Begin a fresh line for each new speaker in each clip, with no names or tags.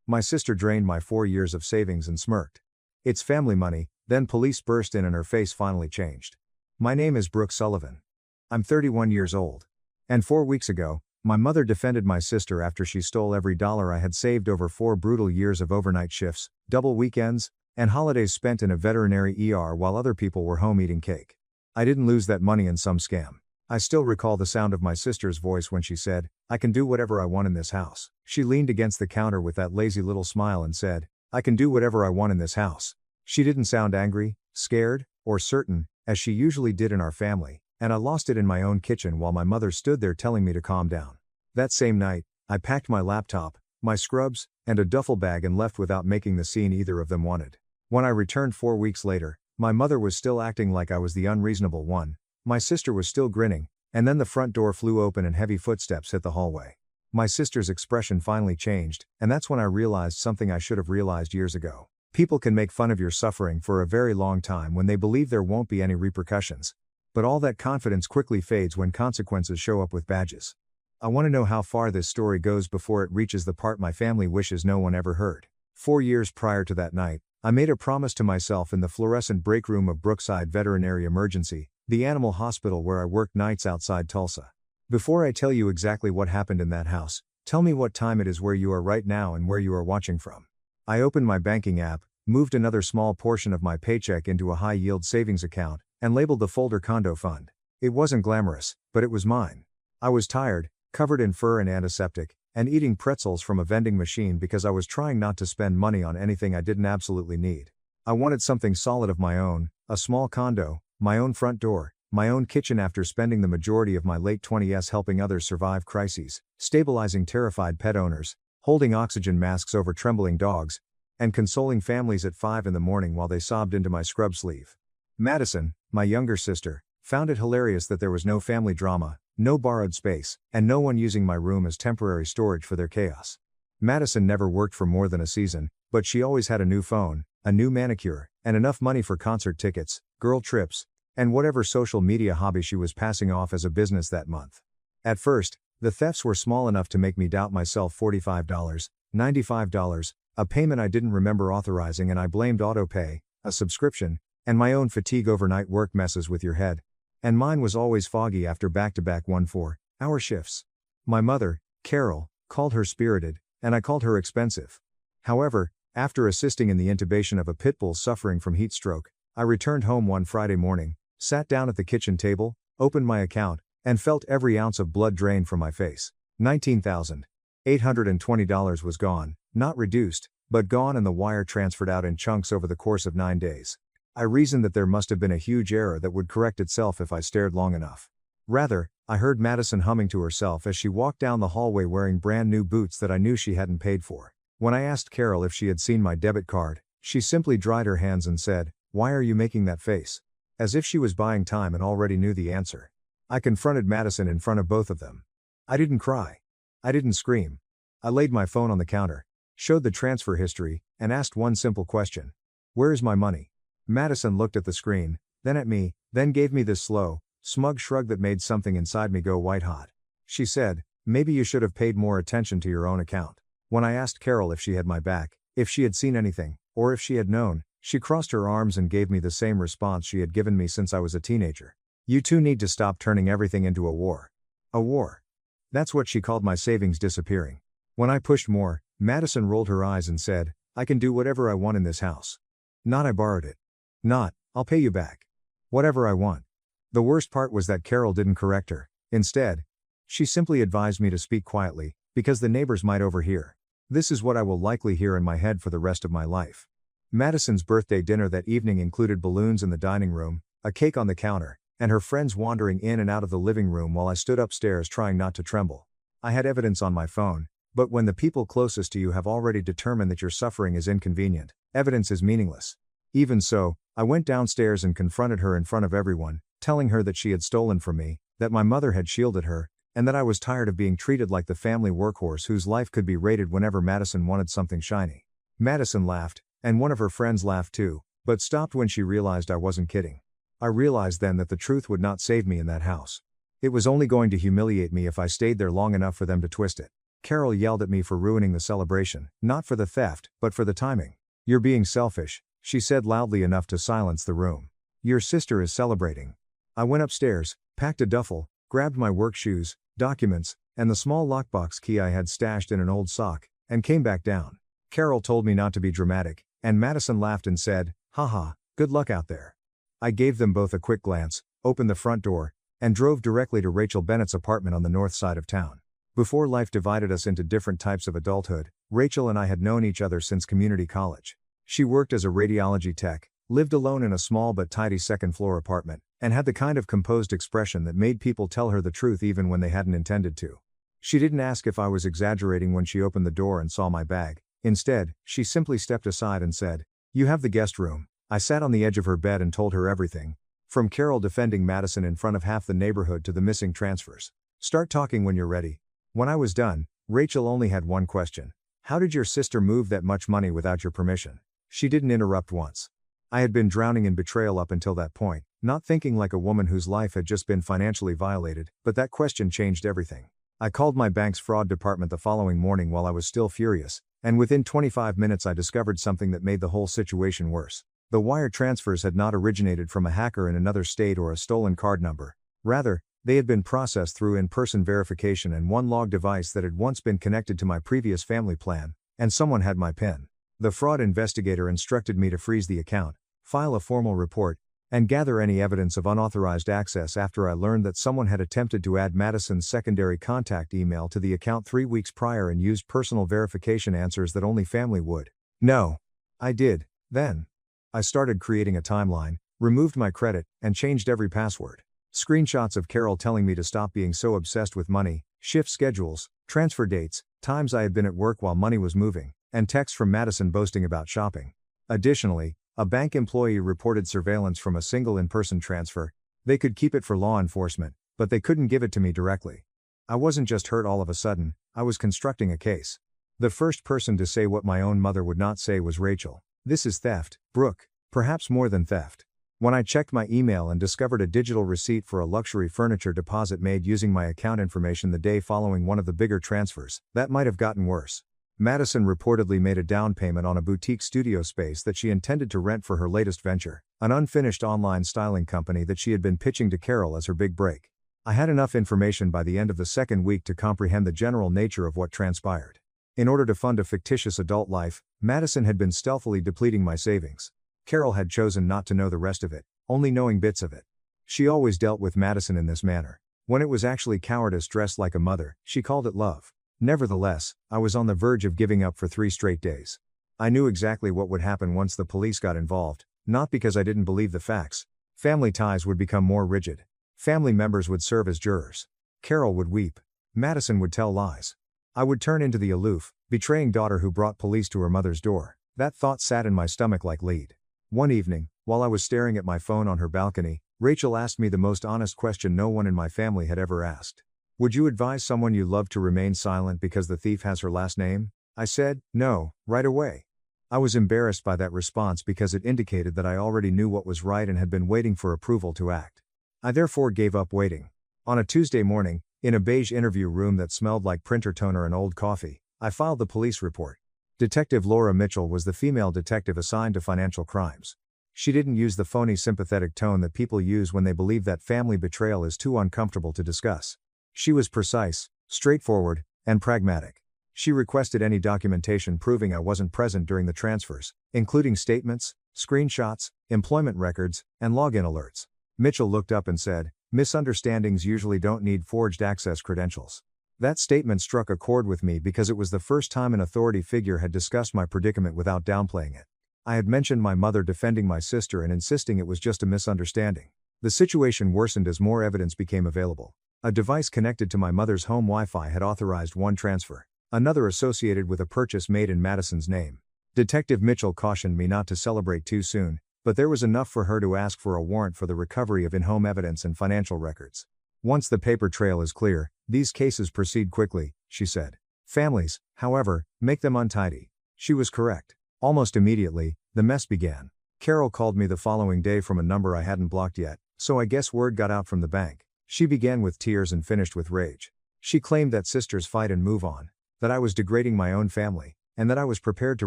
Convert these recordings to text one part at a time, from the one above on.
My sister drained my 4 years of savings and smirked. It's family money, then police burst in and her face finally changed. My name is Brooke Sullivan. I'm 31 years old. And 4 weeks ago, my mother defended my sister after she stole every dollar I had saved over 4 brutal years of overnight shifts, double weekends, and holidays spent in a veterinary ER while other people were home eating cake. I didn't lose that money in some scam. I still recall the sound of my sister's voice when she said, "I can do whatever I want in this house." She leaned against the counter with that lazy little smile and said, "I can do whatever I want in this house." She didn't sound angry, scared, or certain, as she usually did in our family, and I lost it in my own kitchen while my mother stood there telling me to calm down. That same night, I packed my laptop, my scrubs, and a duffel bag and left without making the scene either of them wanted. When I returned 4 weeks later, my mother was still acting like I was the unreasonable one, my sister was still grinning, and then the front door flew open and heavy footsteps hit the hallway. My sister's expression finally changed, and that's when I realized something I should have realized years ago. People can make fun of your suffering for a very long time when they believe there won't be any repercussions. But all that confidence quickly fades when consequences show up with badges. I want to know how far this story goes before it reaches the part my family wishes no one ever heard. 4 years prior to that night, I made a promise to myself in the fluorescent break room of Brookside Veterinary Emergency, the animal hospital where I worked nights outside Tulsa. Before I tell you exactly what happened in that house, tell me what time it is where you are right now and where you are watching from. I opened my banking app, moved another small portion of my paycheck into a high-yield savings account, and labeled the folder Condo Fund. It wasn't glamorous, but it was mine. I was tired, covered in fur and antiseptic, and eating pretzels from a vending machine because I was trying not to spend money on anything I didn't absolutely need. I wanted something solid of my own, a small condo, my own front door, my own kitchen after spending the majority of my late 20s helping others survive crises, stabilizing terrified pet owners, holding oxygen masks over trembling dogs, and consoling families at 5 in the morning while they sobbed into my scrub sleeve. Madison, my younger sister, found it hilarious that there was no family drama, no borrowed space, and no one using my room as temporary storage for their chaos. Madison never worked for more than a season, but she always had a new phone, a new manicure, and enough money for concert tickets, girl trips, and whatever social media hobby she was passing off as a business that month. At first, the thefts were small enough to make me doubt myself. $45, $95, a payment I didn't remember authorizing, and I blamed autopay, a subscription, and my own fatigue. Overnight work messes with your head. And mine was always foggy after back-to-back 1-4-hour shifts. My mother, Carol, called her spirited, and I called her expensive. However, after assisting in the intubation of a pit bull suffering from heat stroke, I returned home one Friday morning, sat down at the kitchen table, opened my account, and felt every ounce of blood drain from my face. $19,820 was gone, not reduced, but gone, and the wire transferred out in chunks over the course of 9 days. I reasoned that there must have been a huge error that would correct itself if I stared long enough. Rather, I heard Madison humming to herself as she walked down the hallway wearing brand new boots that I knew she hadn't paid for. When I asked Carol if she had seen my debit card, she simply dried her hands and said, "Why are you making that face?" As if she was buying time and already knew the answer. I confronted Madison in front of both of them. I didn't cry. I didn't scream. I laid my phone on the counter, showed the transfer history, and asked one simple question. "Where is my money?" Madison looked at the screen, then at me, then gave me this slow, smug shrug that made something inside me go white hot. She said, "Maybe you should have paid more attention to your own account." When I asked Carol if she had my back, if she had seen anything, or if she had known, she crossed her arms and gave me the same response she had given me since I was a teenager. "You two need to stop turning everything into a war." A war. That's what she called my savings disappearing. When I pushed more, Madison rolled her eyes and said, "I can do whatever I want in this house." Not "I borrowed it." Not, "I'll pay you back." Whatever I want. The worst part was that Carol didn't correct her. Instead, she simply advised me to speak quietly, because the neighbors might overhear. This is what I will likely hear in my head for the rest of my life. Madison's birthday dinner that evening included balloons in the dining room, a cake on the counter, and her friends wandering in and out of the living room while I stood upstairs trying not to tremble. I had evidence on my phone, but when the people closest to you have already determined that your suffering is inconvenient, evidence is meaningless. Even so, I went downstairs and confronted her in front of everyone, telling her that she had stolen from me, that my mother had shielded her, and that I was tired of being treated like the family workhorse whose life could be raided whenever Madison wanted something shiny. Madison laughed, and one of her friends laughed too, but stopped when she realized I wasn't kidding. I realized then that the truth would not save me in that house. It was only going to humiliate me if I stayed there long enough for them to twist it. Carol yelled at me for ruining the celebration, not for the theft, but for the timing. "You're being selfish," she said loudly enough to silence the room. "Your sister is celebrating." I went upstairs, packed a duffel, grabbed my work shoes, documents, and the small lockbox key I had stashed in an old sock, and came back down. Carol told me not to be dramatic, and Madison laughed and said, "Haha, good luck out there." I gave them both a quick glance, opened the front door, and drove directly to Rachel Bennett's apartment on the north side of town. Before life divided us into different types of adulthood, Rachel and I had known each other since community college. She worked as a radiology tech, lived alone in a small but tidy second-floor apartment, and had the kind of composed expression that made people tell her the truth even when they hadn't intended to. She didn't ask if I was exaggerating when she opened the door and saw my bag. Instead, she simply stepped aside and said, "You have the guest room." I sat on the edge of her bed and told her everything. From Carol defending Madison in front of half the neighborhood to the missing transfers. "Start talking when you're ready." When I was done, Rachel only had one question. "How did your sister move that much money without your permission?" She didn't interrupt once. I had been drowning in betrayal up until that point, not thinking like a woman whose life had just been financially violated, but that question changed everything. I called my bank's fraud department the following morning while I was still furious, and within 25 minutes I discovered something that made the whole situation worse. The wire transfers had not originated from a hacker in another state or a stolen card number. Rather, they had been processed through in-person verification and one log device that had once been connected to my previous family plan, and someone had my PIN. The fraud investigator instructed me to freeze the account, file a formal report, and gather any evidence of unauthorized access after I learned that someone had attempted to add Madison's secondary contact email to the account 3 weeks prior and used personal verification answers that only family would know. I did, then. I started creating a timeline, removed my credit, and changed every password. Screenshots of Carol telling me to stop being so obsessed with money, shift schedules, transfer dates, times I had been at work while money was moving, and texts from Madison boasting about shopping. Additionally, a bank employee reported surveillance from a single in-person transfer. They could keep it for law enforcement, but they couldn't give it to me directly. I wasn't just hurt all of a sudden, I was constructing a case. The first person to say what my own mother would not say was Rachel. "This is theft, Brooke, perhaps more than theft." When I checked my email and discovered a digital receipt for a luxury furniture deposit made using my account information the day following one of the bigger transfers, that might have gotten worse. Madison reportedly made a down payment on a boutique studio space that she intended to rent for her latest venture, an unfinished online styling company that she had been pitching to Carol as her big break. I had enough information by the end of the second week to comprehend the general nature of what transpired. In order to fund a fictitious adult life, Madison had been stealthily depleting my savings. Carol had chosen not to know the rest of it, only knowing bits of it. She always dealt with Madison in this manner. When it was actually cowardice dressed like a mother, she called it love. Nevertheless, I was on the verge of giving up for 3 straight days. I knew exactly what would happen once the police got involved, not because I didn't believe the facts. Family ties would become more rigid. Family members would serve as jurors. Carol would weep. Madison would tell lies. I would turn into the aloof, betraying daughter who brought police to her mother's door. That thought sat in my stomach like lead. One evening, while I was staring at my phone on her balcony, Rachel asked me the most honest question no one in my family had ever asked. "Would you advise someone you love to remain silent because the thief has her last name?" I said, "No," right away. I was embarrassed by that response because it indicated that I already knew what was right and had been waiting for approval to act. I therefore gave up waiting. On a Tuesday morning, in a beige interview room that smelled like printer toner and old coffee, I filed the police report. Detective Laura Mitchell was the female detective assigned to financial crimes. She didn't use the phony sympathetic tone that people use when they believe that family betrayal is too uncomfortable to discuss. She was precise, straightforward, and pragmatic. She requested any documentation proving I wasn't present during the transfers, including statements, screenshots, employment records, and login alerts. Mitchell looked up and said, "Misunderstandings usually don't need forged access credentials." That statement struck a chord with me because it was the first time an authority figure had discussed my predicament without downplaying it. I had mentioned my mother defending my sister and insisting it was just a misunderstanding. The situation worsened as more evidence became available. A device connected to my mother's home Wi-Fi had authorized one transfer, another associated with a purchase made in Madison's name. Detective Mitchell cautioned me not to celebrate too soon, but there was enough for her to ask for a warrant for the recovery of in-home evidence and financial records. "Once the paper trail is clear, these cases proceed quickly," she said. "Families, however, make them untidy." She was correct. Almost immediately, the mess began. Carol called me the following day from a number I hadn't blocked yet, so I guess word got out from the bank. She began with tears and finished with rage. She claimed that sisters fight and move on. that I was degrading my own family, and that I was prepared to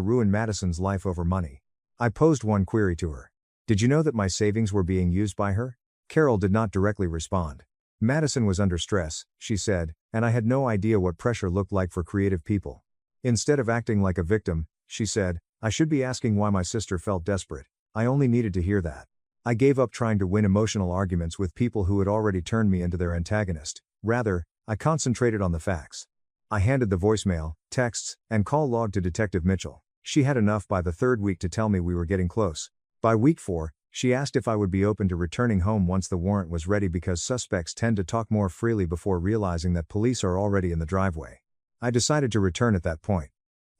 ruin Madison's life over money. I posed one query to her. Did you know that my savings were being used by her? Carol did not directly respond. Madison was under stress, she said, and I had no idea what pressure looked like for creative people. Instead of acting like a victim, she said, I should be asking why my sister felt desperate. I only needed to hear that. I gave up trying to win emotional arguments with people who had already turned me into their antagonist. Rather, I concentrated on the facts. I handed the voicemail, texts, and call log to Detective Mitchell. She had enough by the third week to tell me we were getting close. By week 4, she asked if I would be open to returning home once the warrant was ready because suspects tend to talk more freely before realizing that police are already in the driveway. I decided to return at that point.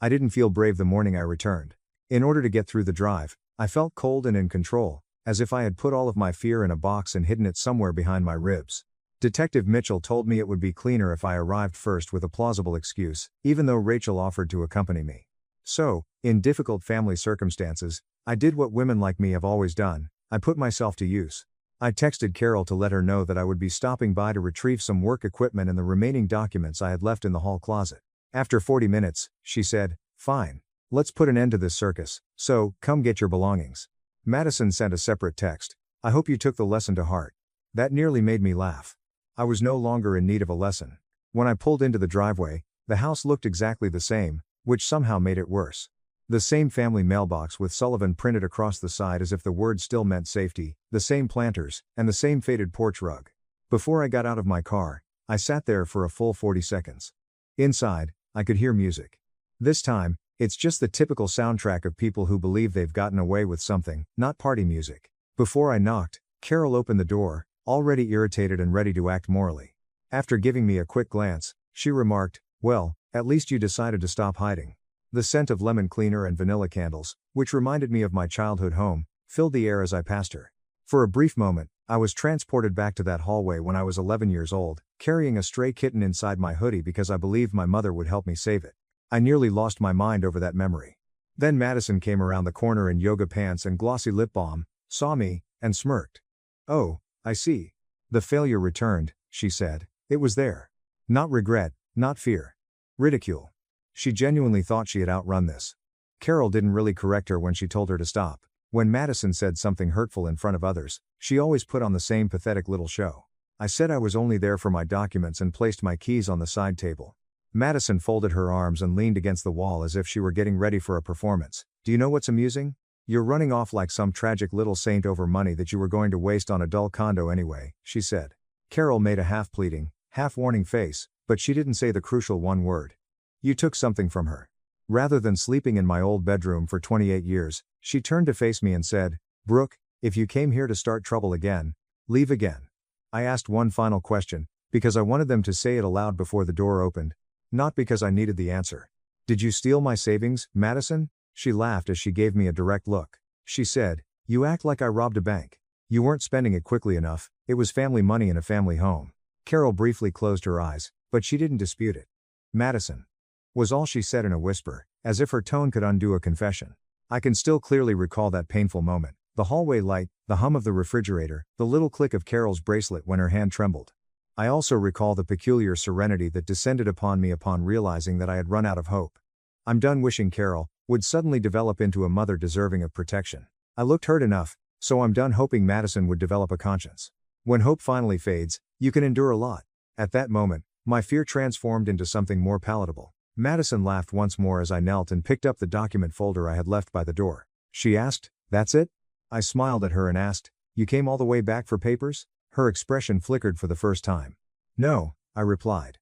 I didn't feel brave the morning I returned. In order to get through the drive, I felt cold and in control, as if I had put all of my fear in a box and hidden it somewhere behind my ribs. Detective Mitchell told me it would be cleaner if I arrived first with a plausible excuse, even though Rachel offered to accompany me. So, in difficult family circumstances, I did what women like me have always done, I put myself to use. I texted Carol to let her know that I would be stopping by to retrieve some work equipment and the remaining documents I had left in the hall closet. After 40 minutes, she said, fine. Let's put an end to this circus, so, come get your belongings. Madison sent a separate text. I hope you took the lesson to heart. That nearly made me laugh. I was no longer in need of a lesson. When I pulled into the driveway, the house looked exactly the same, which somehow made it worse. The same family mailbox with Sullivan printed across the side as if the word still meant safety, the same planters, and the same faded porch rug. Before I got out of my car, I sat there for a full 40 seconds. Inside, I could hear music. This time, it's just the typical soundtrack of people who believe they've gotten away with something, not party music. Before I knocked, Carol opened the door, already irritated and ready to act morally. After giving me a quick glance, she remarked, well, at least you decided to stop hiding. The scent of lemon cleaner and vanilla candles, which reminded me of my childhood home, filled the air as I passed her. For a brief moment, I was transported back to that hallway when I was 11 years old, carrying a stray kitten inside my hoodie because I believed my mother would help me save it. I nearly lost my mind over that memory. Then Madison came around the corner in yoga pants and glossy lip balm, saw me, and smirked. Oh, I see. The failure returned, she said. It was there. Not regret, not fear. Ridicule. She genuinely thought she had outrun this. Carol didn't really correct her when she told her to stop. When Madison said something hurtful in front of others, she always put on the same pathetic little show. I said I was only there for my documents and placed my keys on the side table. Madison folded her arms and leaned against the wall as if she were getting ready for a performance. Do you know what's amusing? You're running off like some tragic little saint over money that you were going to waste on a dull condo anyway, she said. Carol made a half-pleading, half-warning face, but she didn't say the crucial one word. You took something from her. Rather than sleeping in my old bedroom for 28 years, she turned to face me and said, Brooke, if you came here to start trouble again, leave again. I asked one final question, because I wanted them to say it aloud before the door opened. Not because I needed the answer. Did you steal my savings, Madison? She laughed as she gave me a direct look. She said, you act like I robbed a bank. You weren't spending it quickly enough, it was family money in a family home. Carol briefly closed her eyes, but she didn't dispute it. Madison. Was all she said in a whisper, as if her tone could undo a confession. I can still clearly recall that painful moment, the hallway light, the hum of the refrigerator, the little click of Carol's bracelet when her hand trembled. I also recall the peculiar serenity that descended upon me upon realizing that I had run out of hope. I'm done wishing Carol would suddenly develop into a mother deserving of protection. I looked hurt enough, so I'm done hoping Madison would develop a conscience. When hope finally fades, you can endure a lot. At that moment, my fear transformed into something more palatable. Madison laughed once more as I knelt and picked up the document folder I had left by the door. She asked, that's it? I smiled at her and asked, you came all the way back for papers? Her expression flickered for the first time. No, I replied.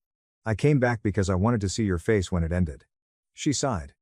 I came back because I wanted to see your face when it ended. She sighed.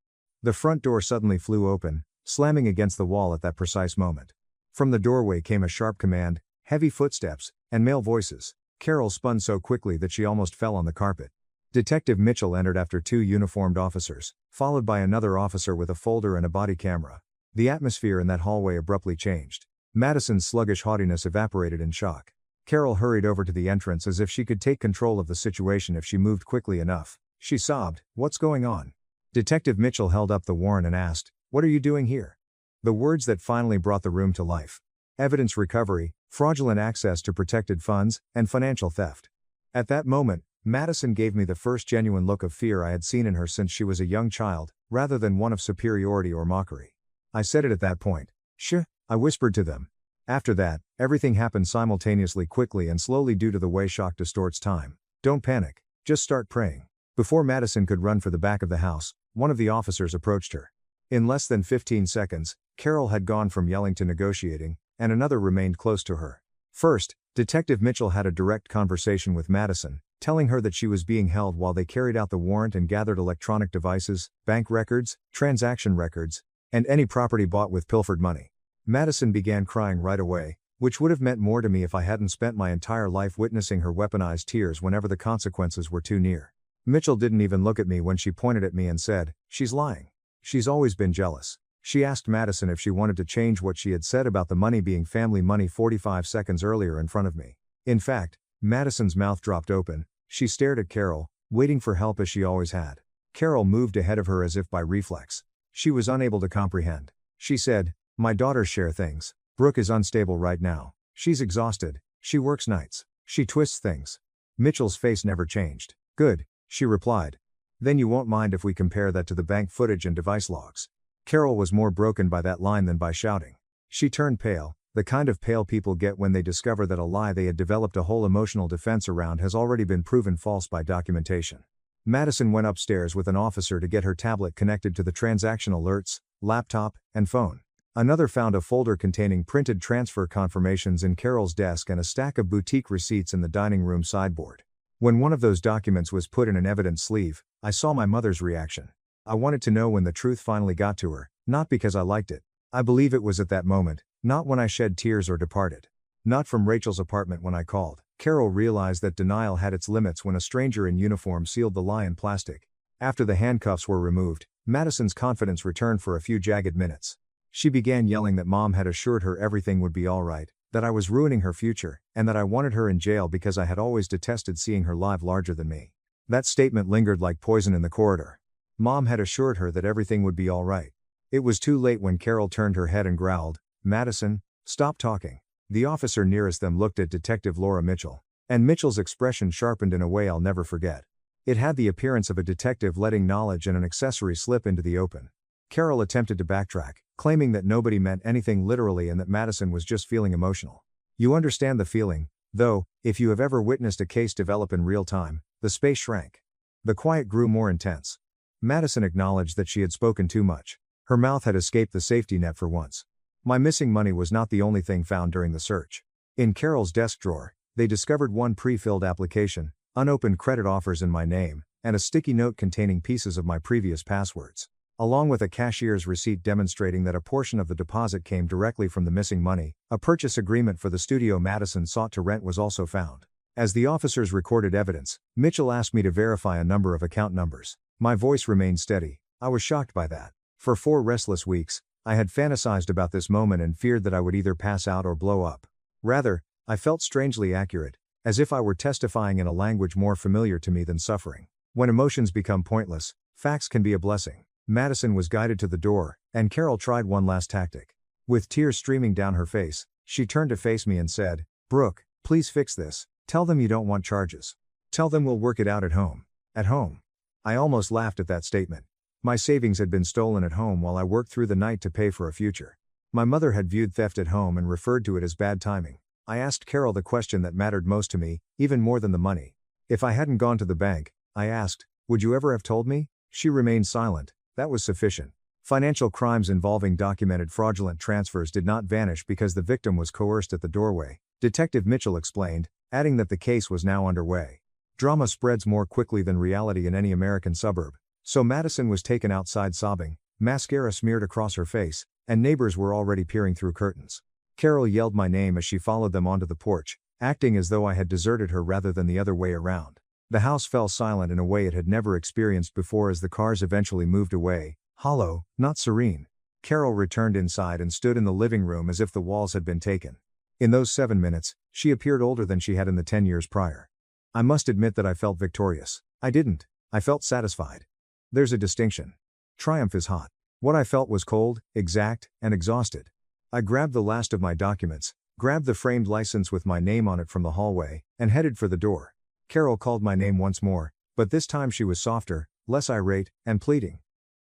The front door suddenly flew open, slamming against the wall at that precise moment. From the doorway came a sharp command, heavy footsteps, and male voices. Carol spun so quickly that she almost fell on the carpet. Detective Mitchell entered after 2 uniformed officers, followed by another officer with a folder and a body camera. The atmosphere in that hallway abruptly changed. Madison's sluggish haughtiness evaporated in shock. Carol hurried over to the entrance as if she could take control of the situation if she moved quickly enough. She sobbed, what's going on? Detective Mitchell held up the warrant and asked, what are you doing here? The words that finally brought the room to life. Evidence recovery, fraudulent access to protected funds, and financial theft. At that moment, Madison gave me the first genuine look of fear I had seen in her since she was a young child, rather than one of superiority or mockery. I said it at that point. "Shh," I whispered to them. After that, everything happened simultaneously, quickly and slowly due to the way shock distorts time. Don't panic, just start praying. Before Madison could run for the back of the house, one of the officers approached her. In less than 15 seconds, Carol had gone from yelling to negotiating, and another remained close to her. First, Detective Mitchell had a direct conversation with Madison, telling her that she was being held while they carried out the warrant and gathered electronic devices, bank records, transaction records, and any property bought with pilfered money. Madison began crying right away, which would have meant more to me if I hadn't spent my entire life witnessing her weaponized tears whenever the consequences were too near. Mitchell didn't even look at me when she pointed at me and said, "She's lying. She's always been jealous." She asked Madison if she wanted to change what she had said about the money being family money 45 seconds earlier in front of me. In fact, Madison's mouth dropped open. She stared at Carol, waiting for help as she always had. Carol moved ahead of her as if by reflex. She was unable to comprehend. She said, "My daughters share things. Brooke is unstable right now. She's exhausted. She works nights. She twists things." Mitchell's face never changed. "Good," she replied. "Then you won't mind if we compare that to the bank footage and device logs." Carol was more broken by that line than by shouting. She turned pale, the kind of pale people get when they discover that a lie they had developed a whole emotional defense around has already been proven false by documentation. Madison went upstairs with an officer to get her tablet connected to the transaction alerts, laptop, and phone. Another found a folder containing printed transfer confirmations in Carol's desk and a stack of boutique receipts in the dining room sideboard. When one of those documents was put in an evidence sleeve, I saw my mother's reaction. I wanted to know when the truth finally got to her, not because I liked it. I believe it was at that moment, not when I shed tears or departed. Not from Rachel's apartment when I called. Carol realized that denial had its limits when a stranger in uniform sealed the lie in plastic. After the handcuffs were removed, Madison's confidence returned for a few jagged minutes. She began yelling that Mom had assured her everything would be all right, that I was ruining her future, and that I wanted her in jail because I had always detested seeing her live larger than me. That statement lingered like poison in the corridor. Mom had assured her that everything would be all right. It was too late when Carol turned her head and growled, "Madison, stop talking." The officer nearest them looked at Detective Laura Mitchell, and Mitchell's expression sharpened in a way I'll never forget. It had the appearance of a detective letting knowledge and an accessory slip into the open. Carol attempted to backtrack, claiming that nobody meant anything literally and that Madison was just feeling emotional. You understand the feeling, though, if you have ever witnessed a case develop in real time. The space shrank. The quiet grew more intense. Madison acknowledged that she had spoken too much. Her mouth had escaped the safety net for once. My missing money was not the only thing found during the search. In Carol's desk drawer, they discovered one pre-filled application, unopened credit offers in my name, and a sticky note containing pieces of my previous passwords. Along with a cashier's receipt demonstrating that a portion of the deposit came directly from the missing money, a purchase agreement for the studio Madison sought to rent was also found. As the officers recorded evidence, Mitchell asked me to verify a number of account numbers. My voice remained steady. I was shocked by that. For 4 restless weeks, I had fantasized about this moment and feared that I would either pass out or blow up. Rather, I felt strangely accurate, as if I were testifying in a language more familiar to me than suffering. When emotions become pointless, facts can be a blessing. Madison was guided to the door, and Carol tried one last tactic. With tears streaming down her face, she turned to face me and said, "Brooke, please fix this. Tell them you don't want charges. Tell them we'll work it out at home." At home. I almost laughed at that statement. My savings had been stolen at home while I worked through the night to pay for a future. My mother had viewed theft at home and referred to it as bad timing. I asked Carol the question that mattered most to me, even more than the money. If I hadn't gone to the bank, I asked, "Would you ever have told me?" She remained silent. That was sufficient. Financial crimes involving documented fraudulent transfers did not vanish because the victim was coerced at the doorway, Detective Mitchell explained, adding that the case was now underway. Drama spreads more quickly than reality in any American suburb. So Madison was taken outside sobbing, mascara smeared across her face, and neighbors were already peering through curtains. Carol yelled my name as she followed them onto the porch, acting as though I had deserted her rather than the other way around. The house fell silent in a way it had never experienced before as the cars eventually moved away, hollow, not serene. Carol returned inside and stood in the living room as if the walls had been taken. In those 7 minutes, she appeared older than she had in the 10 years prior. I must admit that I felt victorious. I didn't. I felt satisfied. There's a distinction. Triumph is hot. What I felt was cold, exact, and exhausted. I grabbed the last of my documents, grabbed the framed license with my name on it from the hallway, and headed for the door. Carol called my name once more, but this time she was softer, less irate, and pleading.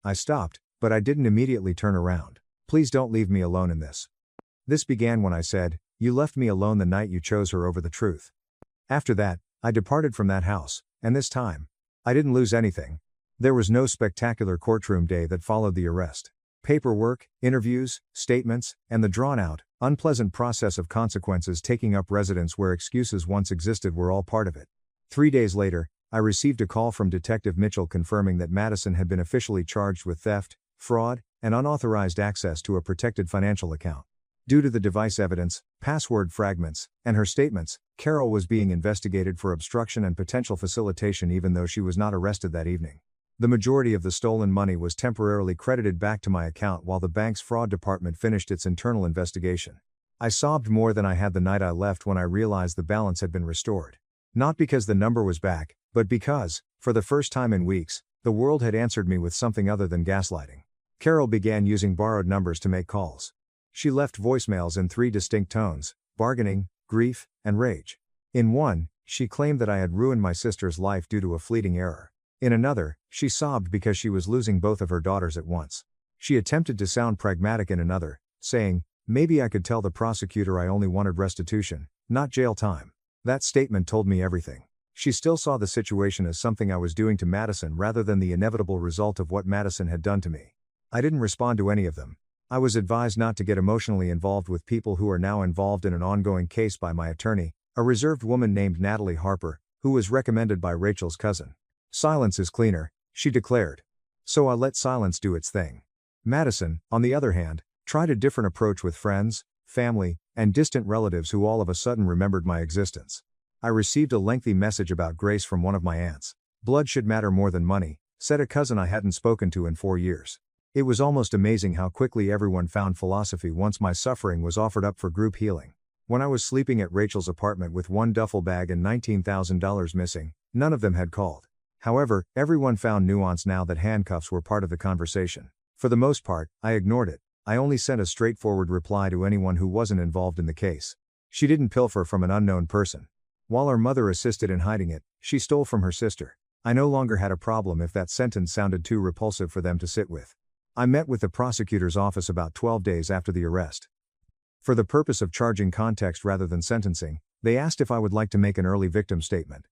I stopped, but I didn't immediately turn around. Please don't leave me alone in this. This began when I said, "You left me alone the night you chose her over the truth." After that, I departed from that house, and this time, I didn't lose anything. There was no spectacular courtroom day that followed the arrest. Paperwork, interviews, statements, and the drawn-out, unpleasant process of consequences taking up residence where excuses once existed were all part of it. 3 days later, I received a call from Detective Mitchell confirming that Madison had been officially charged with theft, fraud, and unauthorized access to a protected financial account. Due to the device evidence, password fragments, and her statements, Carol was being investigated for obstruction and potential facilitation even though she was not arrested that evening. The majority of the stolen money was temporarily credited back to my account while the bank's fraud department finished its internal investigation. I sobbed more than I had the night I left when I realized the balance had been restored. Not because the number was back, but because, for the first time in weeks, the world had answered me with something other than gaslighting. Carol began using borrowed numbers to make calls. She left voicemails in 3 distinct tones: bargaining, grief, and rage. In one, she claimed that I had ruined my sister's life due to a fleeting error. In another, she sobbed because she was losing both of her daughters at once. She attempted to sound pragmatic in another, saying, "Maybe I could tell the prosecutor I only wanted restitution, not jail time." That statement told me everything. She still saw the situation as something I was doing to Madison rather than the inevitable result of what Madison had done to me. I didn't respond to any of them. I was advised not to get emotionally involved with people who are now involved in an ongoing case by my attorney, a reserved woman named Natalie Harper, who was recommended by Rachel's cousin. "Silence is cleaner," she declared. So I let silence do its thing. Madison, on the other hand, tried a different approach with friends, family, and distant relatives who all of a sudden remembered my existence. I received a lengthy message about Grace from one of my aunts. "Blood should matter more than money," said a cousin I hadn't spoken to in 4 years. It was almost amazing how quickly everyone found philosophy once my suffering was offered up for group healing. When I was sleeping at Rachel's apartment with one duffel bag and $19,000 missing, none of them had called. However, everyone found nuance now that handcuffs were part of the conversation. For the most part, I ignored it. I only sent a straightforward reply to anyone who wasn't involved in the case. She didn't pilfer from an unknown person. While her mother assisted in hiding it, she stole from her sister. I no longer had a problem if that sentence sounded too repulsive for them to sit with. I met with the prosecutor's office about 12 days after the arrest. For the purpose of charging context rather than sentencing, they asked if I would like to make an early victim statement.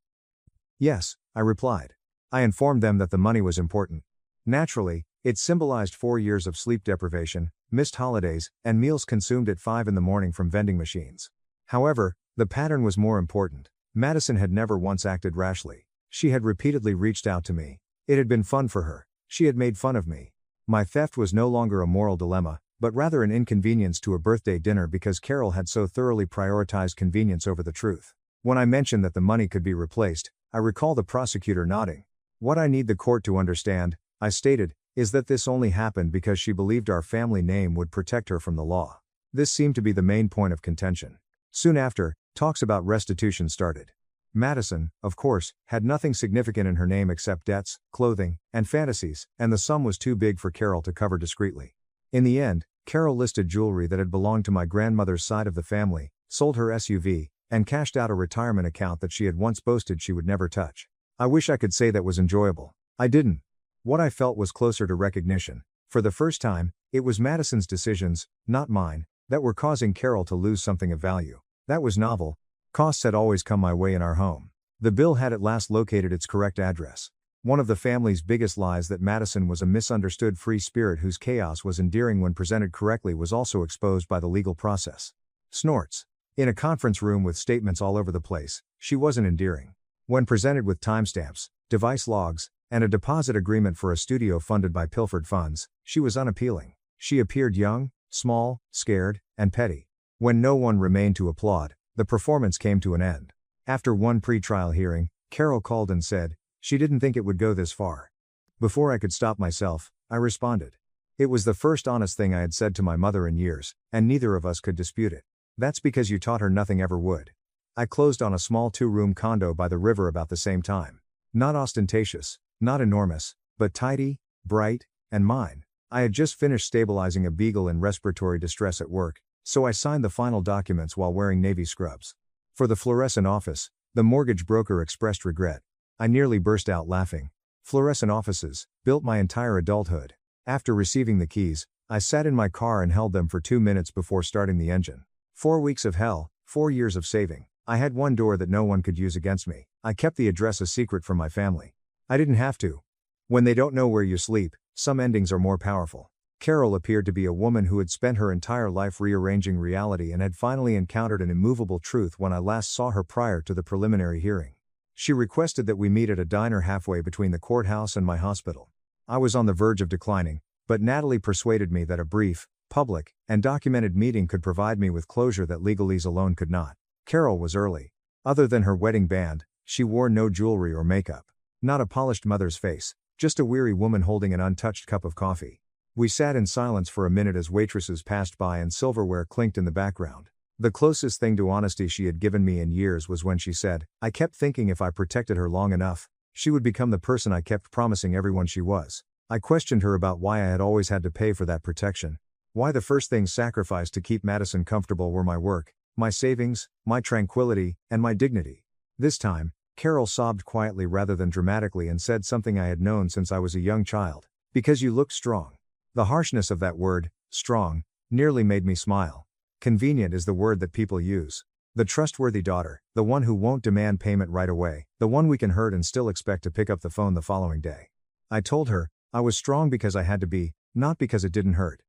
Yes, I replied. I informed them that the money was important. Naturally, it symbolized 4 years of sleep deprivation, missed holidays, and meals consumed at 5 in the morning from vending machines. However, the pattern was more important. Madison had never once acted rashly. She had repeatedly reached out to me. It had been fun for her. She had made fun of me. My theft was no longer a moral dilemma, but rather an inconvenience to a birthday dinner because Carol had so thoroughly prioritized convenience over the truth. When I mentioned that the money could be replaced, I recall the prosecutor nodding. "What I need the court to understand," I stated, "is that this only happened because she believed our family name would protect her from the law." This seemed to be the main point of contention. Soon after, talks about restitution started. Madison, of course, had nothing significant in her name except debts, clothing, and fantasies, and the sum was too big for Carol to cover discreetly. In the end, Carol listed jewelry that had belonged to my grandmother's side of the family, sold her SUV, and cashed out a retirement account that she had once boasted she would never touch. I wish I could say that was enjoyable. I didn't. What I felt was closer to recognition. For the first time, it was Madison's decisions, not mine, that were causing Carol to lose something of value. That was novel. Costs had always come my way in our home. The bill had at last located its correct address. One of the family's biggest lies, that Madison was a misunderstood free spirit whose chaos was endearing when presented correctly, was also exposed by the legal process. Snorts. In a conference room with statements all over the place, she wasn't endearing. When presented with timestamps, device logs, and a deposit agreement for a studio funded by pilfered funds, she was unappealing. She appeared young, small, scared, and petty. When no one remained to applaud, the performance came to an end. After one pre-trial hearing, Carol called and said, she didn't think it would go this far. Before I could stop myself, I responded. It was the first honest thing I had said to my mother in years, and neither of us could dispute it. "That's because you taught her nothing ever would." I closed on a small 2-room condo by the river about the same time. Not ostentatious, not enormous, but tidy, bright, and mine. I had just finished stabilizing a beagle in respiratory distress at work, so I signed the final documents while wearing navy scrubs. For the fluorescent office, The mortgage broker expressed regret. I nearly burst out laughing. Fluorescent offices, built my entire adulthood. After receiving the keys, I sat in my car and held them for 2 minutes before starting the engine. 4 weeks of hell, 4 years of saving. I had one door that no one could use against me. I kept the address a secret from my family. I didn't have to. When they don't know where you sleep, some endings are more powerful. Carol appeared to be a woman who had spent her entire life rearranging reality and had finally encountered an immovable truth when I last saw her prior to the preliminary hearing. She requested that we meet at a diner halfway between the courthouse and my hospital. I was on the verge of declining, but Natalie persuaded me that a brief, public, and documented meeting could provide me with closure that legalese alone could not. Carol was early. Other than her wedding band, she wore no jewelry or makeup. Not a polished mother's face, just a weary woman holding an untouched cup of coffee. We sat in silence for a minute as waitresses passed by and silverware clinked in the background. The closest thing to honesty she had given me in years was when she said, "I kept thinking if I protected her long enough, she would become the person I kept promising everyone she was." I questioned her about why I had always had to pay for that protection. Why the first things sacrificed to keep Madison comfortable were my work, my savings, my tranquility, and my dignity. This time, Carol sobbed quietly rather than dramatically and said something I had known since I was a young child. "Because you look strong." The harshness of that word, strong, nearly made me smile. Convenient is the word that people use. The trustworthy daughter, the one who won't demand payment right away, the one we can hurt and still expect to pick up the phone the following day. I told her, I was strong because I had to be, not because it didn't hurt.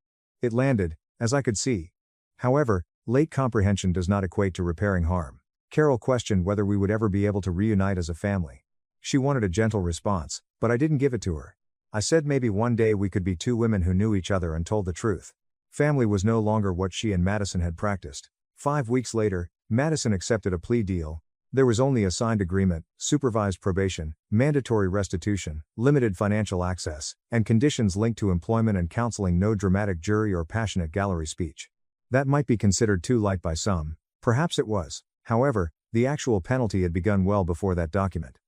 It landed, as I could see. However, late comprehension does not equate to repairing harm. Carol questioned whether we would ever be able to reunite as a family. She wanted a gentle response, but I didn't give it to her. I said maybe one day we could be two women who knew each other and told the truth. Family was no longer what she and Madison had practiced. 5 weeks later, Madison accepted a plea deal. There was only a signed agreement, supervised probation, mandatory restitution, limited financial access, and conditions linked to employment and counseling, no dramatic jury or passionate gallery speech. That might be considered too light by some. Perhaps it was. However, the actual penalty had begun well before that document.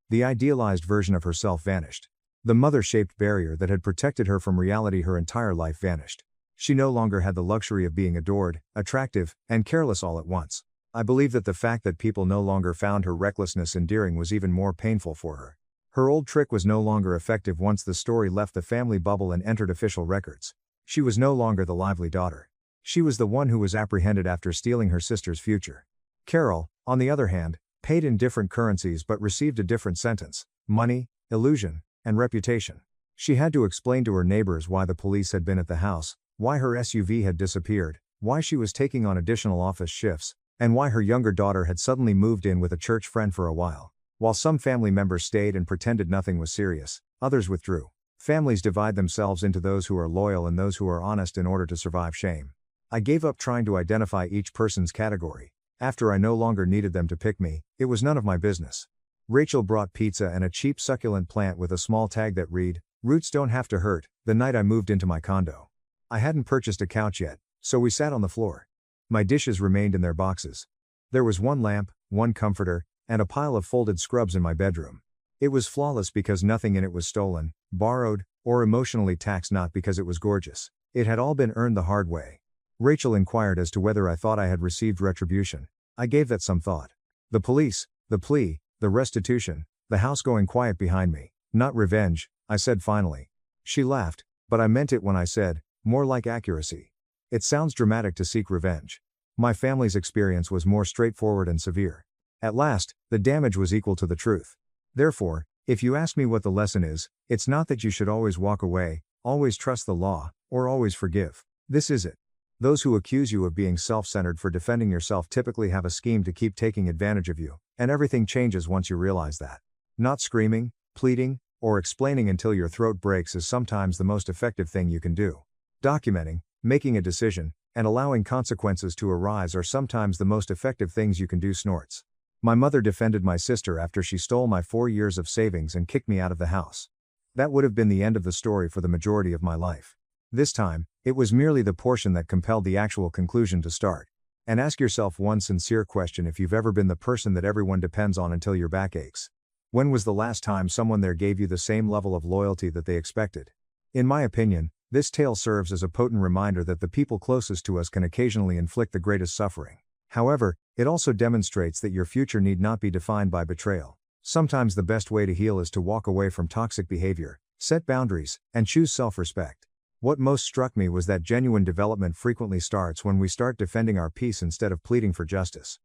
The idealized version of herself vanished. The mother-shaped barrier that had protected her from reality her entire life vanished. She no longer had the luxury of being adored, attractive, and careless all at once. I believe that the fact that people no longer found her recklessness endearing was even more painful for her. Her old trick was no longer effective once the story left the family bubble and entered official records. She was no longer the lively daughter. She was the one who was apprehended after stealing her sister's future. Carol, on the other hand, paid in different currencies but received a different sentence: money, illusion, and reputation. She had to explain to her neighbors why the police had been at the house, why her SUV had disappeared, why she was taking on additional office shifts, and why her younger daughter had suddenly moved in with a church friend for a while. While some family members stayed and pretended nothing was serious, others withdrew. Families divide themselves into those who are loyal and those who are honest in order to survive shame. I gave up trying to identify each person's category. After I no longer needed them to pick me, it was none of my business. Rachel brought pizza and a cheap succulent plant with a small tag that read, "Roots don't have to hurt," the night I moved into my condo. I hadn't purchased a couch yet, so we sat on the floor. My dishes remained in their boxes. There was one lamp, one comforter, and a pile of folded scrubs in my bedroom. It was flawless because nothing in it was stolen, borrowed, or emotionally taxed, not because it was gorgeous. It had all been earned the hard way. Rachel inquired as to whether I thought I had received retribution. I gave that some thought. The police, the plea, the restitution, the house going quiet behind me. Not revenge, I said finally. She laughed, but I meant it when I said, more like accuracy. It sounds dramatic to seek revenge. My family's experience was more straightforward and severe. At last, the damage was equal to the truth. Therefore, if you ask me what the lesson is, it's not that you should always walk away, always trust the law, or always forgive. This is it. Those who accuse you of being self-centered for defending yourself typically have a scheme to keep taking advantage of you, and everything changes once you realize that. Not screaming, pleading, or explaining until your throat breaks is sometimes the most effective thing you can do. Documenting, making a decision, and allowing consequences to arise are sometimes the most effective things you can do. Snorts. My mother defended my sister after she stole my 4 years of savings and kicked me out of the house. That would have been the end of the story for the majority of my life. This time, it was merely the portion that compelled the actual conclusion to start. And ask yourself one sincere question: if you've ever been the person that everyone depends on until your back aches. When was the last time someone there gave you the same level of loyalty that they expected? In my opinion, this tale serves as a potent reminder that the people closest to us can occasionally inflict the greatest suffering. However, it also demonstrates that your future need not be defined by betrayal. Sometimes the best way to heal is to walk away from toxic behavior, set boundaries, and choose self-respect. What most struck me was that genuine development frequently starts when we start defending our peace instead of pleading for justice.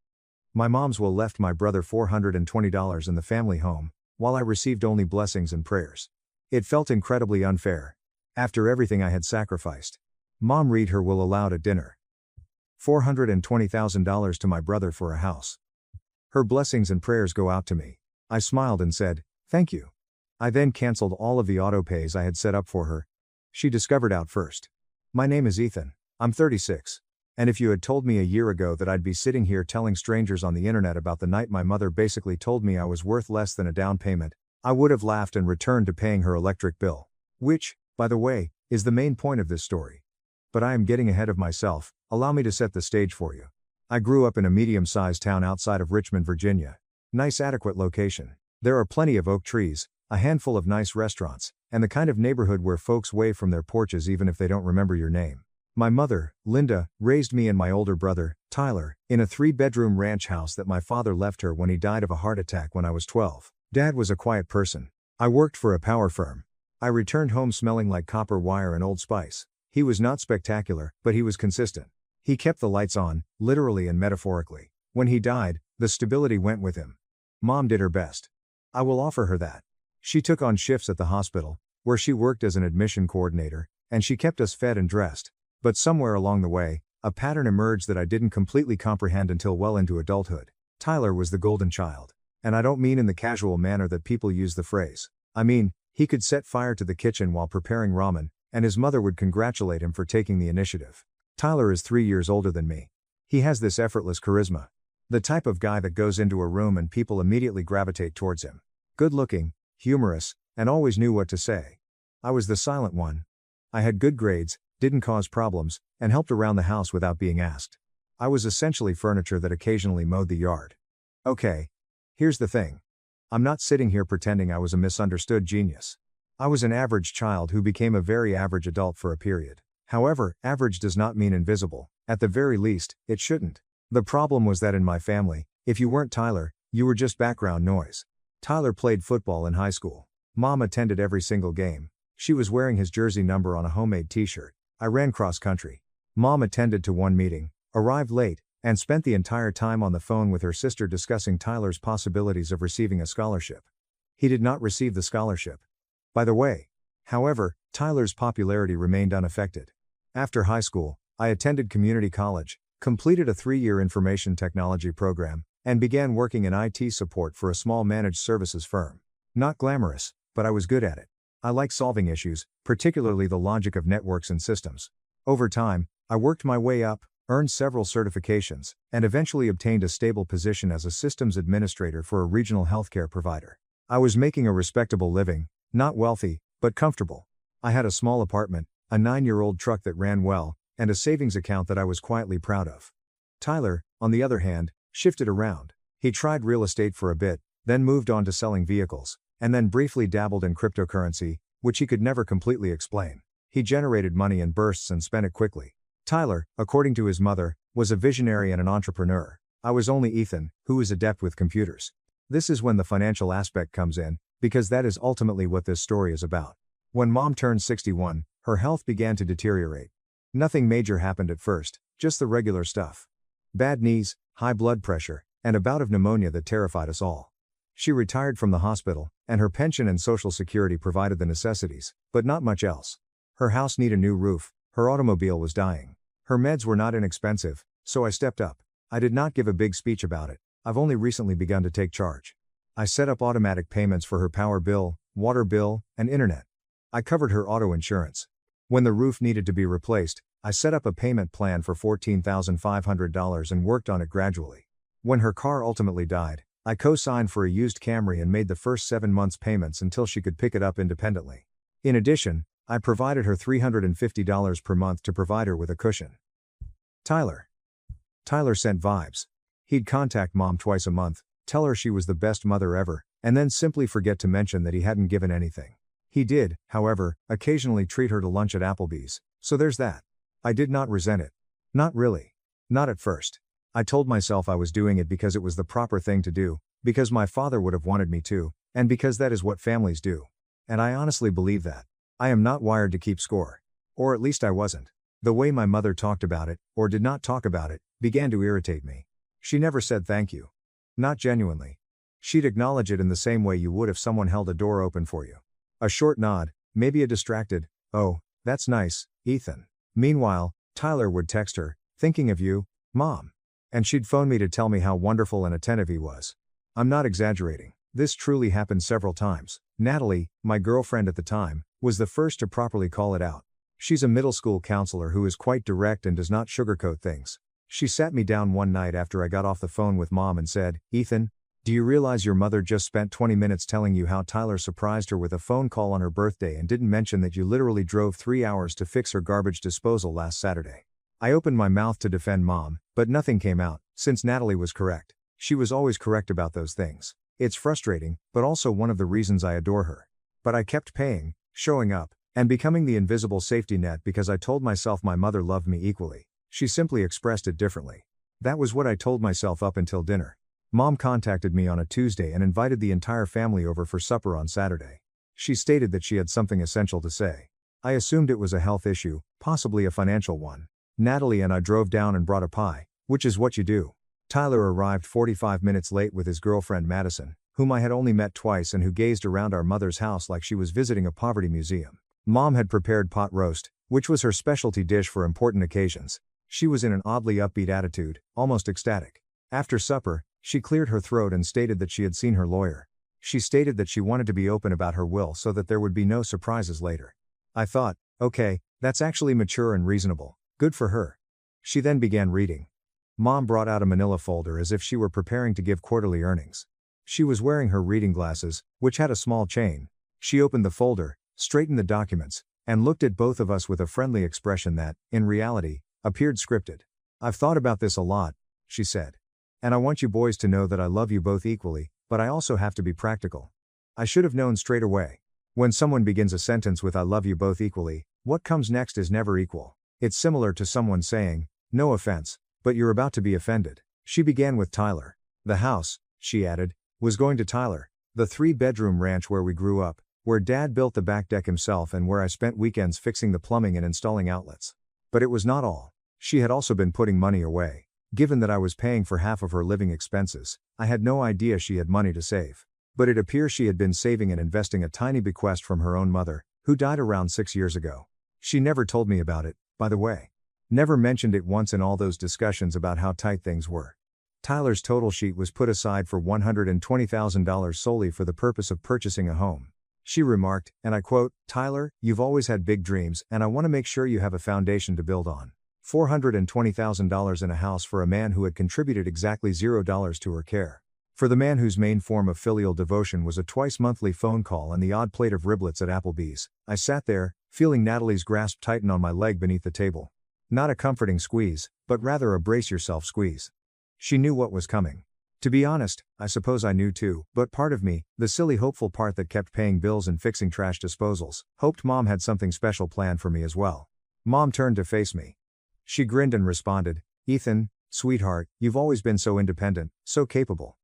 My mom's will left my brother $420 in the family home, while I received only blessings and prayers. It felt incredibly unfair. After everything I had sacrificed. Mom read her will aloud at dinner. $420,000 to my brother for a house. Her blessings and prayers go out to me. I smiled and said, "Thank you." I then canceled all of the auto pays I had set up for her. She discovered out first. My name is Ethan. I'm 36. And if you had told me a year ago that I'd be sitting here telling strangers on the internet about the night my mother basically told me I was worth less than a down payment, I would have laughed and returned to paying her electric bill. Which, by the way, is the main point of this story. But I am getting ahead of myself. Allow me to set the stage for you. I grew up in a medium-sized town outside of Richmond, Virginia. Nice adequate location. There are plenty of oak trees, a handful of nice restaurants, and the kind of neighborhood where folks wave from their porches even if they don't remember your name. My mother, Linda, raised me and my older brother, Tyler, in a 3-bedroom ranch house that my father left her when he died of a heart attack when I was 12. Dad was a quiet person. I worked for a power firm. I returned home smelling like copper wire and Old Spice. He was not spectacular, but he was consistent. He kept the lights on, literally and metaphorically. When he died, the stability went with him. Mom did her best. I will offer her that. She took on shifts at the hospital, where she worked as an admission coordinator, and she kept us fed and dressed. But somewhere along the way, a pattern emerged that I didn't completely comprehend until well into adulthood. Tyler was the golden child. And I don't mean in the casual manner that people use the phrase. I mean, he could set fire to the kitchen while preparing ramen, and his mother would congratulate him for taking the initiative. Tyler is 3 years older than me. He has this effortless charisma. The type of guy that goes into a room and people immediately gravitate towards him. Good looking, humorous, and always knew what to say. I was the silent one. I had good grades, didn't cause problems, and helped around the house without being asked. I was essentially furniture that occasionally mowed the yard. Okay. Here's the thing. I'm not sitting here pretending I was a misunderstood genius. I was an average child who became a very average adult for a period. However, average does not mean invisible. At the very least, it shouldn't. The problem was that in my family, if you weren't Tyler, you were just background noise. Tyler played football in high school. Mom attended every single game. She was wearing his jersey number on a homemade t-shirt. I ran cross country. Mom attended to one meeting, arrived late, and spent the entire time on the phone with her sister discussing Tyler's possibilities of receiving a scholarship. He did not receive the scholarship. By the way. However, Tyler's popularity remained unaffected. After high school, I attended community college, completed a 3-year information technology program, and began working in IT support for a small managed services firm. Not glamorous, but I was good at it. I like solving issues, particularly the logic of networks and systems. Over time, I worked my way up, earned several certifications, and eventually obtained a stable position as a systems administrator for a regional healthcare provider. I was making a respectable living, not wealthy, but comfortable. I had a small apartment, a 9-year-old truck that ran well, and a savings account that I was quietly proud of. Tyler, on the other hand, shifted around. He tried real estate for a bit, then moved on to selling vehicles, and then briefly dabbled in cryptocurrency, which he could never completely explain. He generated money in bursts and spent it quickly. Tyler, according to his mother, was a visionary and an entrepreneur. I was only Ethan, who is adept with computers. This is when the financial aspect comes in, because that is ultimately what this story is about. When Mom turned 61, her health began to deteriorate. Nothing major happened at first, just the regular stuff. Bad knees, high blood pressure, and a bout of pneumonia that terrified us all. She retired from the hospital, and her pension and Social Security provided the necessities, but not much else. Her house needed a new roof, her automobile was dying. Her meds were not inexpensive, so I stepped up. I did not give a big speech about it. I've only recently begun to take charge. I set up automatic payments for her power bill, water bill, and internet. I covered her auto insurance. When the roof needed to be replaced, I set up a payment plan for $14,500 and worked on it gradually. When her car ultimately died, I co-signed for a used Camry and made the first 7 months payments until she could pick it up independently. In addition, I provided her $350 per month to provide her with a cushion. Tyler sent vibes. He'd contact Mom twice a month, tell her she was the best mother ever, and then simply forget to mention that he hadn't given anything. He did, however, occasionally treat her to lunch at Applebee's, so there's that. I did not resent it. Not really. Not at first. I told myself I was doing it because it was the proper thing to do, because my father would have wanted me to, and because that is what families do. And I honestly believe that. I am not wired to keep score. Or at least I wasn't. The way my mother talked about it, or did not talk about it, began to irritate me. She never said thank you. Not genuinely. She'd acknowledge it in the same way you would if someone held a door open for you. A short nod, maybe a distracted, "Oh, that's nice, Ethan." Meanwhile, Tyler would text her, "Thinking of you, Mom." And she'd phone me to tell me how wonderful and attentive he was. I'm not exaggerating. This truly happened several times. Natalie, my girlfriend at the time, was the first to properly call it out. She's a middle school counselor who is quite direct and does not sugarcoat things. She sat me down one night after I got off the phone with Mom and said, "Ethan, do you realize your mother just spent 20 minutes telling you how Tyler surprised her with a phone call on her birthday and didn't mention that you literally drove 3 hours to fix her garbage disposal last Saturday?" I opened my mouth to defend Mom, but nothing came out, since Natalie was correct. She was always correct about those things. It's frustrating, but also one of the reasons I adore her. But I kept paying, showing up, and becoming the invisible safety net because I told myself my mother loved me equally. She simply expressed it differently. That was what I told myself up until dinner. Mom contacted me on a Tuesday and invited the entire family over for supper on Saturday. She stated that she had something essential to say. I assumed it was a health issue, possibly a financial one. Natalie and I drove down and brought a pie, which is what you do. Tyler arrived 45 minutes late with his girlfriend Madison, whom I had only met twice and who gazed around our mother's house like she was visiting a poverty museum. Mom had prepared pot roast, which was her specialty dish for important occasions. She was in an oddly upbeat attitude, almost ecstatic. After supper, she cleared her throat and stated that she had seen her lawyer. She stated that she wanted to be open about her will so that there would be no surprises later. I thought, okay, that's actually mature and reasonable. Good for her. She then began reading. Mom brought out a manila folder as if she were preparing to give quarterly earnings. She was wearing her reading glasses, which had a small chain. She opened the folder, straightened the documents, and looked at both of us with a friendly expression that, in reality, appeared scripted. "I've thought about this a lot," she said. "And I want you boys to know that I love you both equally, but I also have to be practical. I should have known straight away. When someone begins a sentence with 'I love you both equally,' what comes next is never equal. It's similar to someone saying, 'No offense, but you're about to be offended.'" She began with Tyler. "The house," she added, "was going to Tyler. The 3-bedroom ranch where we grew up, where Dad built the back deck himself and where I spent weekends fixing the plumbing and installing outlets. But it was not all. She had also been putting money away. Given that I was paying for half of her living expenses, I had no idea she had money to save. But it appears she had been saving and investing a tiny bequest from her own mother, who died around 6 years ago. She never told me about it, by the way. Never mentioned it once in all those discussions about how tight things were. Tyler's total sheet was put aside for $120,000 solely for the purpose of purchasing a home. She remarked, and I quote, "Tyler, you've always had big dreams and I want to make sure you have a foundation to build on. $420,000 in a house for a man who had contributed exactly $0 to her care. For the man whose main form of filial devotion was a twice-monthly phone call and the odd plate of riblets at Applebee's." I sat there, feeling Natalie's grasp tighten on my leg beneath the table. Not a comforting squeeze, but rather a brace-yourself squeeze. She knew what was coming. To be honest, I suppose I knew too, but part of me, the silly hopeful part that kept paying bills and fixing trash disposals, hoped Mom had something special planned for me as well. Mom turned to face me. She grinned and responded, "Ethan, sweetheart, you've always been so independent, so capable.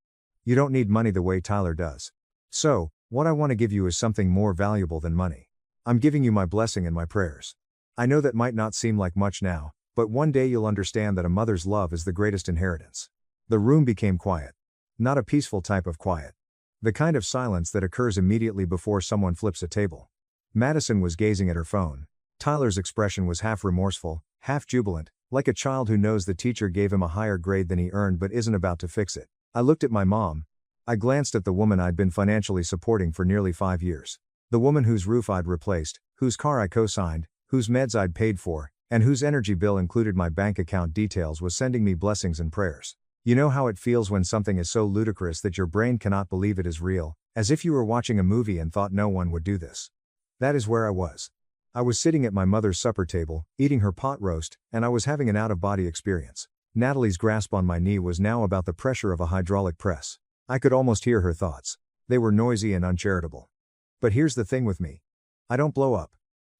You don't need money the way Tyler does. So, what I want to give you is something more valuable than money. I'm giving you my blessing and my prayers. I know that might not seem like much now, but one day you'll understand that a mother's love is the greatest inheritance." The room became quiet. Not a peaceful type of quiet. The kind of silence that occurs immediately before someone flips a table. Madison was gazing at her phone. Tyler's expression was half remorseful, half jubilant, like a child who knows the teacher gave him a higher grade than he earned but isn't about to fix it. I looked at my mom. I glanced at the woman I'd been financially supporting for nearly 5 years. The woman whose roof I'd replaced, whose car I co-signed, whose meds I'd paid for, and whose energy bill included my bank account details was sending me blessings and prayers. You know how it feels when something is so ludicrous that your brain cannot believe it is real, as if you were watching a movie and thought no one would do this. That is where I was. I was sitting at my mother's supper table, eating her pot roast, and I was having an out-of-body experience. Natalie's grasp on my knee was now about the pressure of a hydraulic press. I could almost hear her thoughts. They were noisy and uncharitable. But here's the thing with me. I don't blow up.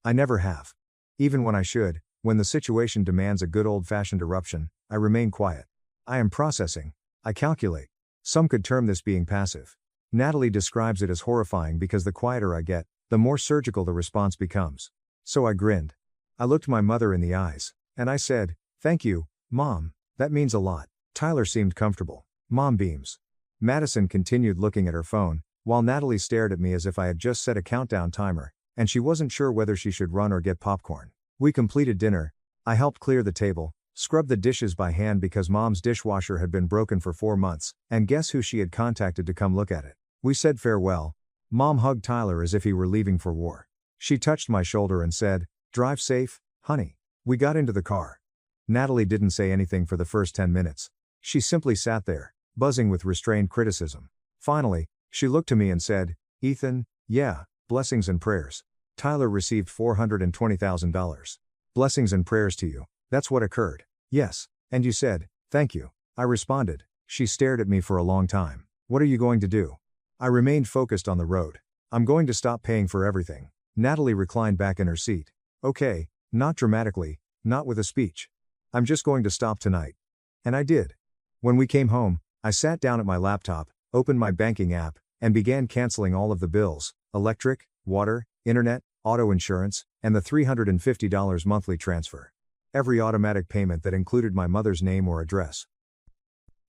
I never have. Even when I should, when the situation demands a good old-fashioned eruption, I remain quiet. I am processing. I calculate. Some could term this being passive. Natalie describes it as horrifying because the quieter I get, the more surgical the response becomes. So I grinned. I looked my mother in the eyes, and I said, "Thank you, Mom, that means a lot." Tyler seemed comfortable. Mom beams. Madison continued looking at her phone, while Natalie stared at me as if I had just set a countdown timer, and she wasn't sure whether she should run or get popcorn. We completed dinner. I helped clear the table, scrubbed the dishes by hand because Mom's dishwasher had been broken for 4 months, and guess who she had contacted to come look at it. We said farewell. Mom hugged Tyler as if he were leaving for war. She touched my shoulder and said, "Drive safe, honey." We got into the car. Natalie didn't say anything for the first 10 minutes. She simply sat there, buzzing with restrained criticism. Finally, she looked to me and said, "Ethan, yeah, blessings and prayers. Tyler received $420,000. Blessings and prayers to you. That's what occurred." "Yes, and you said, thank you." I responded. She stared at me for a long time. "What are you going to do?" I remained focused on the road. "I'm going to stop paying for everything." Natalie reclined back in her seat. "Okay, not dramatically, not with a speech. I'm just going to stop tonight." And I did. When we came home, I sat down at my laptop, opened my banking app, and began canceling all of the bills: electric, water, internet, auto insurance, and the $350 monthly transfer. Every automatic payment that included my mother's name or address.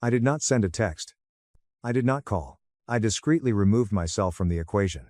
I did not send a text. I did not call. I discreetly removed myself from the equation.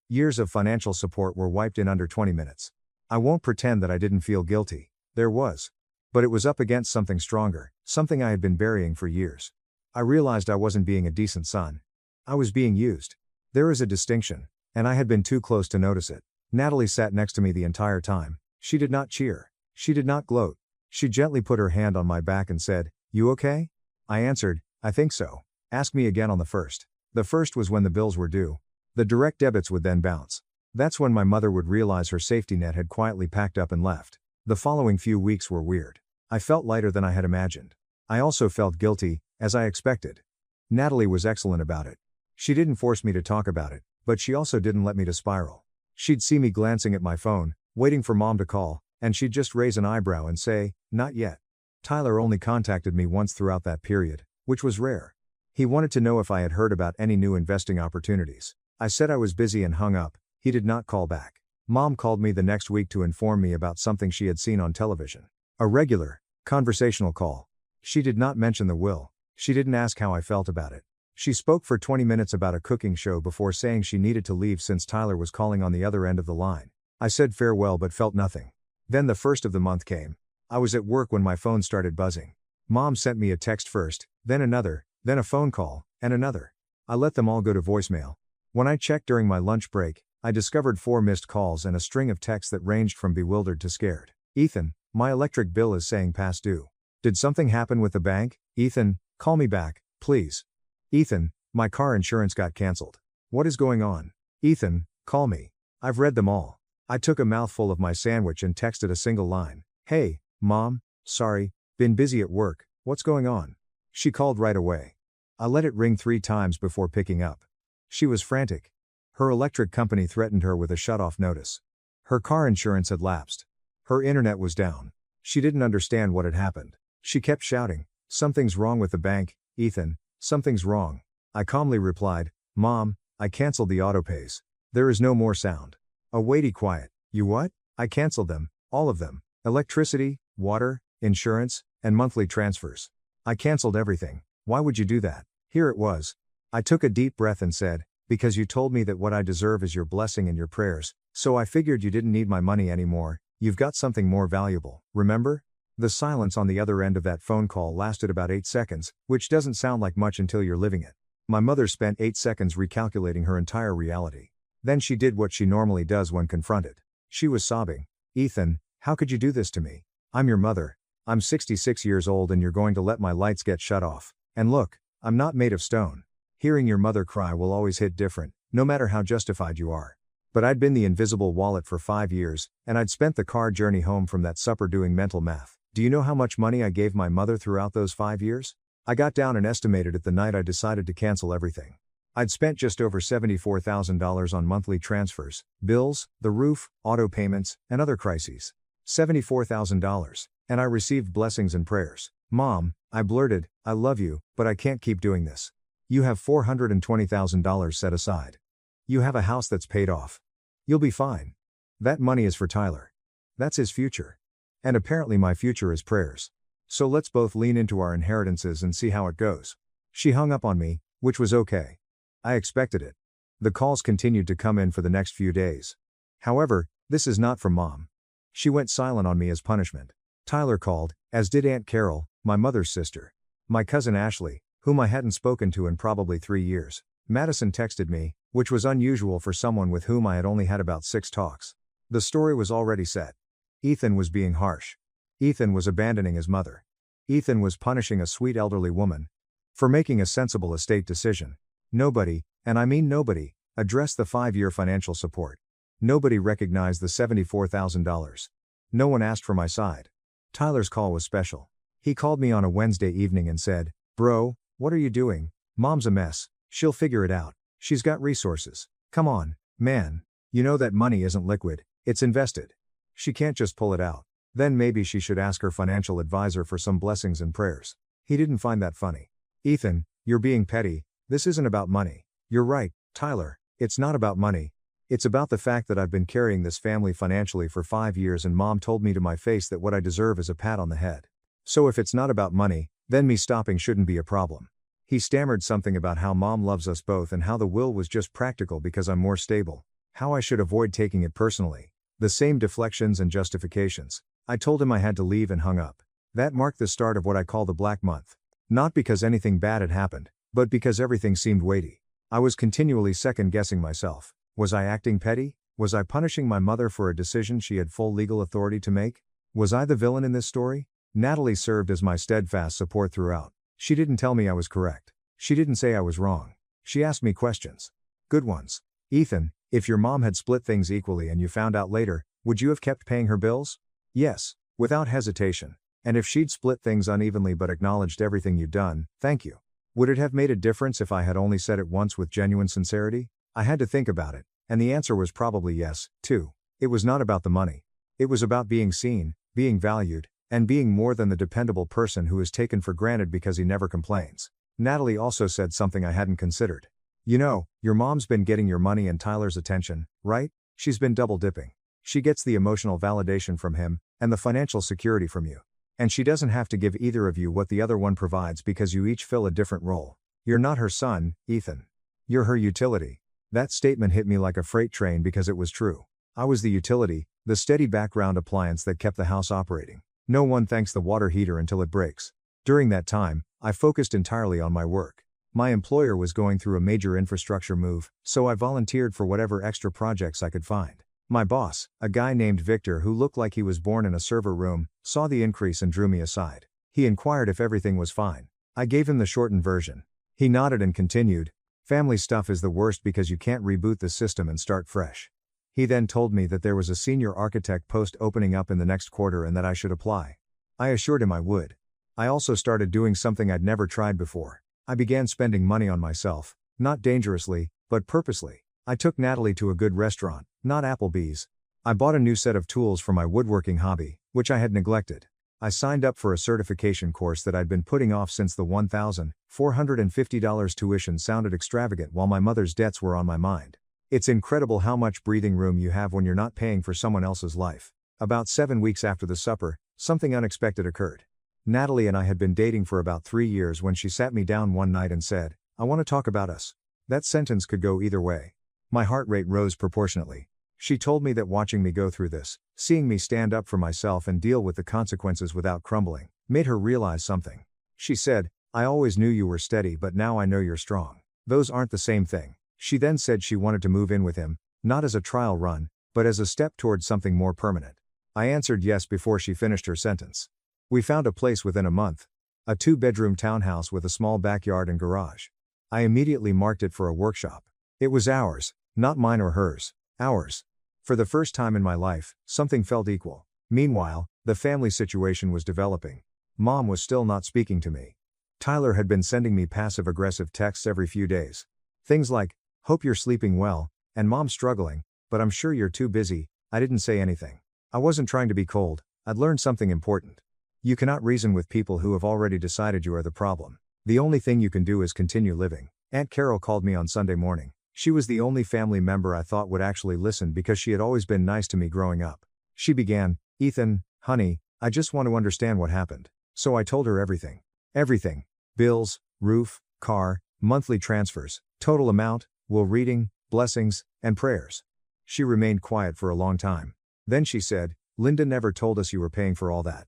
Years of financial support were wiped in under 20 minutes. I won't pretend that I didn't feel guilty. There was. But it was up against something stronger, something I had been burying for years. I realized I wasn't being a decent son. I was being used. There is a distinction, and I had been too close to notice it. Natalie sat next to me the entire time. She did not cheer. She did not gloat. She gently put her hand on my back and said, "You okay?" I answered, "I think so. Ask me again on the 1st. The 1st was when the bills were due. The direct debits would then bounce. That's when my mother would realize her safety net had quietly packed up and left. The following few weeks were weird. I felt lighter than I had imagined. I also felt guilty, as I expected. Natalie was excellent about it. She didn't force me to talk about it, but she also didn't let me to spiral. She'd see me glancing at my phone, waiting for Mom to call, and she'd just raise an eyebrow and say, "Not yet." Tyler only contacted me once throughout that period, which was rare. He wanted to know if I had heard about any new investing opportunities. I said I was busy and hung up. He did not call back. Mom called me the next week to inform me about something she had seen on television. A regular, conversational call. She did not mention the will. She didn't ask how I felt about it. She spoke for 20 minutes about a cooking show before saying she needed to leave since Tyler was calling on the other end of the line. I said farewell but felt nothing. Then the 1st of the month came. I was at work when my phone started buzzing. Mom sent me a text first, then another, then a phone call, and another. I let them all go to voicemail. When I checked during my lunch break, I discovered 4 missed calls and a string of texts that ranged from bewildered to scared. "Ethan, my electric bill is saying past due. Did something happen with the bank? Ethan, call me back, please. Ethan, my car insurance got canceled. What is going on? Ethan, call me." I've read them all. I took a mouthful of my sandwich and texted a single line. "Hey, Mom, sorry, been busy at work, what's going on?" She called right away. I let it ring 3 times before picking up. She was frantic. Her electric company threatened her with a shut-off notice. Her car insurance had lapsed. Her internet was down. She didn't understand what had happened. She kept shouting, "Something's wrong with the bank, Ethan, something's wrong." I calmly replied, "Mom, I canceled the autopays. There is no more sound." A weighty quiet. "You what?" "I canceled them, all of them. Electricity, water, insurance, and monthly transfers. I canceled everything. Why would you do that?" Here it was. I took a deep breath and said, "Because you told me that what I deserve is your blessing and your prayers, so I figured you didn't need my money anymore. You've got something more valuable, remember?" The silence on the other end of that phone call lasted about 8 seconds, which doesn't sound like much until you're living it. My mother spent 8 seconds recalculating her entire reality. Then she did what she normally does when confronted. She was sobbing. "Ethan, how could you do this to me? I'm your mother. I'm 66 years old and you're going to let my lights get shut off. And look, I'm not made of stone." Hearing your mother cry will always hit different, no matter how justified you are. But I'd been the invisible wallet for 5 years, and I'd spent the car journey home from that supper doing mental math. Do you know how much money I gave my mother throughout those 5 years? I got down and estimated it the night I decided to cancel everything. I'd spent just over $74,000 on monthly transfers, bills, the roof, auto payments, and other crises. $74,000, and I received blessings and prayers. "Mom, I blurted, I love you, but I can't keep doing this. You have $420,000 set aside. You have a house that's paid off. You'll be fine. That money is for Tyler. That's his future. And apparently my future is prayers. So let's both lean into our inheritances and see how it goes. She hung up on me, which was okay. I expected it. The calls continued to come in for the next few days. However, this is not from Mom. She went silent on me as punishment. Tyler called, as did Aunt Carol, my mother's sister. My cousin Ashley, whom I hadn't spoken to in probably 3 years. Madison texted me, which was unusual for someone with whom I had only had about 6 talks. The story was already set. Ethan was being harsh. Ethan was abandoning his mother. Ethan was punishing a sweet elderly woman for making a sensible estate decision. Nobody, and I mean nobody, addressed the 5-year financial support. Nobody recognized the $74,000. No one asked for my side. Tyler's call was special. He called me on a Wednesday evening and said, "Bro, what are you doing? Mom's a mess. She'll figure it out. She's got resources. Come on, man. You know that money isn't liquid, it's invested. She can't just pull it out. Then maybe she should ask her financial advisor for some blessings and prayers." He didn't find that funny. "Ethan, you're being petty. This isn't about money." "You're right, Tyler. It's not about money. It's about the fact that I've been carrying this family financially for 5 years and Mom told me to my face that what I deserve is a pat on the head. So if it's not about money, then me stopping shouldn't be a problem." He stammered something about how Mom loves us both and how the will was just practical because I'm more stable. How I should avoid taking it personally. The same deflections and justifications. I told him I had to leave and hung up. That marked the start of what I call the Black Month. Not because anything bad had happened, but because everything seemed weighty. I was continually second-guessing myself. Was I acting petty? Was I punishing my mother for a decision she had full legal authority to make? Was I the villain in this story? Natalie served as my steadfast support throughout. She didn't tell me I was correct. She didn't say I was wrong. She asked me questions. Good ones. "Ethan, if your mom had split things equally and you found out later, would you have kept paying her bills?" "Yes, without hesitation. And if she'd split things unevenly but acknowledged everything you'd done, thank you. Would it have made a difference if I had only said it once with genuine sincerity?" I had to think about it, and the answer was probably yes, too. It was not about the money. It was about being seen, being valued, and being more than the dependable person who is taken for granted because he never complains. Natalie also said something I hadn't considered. "You know, your mom's been getting your money and Tyler's attention, right? She's been double dipping. She gets the emotional validation from him, and the financial security from you. And she doesn't have to give either of you what the other one provides because you each fill a different role. You're not her son, Ethan. You're her utility." That statement hit me like a freight train because it was true. I was the utility, the steady background appliance that kept the house operating. No one thanks the water heater until it breaks. During that time, I focused entirely on my work. My employer was going through a major infrastructure move, so I volunteered for whatever extra projects I could find. My boss, a guy named Victor who looked like he was born in a server room, saw the increase and drew me aside. He inquired if everything was fine. I gave him the shortened version. He nodded and continued, "Family stuff is the worst because you can't reboot the system and start fresh." He then told me that there was a senior architect post opening up in the next quarter and that I should apply. I assured him I would. I also started doing something I'd never tried before. I began spending money on myself, not dangerously, but purposely. I took Natalie to a good restaurant, not Applebee's. I bought a new set of tools for my woodworking hobby, which I had neglected. I signed up for a certification course that I'd been putting off since the $1,450 tuition sounded extravagant while my mother's debts were on my mind. It's incredible how much breathing room you have when you're not paying for someone else's life. About 7 weeks after the supper, something unexpected occurred. Natalie and I had been dating for about 3 years when she sat me down one night and said, "I want to talk about us." That sentence could go either way. My heart rate rose proportionately. She told me that watching me go through this, seeing me stand up for myself and deal with the consequences without crumbling, made her realize something. She said, "I always knew you were steady, but now I know you're strong. Those aren't the same thing." She then said she wanted to move in with him, not as a trial run, but as a step towards something more permanent. I answered yes before she finished her sentence. We found a place within a month. A 2-bedroom townhouse with a small backyard and garage. I immediately marked it for a workshop. It was ours, not mine or hers. Ours. For the first time in my life, something felt equal. Meanwhile, the family situation was developing. Mom was still not speaking to me. Tyler had been sending me passive-aggressive texts every few days. Things like, "Hope you're sleeping well," and "Mom's struggling, but I'm sure you're too busy." I didn't say anything. I wasn't trying to be cold, I'd learned something important. You cannot reason with people who have already decided you are the problem. The only thing you can do is continue living. Aunt Carol called me on Sunday morning. She was the only family member I thought would actually listen because she had always been nice to me growing up. She began, "Ethan, honey, I just want to understand what happened." So I told her everything. Everything. Bills, roof, car, monthly transfers, total amount, will reading, blessings, and prayers. She remained quiet for a long time. Then she said, "Linda never told us you were paying for all that."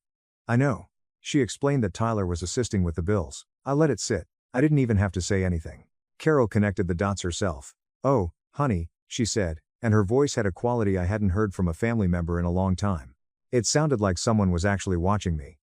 "I know." She explained that Tyler was assisting with the bills. I let it sit. I didn't even have to say anything. Carol connected the dots herself. "Oh, honey," she said, and her voice had a quality I hadn't heard from a family member in a long time. It sounded like someone was actually watching me.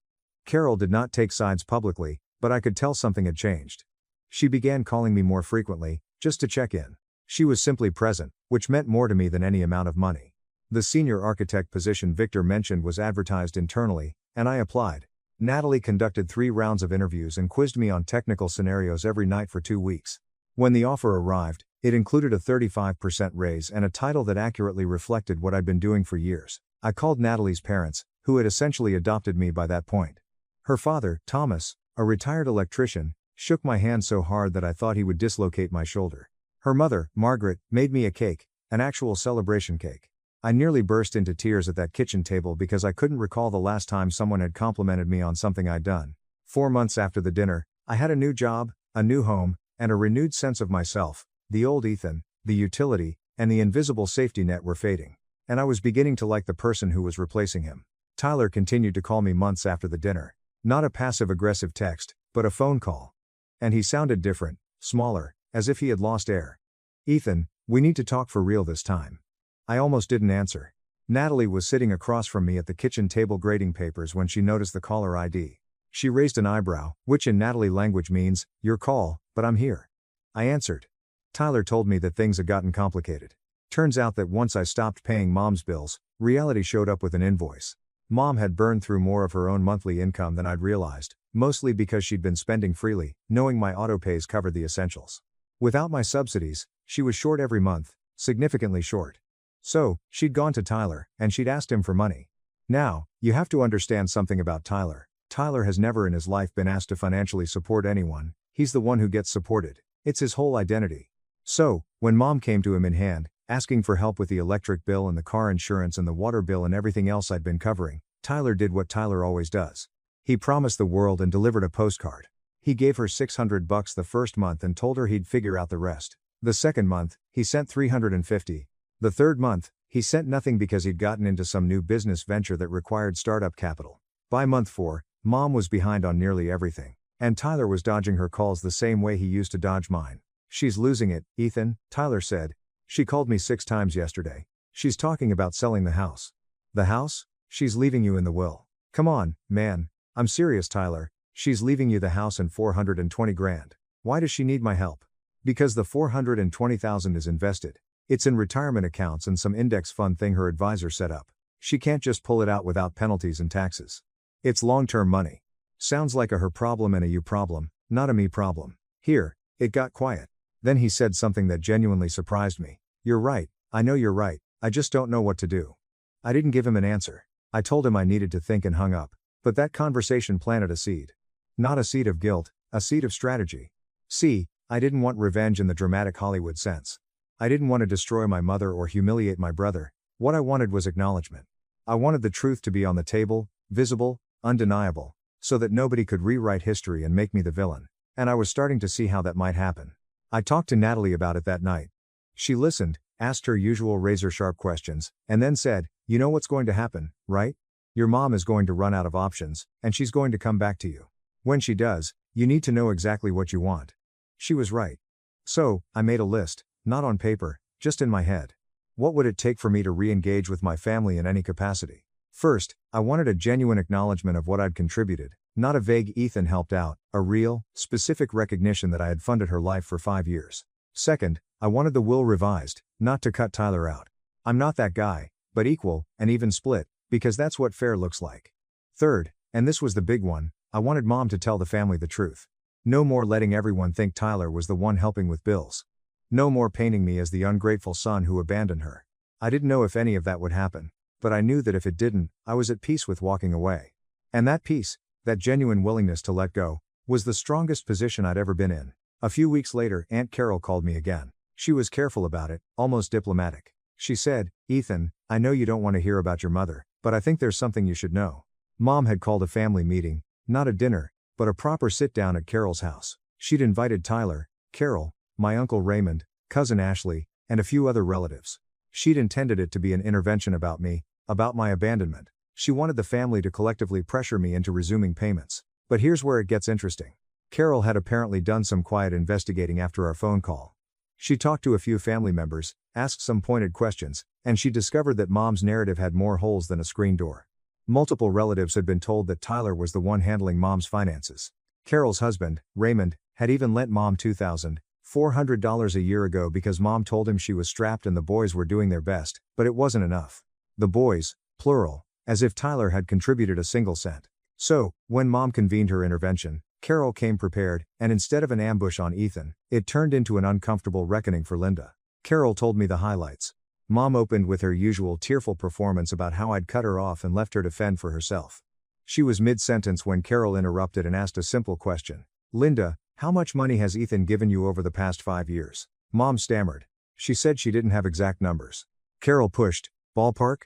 Carol did not take sides publicly, but I could tell something had changed. She began calling me more frequently, just to check in. She was simply present, which meant more to me than any amount of money. The senior architect position Victor mentioned was advertised internally, and I applied. Natalie conducted 3 rounds of interviews and quizzed me on technical scenarios every night for 2 weeks. When the offer arrived, it included a 35% raise and a title that accurately reflected what I'd been doing for years. I called Natalie's parents, who had essentially adopted me by that point. Her father, Thomas, a retired electrician, shook my hand so hard that I thought he would dislocate my shoulder. Her mother, Margaret, made me a cake, an actual celebration cake. I nearly burst into tears at that kitchen table because I couldn't recall the last time someone had complimented me on something I'd done. 4 months after the dinner, I had a new job, a new home, and a renewed sense of myself. The old Ethan, the utility, and the invisible safety net were fading. And I was beginning to like the person who was replacing him. Tyler continued to call me months after the dinner. Not a passive-aggressive text, but a phone call. And he sounded different, smaller, as if he had lost air. "Ethan, we need to talk for real this time." I almost didn't answer. Natalie was sitting across from me at the kitchen table grading papers when she noticed the caller ID. She raised an eyebrow, which in Natalie language means, "Your call, but I'm here." I answered. Tyler told me that things had gotten complicated. Turns out that once I stopped paying Mom's bills, reality showed up with an invoice. Mom had burned through more of her own monthly income than I'd realized, mostly because she'd been spending freely, knowing my auto-pays covered the essentials. Without my subsidies, she was short every month, significantly short. So, she'd gone to Tyler, and she'd asked him for money. Now, you have to understand something about Tyler. Tyler has never in his life been asked to financially support anyone, he's the one who gets supported. It's his whole identity. So, when Mom came to him in hand, asking for help with the electric bill and the car insurance and the water bill and everything else I'd been covering, Tyler did what Tyler always does. He promised the world and delivered a postcard. He gave her $600 the first month and told her he'd figure out the rest. The second month, he sent $350. The third month, he sent nothing because he'd gotten into some new business venture that required startup capital. By month 4, Mom was behind on nearly everything, and Tyler was dodging her calls the same way he used to dodge mine. "She's losing it, Ethan," Tyler said. "She called me 6 times yesterday. She's talking about selling the house." "The house? She's leaving you in the will." "Come on, man. I'm serious, Tyler. She's leaving you the house and $420 grand. Why does she need my help?" "Because the $420,000 is invested. It's in retirement accounts and some index fund thing her advisor set up. She can't just pull it out without penalties and taxes. It's long-term money." Sounds like a her problem and a you problem, not a me problem. Here, it got quiet. Then he said something that genuinely surprised me. "You're right, I know you're right, I just don't know what to do." I didn't give him an answer. I told him I needed to think and hung up. But that conversation planted a seed. Not a seed of guilt, a seed of strategy. See, I didn't want revenge in the dramatic Hollywood sense. I didn't want to destroy my mother or humiliate my brother. What I wanted was acknowledgement. I wanted the truth to be on the table, visible, undeniable, so that nobody could rewrite history and make me the villain. And I was starting to see how that might happen. I talked to Natalie about it that night. She listened, asked her usual razor-sharp questions, and then said, "You know what's going to happen, right? Your mom is going to run out of options, and she's going to come back to you. When she does, you need to know exactly what you want." She was right. So, I made a list, not on paper, just in my head. What would it take for me to re-engage with my family in any capacity? First, I wanted a genuine acknowledgement of what I'd contributed, not a vague "Ethan helped out," a real, specific recognition that I had funded her life for 5 years. Second, I wanted the will revised, not to cut Tyler out. I'm not that guy, but equal, and even split, because that's what fair looks like. Third, and this was the big one, I wanted Mom to tell the family the truth. No more letting everyone think Tyler was the one helping with bills. No more painting me as the ungrateful son who abandoned her. I didn't know if any of that would happen, but I knew that if it didn't, I was at peace with walking away. And that peace, that genuine willingness to let go, was the strongest position I'd ever been in. A few weeks later, Aunt Carol called me again. She was careful about it, almost diplomatic. She said, "Ethan, I know you don't want to hear about your mother, but I think there's something you should know." Mom had called a family meeting, not a dinner, but a proper sit-down at Carol's house. She'd invited Tyler, Carol, my uncle Raymond, cousin Ashley, and a few other relatives. She'd intended it to be an intervention about me, about my abandonment. She wanted the family to collectively pressure me into resuming payments. But here's where it gets interesting. Carol had apparently done some quiet investigating after our phone call. She talked to a few family members, asked some pointed questions, and she discovered that Mom's narrative had more holes than a screen door. Multiple relatives had been told that Tyler was the one handling Mom's finances. Carol's husband, Raymond, had even lent Mom $2,400 a year ago because Mom told him she was strapped and the boys were doing their best, but it wasn't enough. The boys, plural, as if Tyler had contributed a single cent. So, when Mom convened her intervention, Carol came prepared, and instead of an ambush on Ethan, it turned into an uncomfortable reckoning for Linda. Carol told me the highlights. Mom opened with her usual tearful performance about how I'd cut her off and left her to fend for herself. She was mid-sentence when Carol interrupted and asked a simple question. "Linda, how much money has Ethan given you over the past 5 years?" Mom stammered. She said she didn't have exact numbers. Carol pushed. "Ballpark?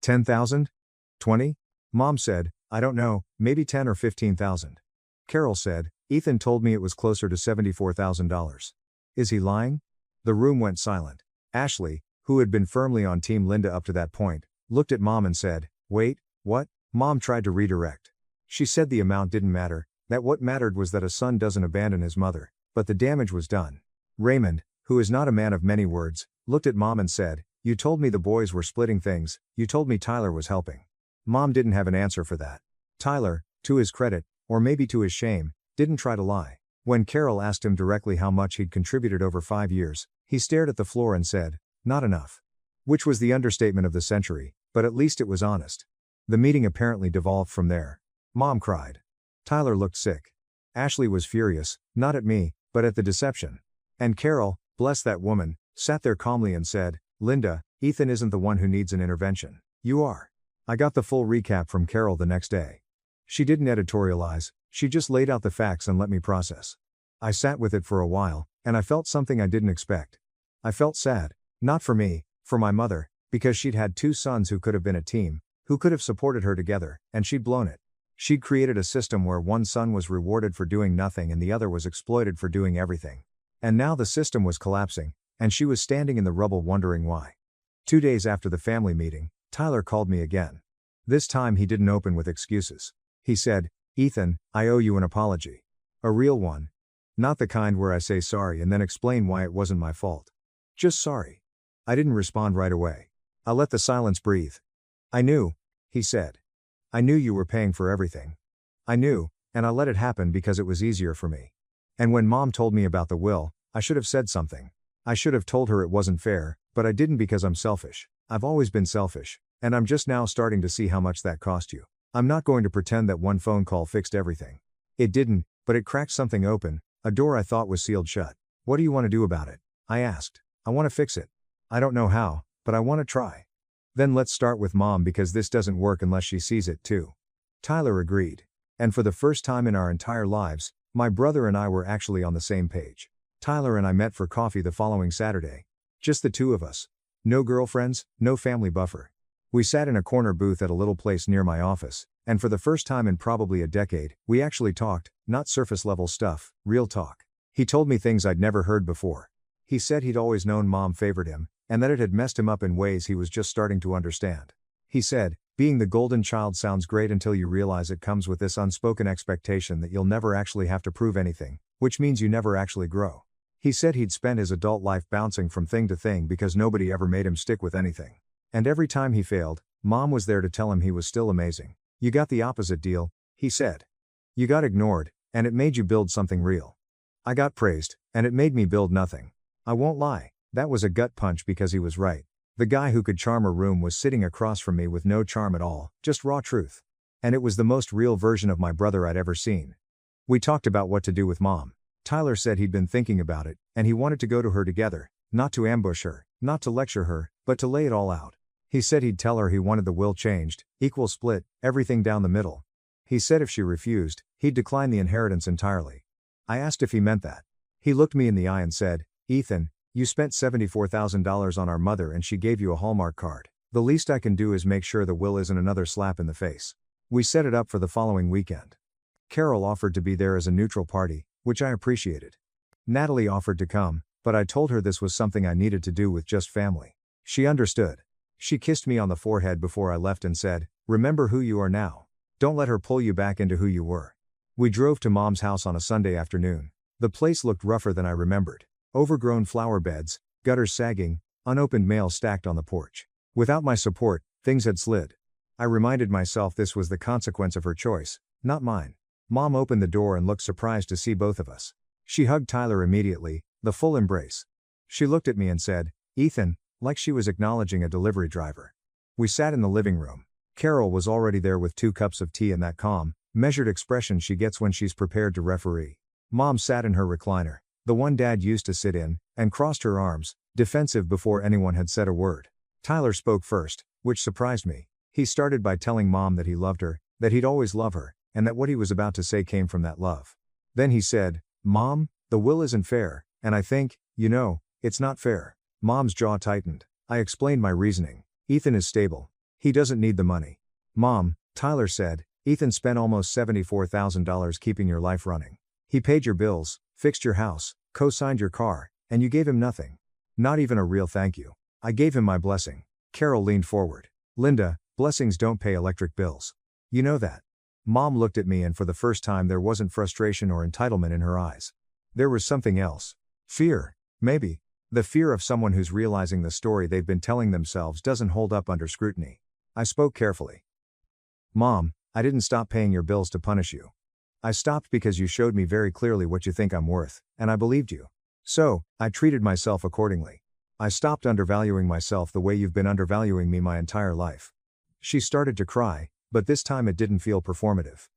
10,000? 20? Mom said, "I don't know, maybe 10 or 15,000. Carol said, "Ethan told me it was closer to $74,000. Is he lying?" The room went silent. Ashley, who had been firmly on Team Linda up to that point, looked at Mom and said, "Wait, what?" Mom tried to redirect. She said the amount didn't matter, that what mattered was that a son doesn't abandon his mother, but the damage was done. Raymond, who is not a man of many words, looked at Mom and said, "You told me the boys were splitting things, you told me Tyler was helping." Mom didn't have an answer for that. Tyler, to his credit, or maybe to his shame, didn't try to lie. When Carol asked him directly how much he'd contributed over 5 years, he stared at the floor and said, "Not enough." Which was the understatement of the century, but at least it was honest. The meeting apparently devolved from there. Mom cried. Tyler looked sick. Ashley was furious, not at me, but at the deception. And Carol, bless that woman, sat there calmly and said, "Linda, Ethan isn't the one who needs an intervention. You are." I got the full recap from Carol the next day. She didn't editorialize, she just laid out the facts and let me process. I sat with it for a while, and I felt something I didn't expect. I felt sad, not for me, for my mother, because she'd had 2 sons who could have been a team, who could have supported her together, and she'd blown it. She'd created a system where one son was rewarded for doing nothing and the other was exploited for doing everything. And now the system was collapsing, and she was standing in the rubble wondering why. 2 days after the family meeting, Tyler called me again. This time he didn't open with excuses. He said, "Ethan, I owe you an apology. A real one. Not the kind where I say sorry and then explain why it wasn't my fault. Just sorry." I didn't respond right away. I let the silence breathe. "I knew," he said. "I knew you were paying for everything. I knew, and I let it happen because it was easier for me. And when Mom told me about the will, I should have said something. I should have told her it wasn't fair, but I didn't because I'm selfish. I've always been selfish, and I'm just now starting to see how much that cost you. I'm not going to pretend that one phone call fixed everything. It didn't, but it cracked something open, a door I thought was sealed shut. What do you want to do about it?" I asked. "I want to fix it. I don't know how, but I want to try." "Then let's start with Mom because this doesn't work unless she sees it too." Tyler agreed. And for the first time in our entire lives, my brother and I were actually on the same page. Tyler and I met for coffee the following Saturday. Just the 2 of us. No girlfriends, no family buffer. We sat in a corner booth at a little place near my office, and for the first time in probably a decade, we actually talked, not surface-level stuff, real talk. He told me things I'd never heard before. He said he'd always known Mom favored him, and that it had messed him up in ways he was just starting to understand. He said, "Being the golden child sounds great until you realize it comes with this unspoken expectation that you'll never actually have to prove anything, which means you never actually grow." He said he'd spent his adult life bouncing from thing to thing because nobody ever made him stick with anything. And every time he failed, Mom was there to tell him he was still amazing. "You got the opposite deal," he said. "You got ignored, and it made you build something real. I got praised, and it made me build nothing." I won't lie, that was a gut punch because he was right. The guy who could charm a room was sitting across from me with no charm at all, just raw truth. And it was the most real version of my brother I'd ever seen. We talked about what to do with Mom. Tyler said he'd been thinking about it, and he wanted to go to her together, not to ambush her, not to lecture her, but to lay it all out. He said he'd tell her he wanted the will changed, equal split, everything down the middle. He said if she refused, he'd decline the inheritance entirely. I asked if he meant that. He looked me in the eye and said, "Ethan, you spent $74,000 on our mother and she gave you a Hallmark card. The least I can do is make sure the will isn't another slap in the face." We set it up for the following weekend. Carol offered to be there as a neutral party, which I appreciated. Natalie offered to come, but I told her this was something I needed to do with just family. She understood. She kissed me on the forehead before I left and said, "Remember who you are now. Don't let her pull you back into who you were." We drove to Mom's house on a Sunday afternoon. The place looked rougher than I remembered. Overgrown flower beds, gutters sagging, unopened mail stacked on the porch. Without my support, things had slid. I reminded myself this was the consequence of her choice, not mine. Mom opened the door and looked surprised to see both of us. She hugged Tyler immediately, the full embrace. She looked at me and said, "Ethan," like she was acknowledging a delivery driver. We sat in the living room. Carol was already there with 2 cups of tea and that calm, measured expression she gets when she's prepared to referee. Mom sat in her recliner, the one Dad used to sit in, and crossed her arms, defensive before anyone had said a word. Tyler spoke first, which surprised me. He started by telling Mom that he loved her, that he'd always love her, and that what he was about to say came from that love. Then he said, "Mom, the will isn't fair, and I think, it's not fair." Mom's jaw tightened. I explained my reasoning. "Ethan is stable. He doesn't need the money." "Mom," Tyler said, "Ethan spent almost $74,000 keeping your life running. He paid your bills, fixed your house, co-signed your car, and you gave him nothing. Not even a real thank you." I gave him my blessing. Carol leaned forward. "Linda, blessings don't pay electric bills. You know that." Mom looked at me and for the first time there wasn't frustration or entitlement in her eyes. There was something else. Fear, maybe. The fear of someone who's realizing the story they've been telling themselves doesn't hold up under scrutiny. I spoke carefully. "Mom, I didn't stop paying your bills to punish you. I stopped because you showed me very clearly what you think I'm worth, and I believed you. So, I treated myself accordingly. I stopped undervaluing myself the way you've been undervaluing me my entire life." She started to cry, but this time it didn't feel performative.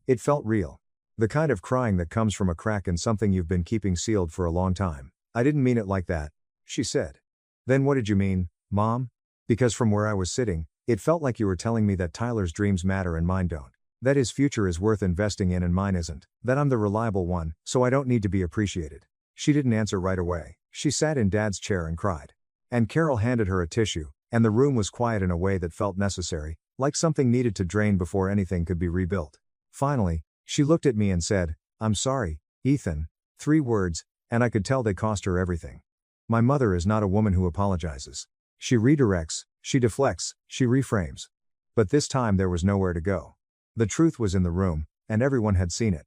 It felt real. The kind of crying that comes from a crack in something you've been keeping sealed for a long time. "I didn't mean it like that," she said. "Then what did you mean, Mom?" "Because from where I was sitting, it felt like you were telling me that Tyler's dreams matter and mine don't. That his future is worth investing in and mine isn't. That I'm the reliable one, so I don't need to be appreciated." She didn't answer right away. She sat in Dad's chair and cried. And Carol handed her a tissue, and the room was quiet in a way that felt necessary, like something needed to drain before anything could be rebuilt. Finally, she looked at me and said, "I'm sorry, Ethan." 3 words, and I could tell they cost her everything. My mother is not a woman who apologizes. She redirects, she deflects, she reframes. But this time there was nowhere to go. The truth was in the room, and everyone had seen it.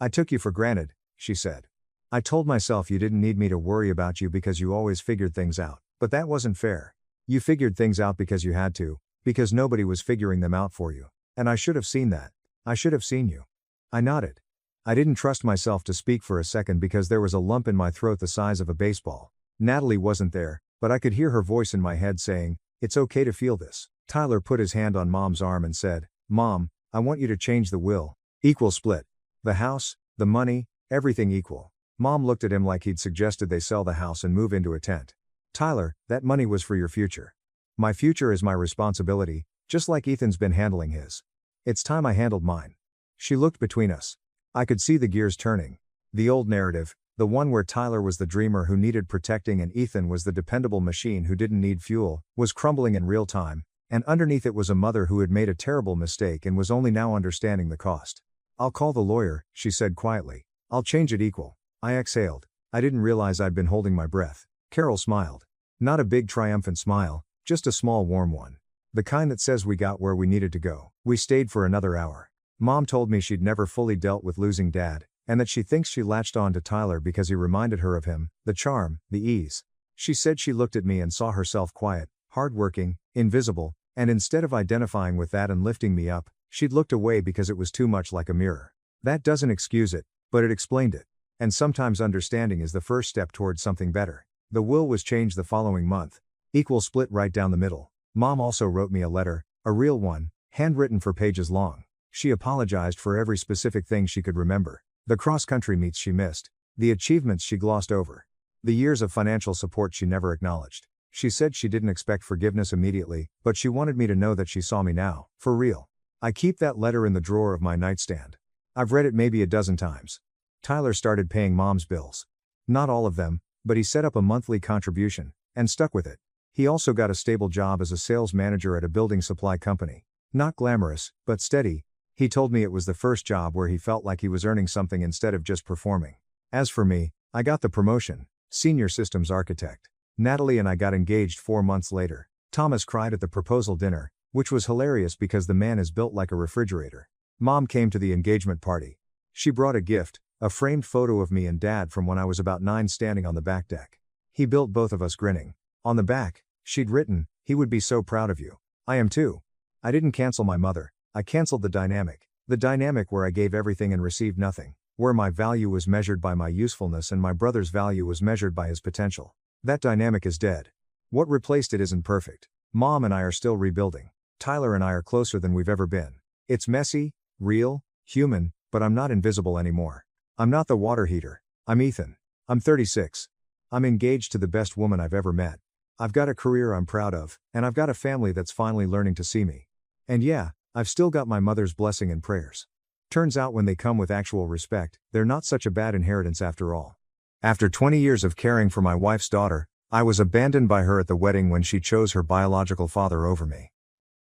"I took you for granted," she said. "I told myself you didn't need me to worry about you because you always figured things out, but that wasn't fair. You figured things out because you had to, because nobody was figuring them out for you. And I should have seen that. I should have seen you." I nodded. I didn't trust myself to speak for a second because there was a lump in my throat the size of a baseball. Natalie wasn't there, but I could hear her voice in my head saying, "It's okay to feel this." Tyler put his hand on Mom's arm and said, "Mom, I want you to change the will. Equal split. The house, the money, everything equal." Mom looked at him like he'd suggested they sell the house and move into a tent. "Tyler, that money was for your future. My future is my responsibility, just like Ethan's been handling his. It's time I handled mine." She looked between us. I could see the gears turning. The old narrative, the one where Tyler was the dreamer who needed protecting and Ethan was the dependable machine who didn't need fuel, was crumbling in real time, and underneath it was a mother who had made a terrible mistake and was only now understanding the cost. "I'll call the lawyer," she said quietly. "I'll change it equal." I exhaled. I didn't realize I'd been holding my breath. Carol smiled. Not a big triumphant smile, just a small warm one. The kind that says we got where we needed to go. We stayed for another hour. Mom told me she'd never fully dealt with losing Dad, and that she thinks she latched on to Tyler because he reminded her of him, the charm, the ease. She said she looked at me and saw herself quiet, hardworking, invisible, and instead of identifying with that and lifting me up, she'd looked away because it was too much like a mirror. That doesn't excuse it, but it explained it. And sometimes understanding is the first step towards something better. The will was changed the following month. Equal split right down the middle. Mom also wrote me a letter, a real one, handwritten for pages long. She apologized for every specific thing she could remember. The cross-country meets she missed. The achievements she glossed over. The years of financial support she never acknowledged. She said she didn't expect forgiveness immediately, but she wanted me to know that she saw me now, for real. I keep that letter in the drawer of my nightstand. I've read it maybe a dozen times. Tyler started paying Mom's bills. Not all of them, but he set up a monthly contribution, and stuck with it. He also got a stable job as a sales manager at a building supply company. Not glamorous, but steady. He told me it was the first job where he felt like he was earning something instead of just performing. As for me, I got the promotion, senior systems architect. Natalie and I got engaged 4 months later. Thomas cried at the proposal dinner, which was hilarious because the man is built like a refrigerator. Mom came to the engagement party. She brought a gift, a framed photo of me and Dad from when I was about 9 standing on the back deck. He built both of us grinning. On the back, she'd written, "He would be so proud of you. I am too." I didn't cancel my mother, I canceled the dynamic. The dynamic where I gave everything and received nothing, where my value was measured by my usefulness and my brother's value was measured by his potential. That dynamic is dead. What replaced it isn't perfect. Mom and I are still rebuilding. Tyler and I are closer than we've ever been. It's messy, real, human, but I'm not invisible anymore. I'm not the water heater. I'm Ethan. I'm 36. I'm engaged to the best woman I've ever met. I've got a career I'm proud of, and I've got a family that's finally learning to see me. And yeah, I've still got my mother's blessing and prayers. Turns out when they come with actual respect, they're not such a bad inheritance after all. After 20 years of caring for my wife's daughter, I was abandoned by her at the wedding when she chose her biological father over me.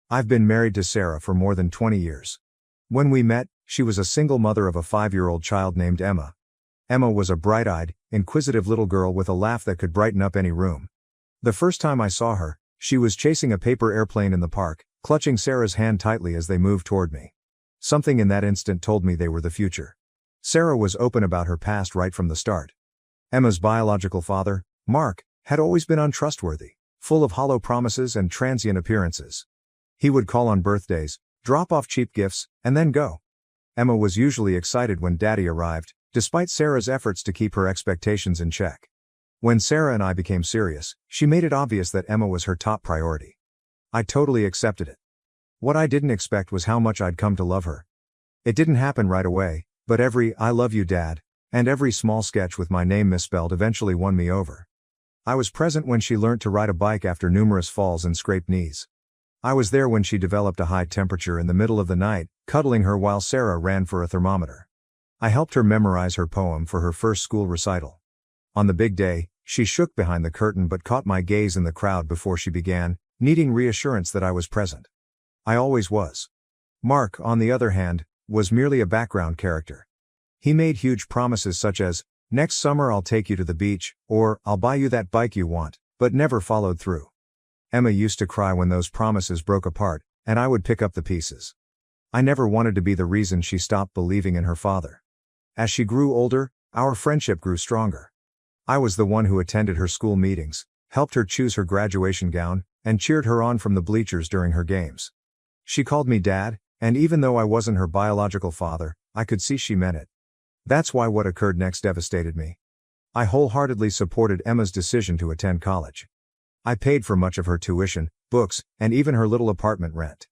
I've been married to Sarah for more than 20 years. When we met, she was a single mother of a 5-year-old child named Emma. Emma was a bright-eyed, inquisitive little girl with a laugh that could brighten up any room. The first time I saw her, she was chasing a paper airplane in the park, clutching Sarah's hand tightly as they moved toward me. Something in that instant told me they were the future. Sarah was open about her past right from the start. Emma's biological father, Mark, had always been untrustworthy, full of hollow promises and transient appearances. He would call on birthdays, drop off cheap gifts, and then go. Emma was usually excited when Daddy arrived, despite Sarah's efforts to keep her expectations in check. When Sarah and I became serious, she made it obvious that Emma was her top priority. I totally accepted it. What I didn't expect was how much I'd come to love her. It didn't happen right away, but every "I love you, Dad," and every small sketch with my name misspelled eventually won me over. I was present when she learnt to ride a bike after numerous falls and scraped knees. I was there when she developed a high temperature in the middle of the night, cuddling her while Sarah ran for a thermometer. I helped her memorize her poem for her first school recital. On the big day, she shook behind the curtain but caught my gaze in the crowd before she began, needing reassurance that I was present. I always was. Mark, on the other hand, was merely a background character. He made huge promises such as, "Next summer I'll take you to the beach," or "I'll buy you that bike you want," but never followed through. Emma used to cry when those promises broke apart, and I would pick up the pieces. I never wanted to be the reason she stopped believing in her father. As she grew older, our friendship grew stronger. I was the one who attended her school meetings, helped her choose her graduation gown, and cheered her on from the bleachers during her games. She called me Dad, and even though I wasn't her biological father, I could see she meant it. That's why what occurred next devastated me. I wholeheartedly supported Emma's decision to attend college. I paid for much of her tuition, books, and even her little apartment rent.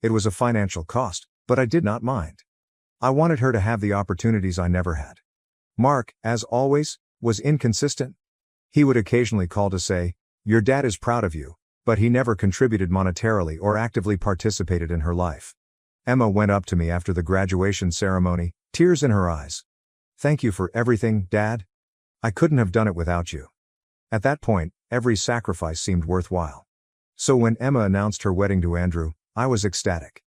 It was a financial cost, but I did not mind. I wanted her to have the opportunities I never had. Mark, as always, was inconsistent. He would occasionally call to say, "Your dad is proud of you," but he never contributed monetarily or actively participated in her life. Emma went up to me after the graduation ceremony, tears in her eyes. "Thank you for everything, Dad. I couldn't have done it without you." At that point, every sacrifice seemed worthwhile. So when Emma announced her wedding to Andrew, I was ecstatic.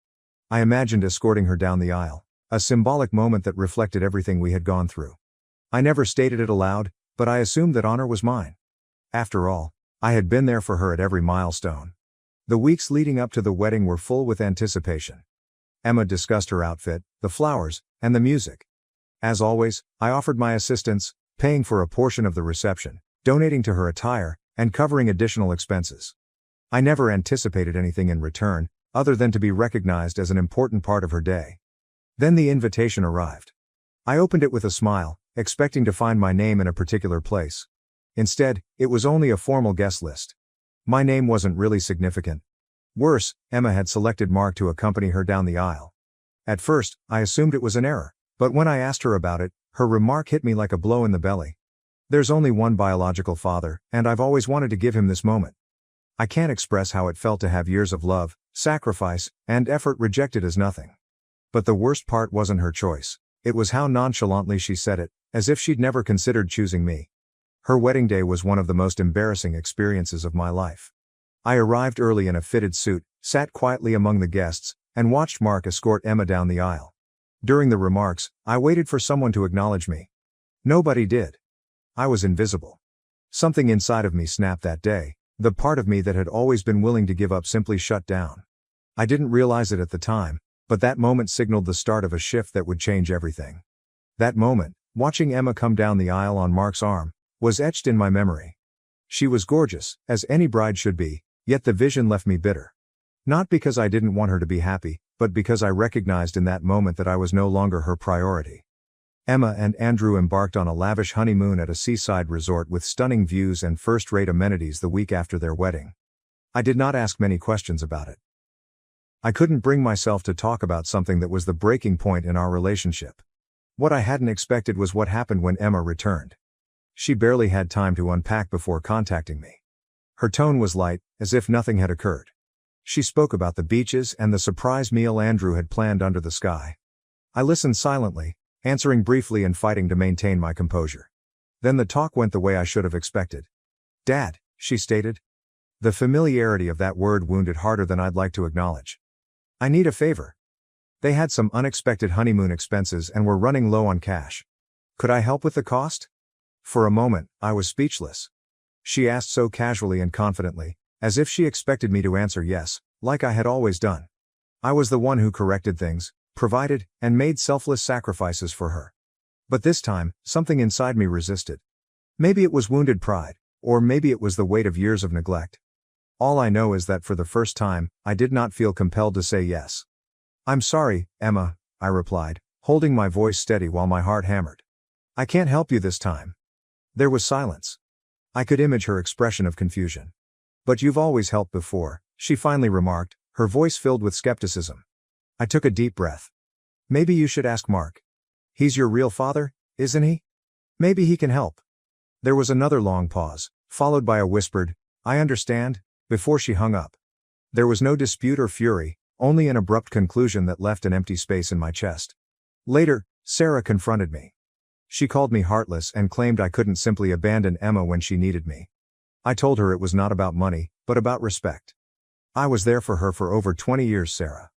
I imagined escorting her down the aisle, a symbolic moment that reflected everything we had gone through. I never stated it aloud, but I assumed that honor was mine. After all, I had been there for her at every milestone. The weeks leading up to the wedding were full with anticipation. Emma discussed her outfit, the flowers, and the music. As always, I offered my assistance, paying for a portion of the reception, donating to her attire, and covering additional expenses. I never anticipated anything in return, other than to be recognized as an important part of her day. Then the invitation arrived. I opened it with a smile, expecting to find my name in a particular place. Instead, it was only a formal guest list. My name wasn't really significant. Worse, Emma had selected Mark to accompany her down the aisle. At first, I assumed it was an error, but when I asked her about it, her remark hit me like a blow in the belly. "There's only one biological father, and I've always wanted to give him this moment." I can't express how it felt to have years of love, sacrifice, and effort rejected as nothing. But the worst part wasn't her choice. It was how nonchalantly she said it, as if she'd never considered choosing me. Her wedding day was one of the most embarrassing experiences of my life. I arrived early in a fitted suit, sat quietly among the guests, and watched Mark escort Emma down the aisle. During the remarks, I waited for someone to acknowledge me. Nobody did. I was invisible. Something inside of me snapped that day. The part of me that had always been willing to give up simply shut down. I didn't realize it at the time, but that moment signaled the start of a shift that would change everything. That moment, watching Emma come down the aisle on Mark's arm, was etched in my memory. She was gorgeous, as any bride should be, yet the vision left me bitter. Not because I didn't want her to be happy, but because I recognized in that moment that I was no longer her priority. Emma and Andrew embarked on a lavish honeymoon at a seaside resort with stunning views and first-rate amenities the week after their wedding. I did not ask many questions about it. I couldn't bring myself to talk about something that was the breaking point in our relationship. What I hadn't expected was what happened when Emma returned. She barely had time to unpack before contacting me. Her tone was light, as if nothing had occurred. She spoke about the beaches and the surprise meal Andrew had planned under the sky. I listened silently, answering briefly and fighting to maintain my composure. Then the talk went the way I should have expected. "Dad," she stated. The familiarity of that word wounded harder than I'd like to acknowledge. "I need a favor." They had some unexpected honeymoon expenses and were running low on cash. "Could I help with the cost?" For a moment, I was speechless. She asked so casually and confidently, as if she expected me to answer yes, like I had always done. I was the one who corrected things, provided, and made selfless sacrifices for her. But this time, something inside me resisted. Maybe it was wounded pride, or maybe it was the weight of years of neglect. All I know is that for the first time, I did not feel compelled to say yes. "I'm sorry, Emma," I replied, holding my voice steady while my heart hammered. "I can't help you this time." There was silence. I could image her expression of confusion. "But you've always helped before," she finally remarked, her voice filled with skepticism. I took a deep breath. "Maybe you should ask Mark. He's your real father, isn't he? Maybe he can help." There was another long pause, followed by a whispered, "I understand," before she hung up. There was no dispute or fury, only an abrupt conclusion that left an empty space in my chest. Later, Sarah confronted me. She called me heartless and claimed I couldn't simply abandon Emma when she needed me. I told her it was not about money, but about respect. I was there for her for over 20 years, Sarah.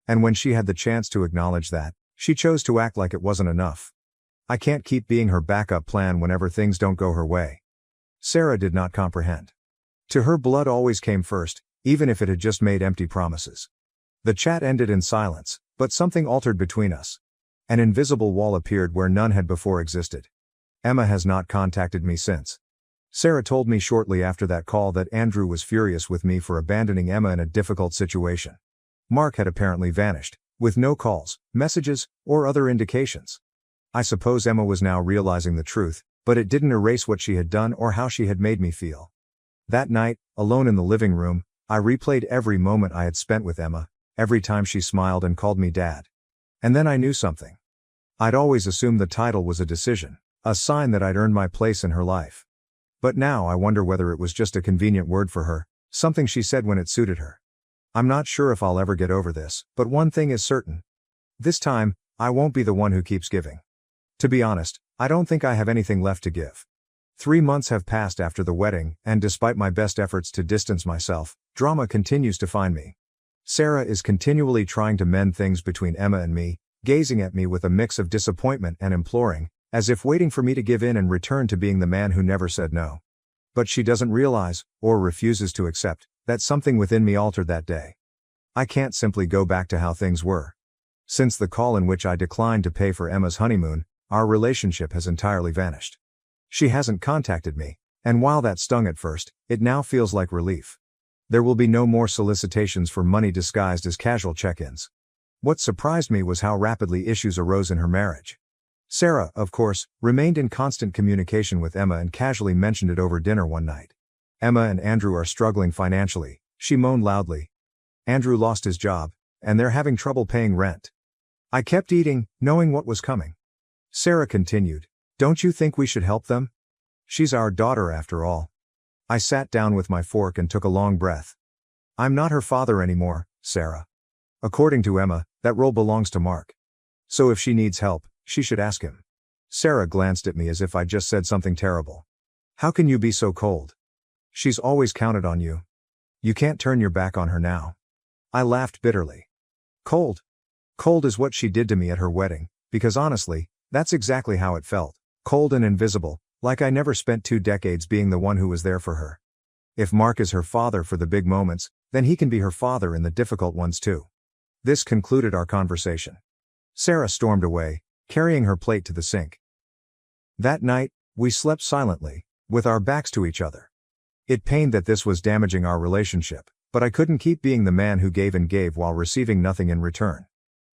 And when she had the chance to acknowledge that, she chose to act like it wasn't enough. I can't keep being her backup plan whenever things don't go her way. Sarah did not comprehend. To her, blood always came first, even if it had just made empty promises. The chat ended in silence, but something altered between us. An invisible wall appeared where none had before existed. Emma has not contacted me since. Sarah told me shortly after that call that Andrew was furious with me for abandoning Emma in a difficult situation. Mark had apparently vanished, with no calls, messages, or other indications. I suppose Emma was now realizing the truth, but it didn't erase what she had done or how she had made me feel. That night, alone in the living room, I replayed every moment I had spent with Emma, every time she smiled and called me Dad. And then I knew something. I'd always assumed the title was a decision, a sign that I'd earned my place in her life. But now I wonder whether it was just a convenient word for her, something she said when it suited her. I'm not sure if I'll ever get over this, but one thing is certain. This time, I won't be the one who keeps giving. To be honest, I don't think I have anything left to give. 3 months have passed after the wedding, and despite my best efforts to distance myself, drama continues to find me. Sarah is continually trying to mend things between Emma and me, gazing at me with a mix of disappointment and imploring, as if waiting for me to give in and return to being the man who never said no. But she doesn't realize, or refuses to accept, that something within me altered that day. I can't simply go back to how things were. Since the call in which I declined to pay for Emma's honeymoon, our relationship has entirely vanished. She hasn't contacted me, and while that stung at first, it now feels like relief. There will be no more solicitations for money disguised as casual check-ins. What surprised me was how rapidly issues arose in her marriage. Sarah, of course, remained in constant communication with Emma and casually mentioned it over dinner one night. "Emma and Andrew are struggling financially," she moaned loudly. "Andrew lost his job, and they're having trouble paying rent." I kept eating, knowing what was coming. Sarah continued, "Don't you think we should help them? She's our daughter after all." I sat down with my fork and took a long breath. "I'm not her father anymore," Sarah. According to Emma, that role belongs to Mark. So if she needs help, she should ask him. Sarah glanced at me as if I'd just said something terrible. How can you be so cold? She's always counted on you. You can't turn your back on her now. I laughed bitterly. Cold? Cold is what she did to me at her wedding, because honestly, that's exactly how it felt. Cold and invisible, like I never spent 2 decades being the one who was there for her. If Mark is her father for the big moments, then he can be her father in the difficult ones too. This concluded our conversation. Sarah stormed away, carrying her plate to the sink. That night, we slept silently, with our backs to each other. It pained that this was damaging our relationship, but I couldn't keep being the man who gave and gave while receiving nothing in return.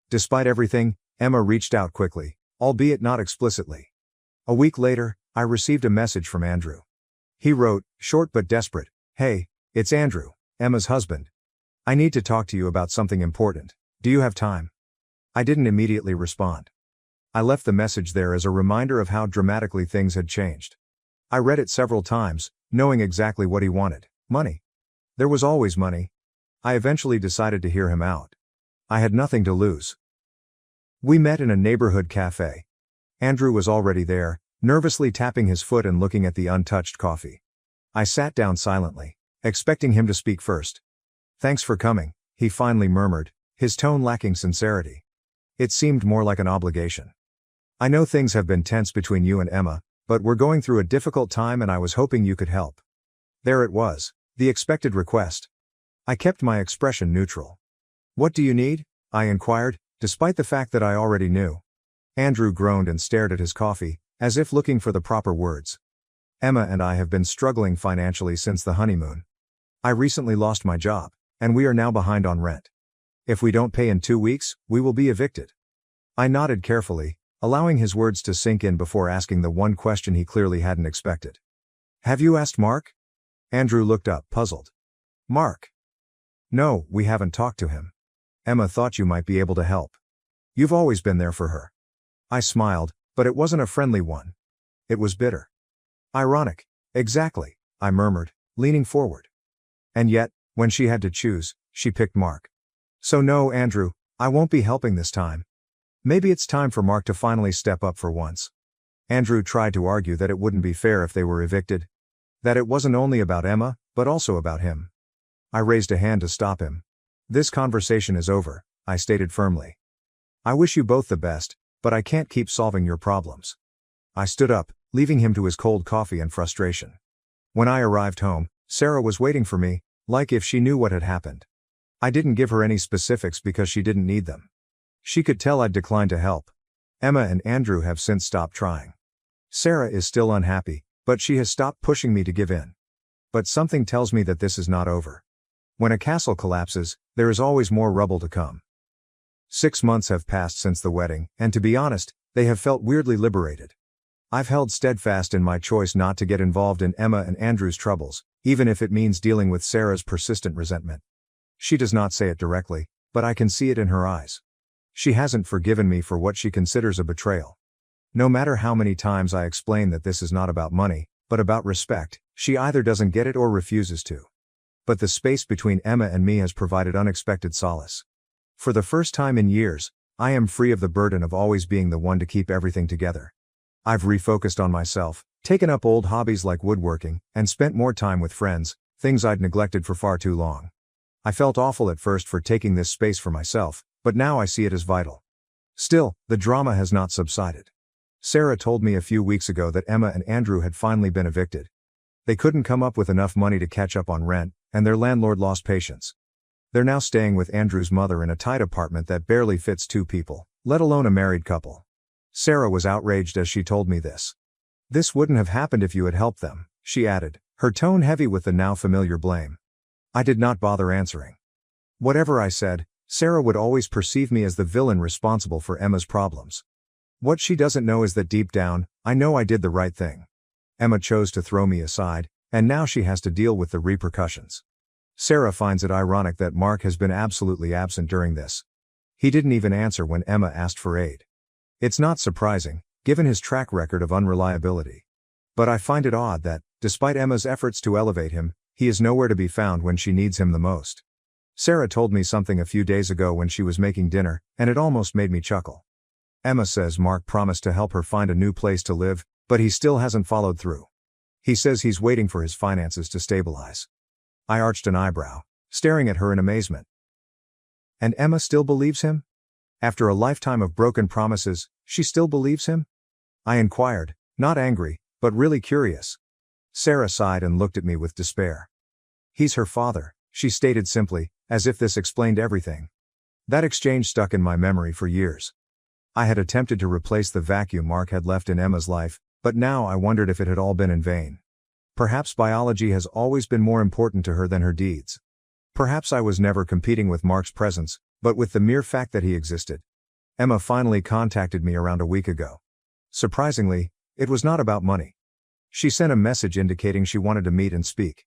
Despite everything, Emma reached out quickly, albeit not explicitly. A week later, I received a message from Andrew. He wrote, short but desperate, "Hey, it's Andrew, Emma's husband. I need to talk to you about something important. Do you have time?" I didn't immediately respond. I left the message there as a reminder of how dramatically things had changed. I read it several times, knowing exactly what he wanted: money. There was always money. I eventually decided to hear him out. I had nothing to lose. We met in a neighborhood cafe. Andrew was already there, nervously tapping his foot and looking at the untouched coffee. I sat down silently, expecting him to speak first. "Thanks for coming," he finally murmured, his tone lacking sincerity. It seemed more like an obligation. "I know things have been tense between you and Emma, but we're going through a difficult time and I was hoping you could help." There it was, the expected request. I kept my expression neutral. "What do you need?" I inquired, despite the fact that I already knew. Andrew groaned and stared at his coffee, as if looking for the proper words. "Emma and I have been struggling financially since the honeymoon. I recently lost my job, and we are now behind on rent. If we don't pay in 2 weeks, we will be evicted." I nodded carefully, allowing his words to sink in before asking the one question he clearly hadn't expected. "Have you asked Mark?" Andrew looked up, puzzled. "Mark? No, we haven't talked to him. Emma thought you might be able to help. You've always been there for her." I smiled, but it wasn't a friendly one. It was bitter. "Ironic." "Exactly," I murmured, leaning forward. "And yet, when she had to choose, she picked Mark. So no, Andrew, I won't be helping this time. Maybe it's time for Mark to finally step up for once." Andrew tried to argue that it wouldn't be fair if they were evicted. That it wasn't only about Emma, but also about him. I raised a hand to stop him. "This conversation is over," I stated firmly. "I wish you both the best, but I can't keep solving your problems." I stood up, leaving him to his cold coffee and frustration. When I arrived home, Sarah was waiting for me, like if she knew what had happened. I didn't give her any specifics because she didn't need them. She could tell I'd declined to help. Emma and Andrew have since stopped trying. Sarah is still unhappy, but she has stopped pushing me to give in. But something tells me that this is not over. When a castle collapses, there is always more rubble to come. 6 months have passed since the wedding, and to be honest, they have felt weirdly liberated. I've held steadfast in my choice not to get involved in Emma and Andrew's troubles, even if it means dealing with Sarah's persistent resentment. She does not say it directly, but I can see it in her eyes. She hasn't forgiven me for what she considers a betrayal. No matter how many times I explain that this is not about money, but about respect, she either doesn't get it or refuses to. But the space between Emma and me has provided unexpected solace. For the first time in years, I am free of the burden of always being the one to keep everything together. I've refocused on myself, taken up old hobbies like woodworking, and spent more time with friends, things I'd neglected for far too long. I felt awful at first for taking this space for myself, but now I see it as vital. Still, the drama has not subsided. Sarah told me a few weeks ago that Emma and Andrew had finally been evicted. They couldn't come up with enough money to catch up on rent, and their landlord lost patience. They're now staying with Andrew's mother in a tight apartment that barely fits 2 people, let alone a married couple. Sarah was outraged as she told me this. "This wouldn't have happened if you had helped them," she added, her tone heavy with the now familiar blame. I did not bother answering. Whatever I said, Sarah would always perceive me as the villain responsible for Emma's problems. What she doesn't know is that deep down, I know I did the right thing. Emma chose to throw me aside, and now she has to deal with the repercussions. Sarah finds it ironic that Mark has been absolutely absent during this. He didn't even answer when Emma asked for aid. It's not surprising, given his track record of unreliability. But I find it odd that, despite Emma's efforts to elevate him, he is nowhere to be found when she needs him the most. Sarah told me something a few days ago when she was making dinner, and it almost made me chuckle. Emma says Mark promised to help her find a new place to live, but he still hasn't followed through. He says he's waiting for his finances to stabilize. I arched an eyebrow, staring at her in amazement. And Emma still believes him? After a lifetime of broken promises, she still believes him? I inquired, not angry, but really curious. Sarah sighed and looked at me with despair. He's her father, she stated simply, as if this explained everything. That exchange stuck in my memory for years. I had attempted to replace the vacuum Mark had left in Emma's life, but now I wondered if it had all been in vain. Perhaps biology has always been more important to her than her deeds. Perhaps I was never competing with Mark's presence, but with the mere fact that he existed. Emma finally contacted me around a week ago. Surprisingly, it was not about money. She sent a message indicating she wanted to meet and speak.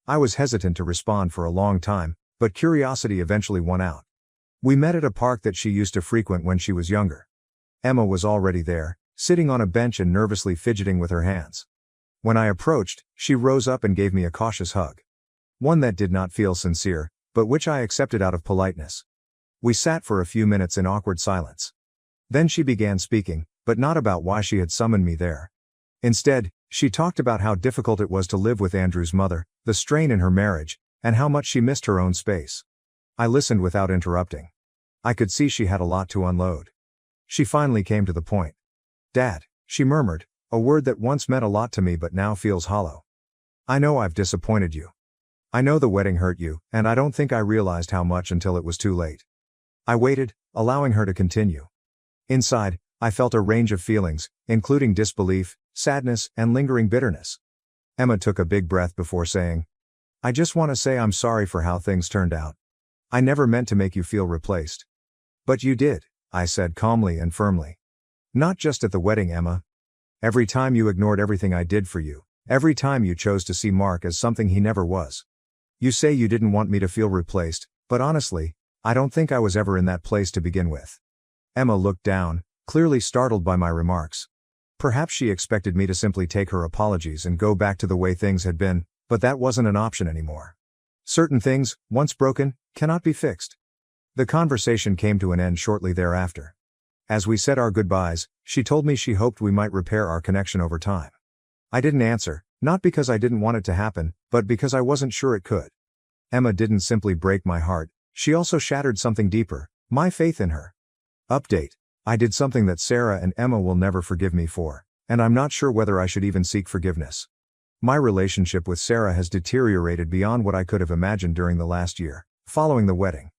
I was hesitant to respond for a long time, but curiosity eventually won out. We met at a park that she used to frequent when she was younger. Emma was already there, sitting on a bench and nervously fidgeting with her hands. When I approached, she rose up and gave me a cautious hug. One that did not feel sincere, but which I accepted out of politeness. We sat for a few minutes in awkward silence. Then she began speaking, but not about why she had summoned me there. Instead, she talked about how difficult it was to live with Andrew's mother, the strain in her marriage, and how much she missed her own space. I listened without interrupting. I could see she had a lot to unload. She finally came to the point. "Dad," she murmured, a word that once meant a lot to me but now feels hollow. "I know I've disappointed you. I know the wedding hurt you, and I don't think I realized how much until it was too late." I waited, allowing her to continue. Inside, I felt a range of feelings, including disbelief, sadness, and lingering bitterness. Emma took a big breath before saying, "I just want to say I'm sorry for how things turned out. I never meant to make you feel replaced." "But you did," I said calmly and firmly. "Not just at the wedding, Emma. Every time you ignored everything I did for you, every time you chose to see Mark as something he never was. You say you didn't want me to feel replaced, but honestly, I don't think I was ever in that place to begin with." Emma looked down, clearly startled by my remarks. Perhaps she expected me to simply take her apologies and go back to the way things had been, but that wasn't an option anymore. Certain things, once broken, cannot be fixed. The conversation came to an end shortly thereafter. As we said our goodbyes, she told me she hoped we might repair our connection over time. I didn't answer, not because I didn't want it to happen, but because I wasn't sure it could. Emma didn't simply break my heart, she also shattered something deeper, my faith in her. Update: I did something that Sarah and Emma will never forgive me for, and I'm not sure whether I should even seek forgiveness. My relationship with Sarah has deteriorated beyond what I could have imagined during the last year, following the wedding.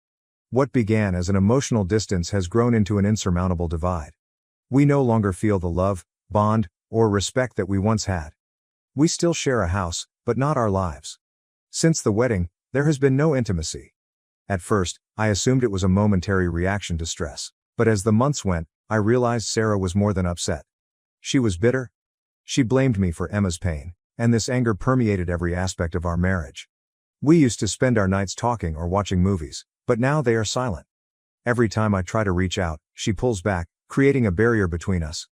What began as an emotional distance has grown into an insurmountable divide. We no longer feel the love, bond, or respect that we once had. We still share a house, but not our lives. Since the wedding, there has been no intimacy. At first, I assumed it was a momentary reaction to stress, but as the months went, I realized Sarah was more than upset. She was bitter. She blamed me for Emma's pain, and this anger permeated every aspect of our marriage. We used to spend our nights talking or watching movies, but now they are silent. Every time I try to reach out, she pulls back, creating a barrier between us.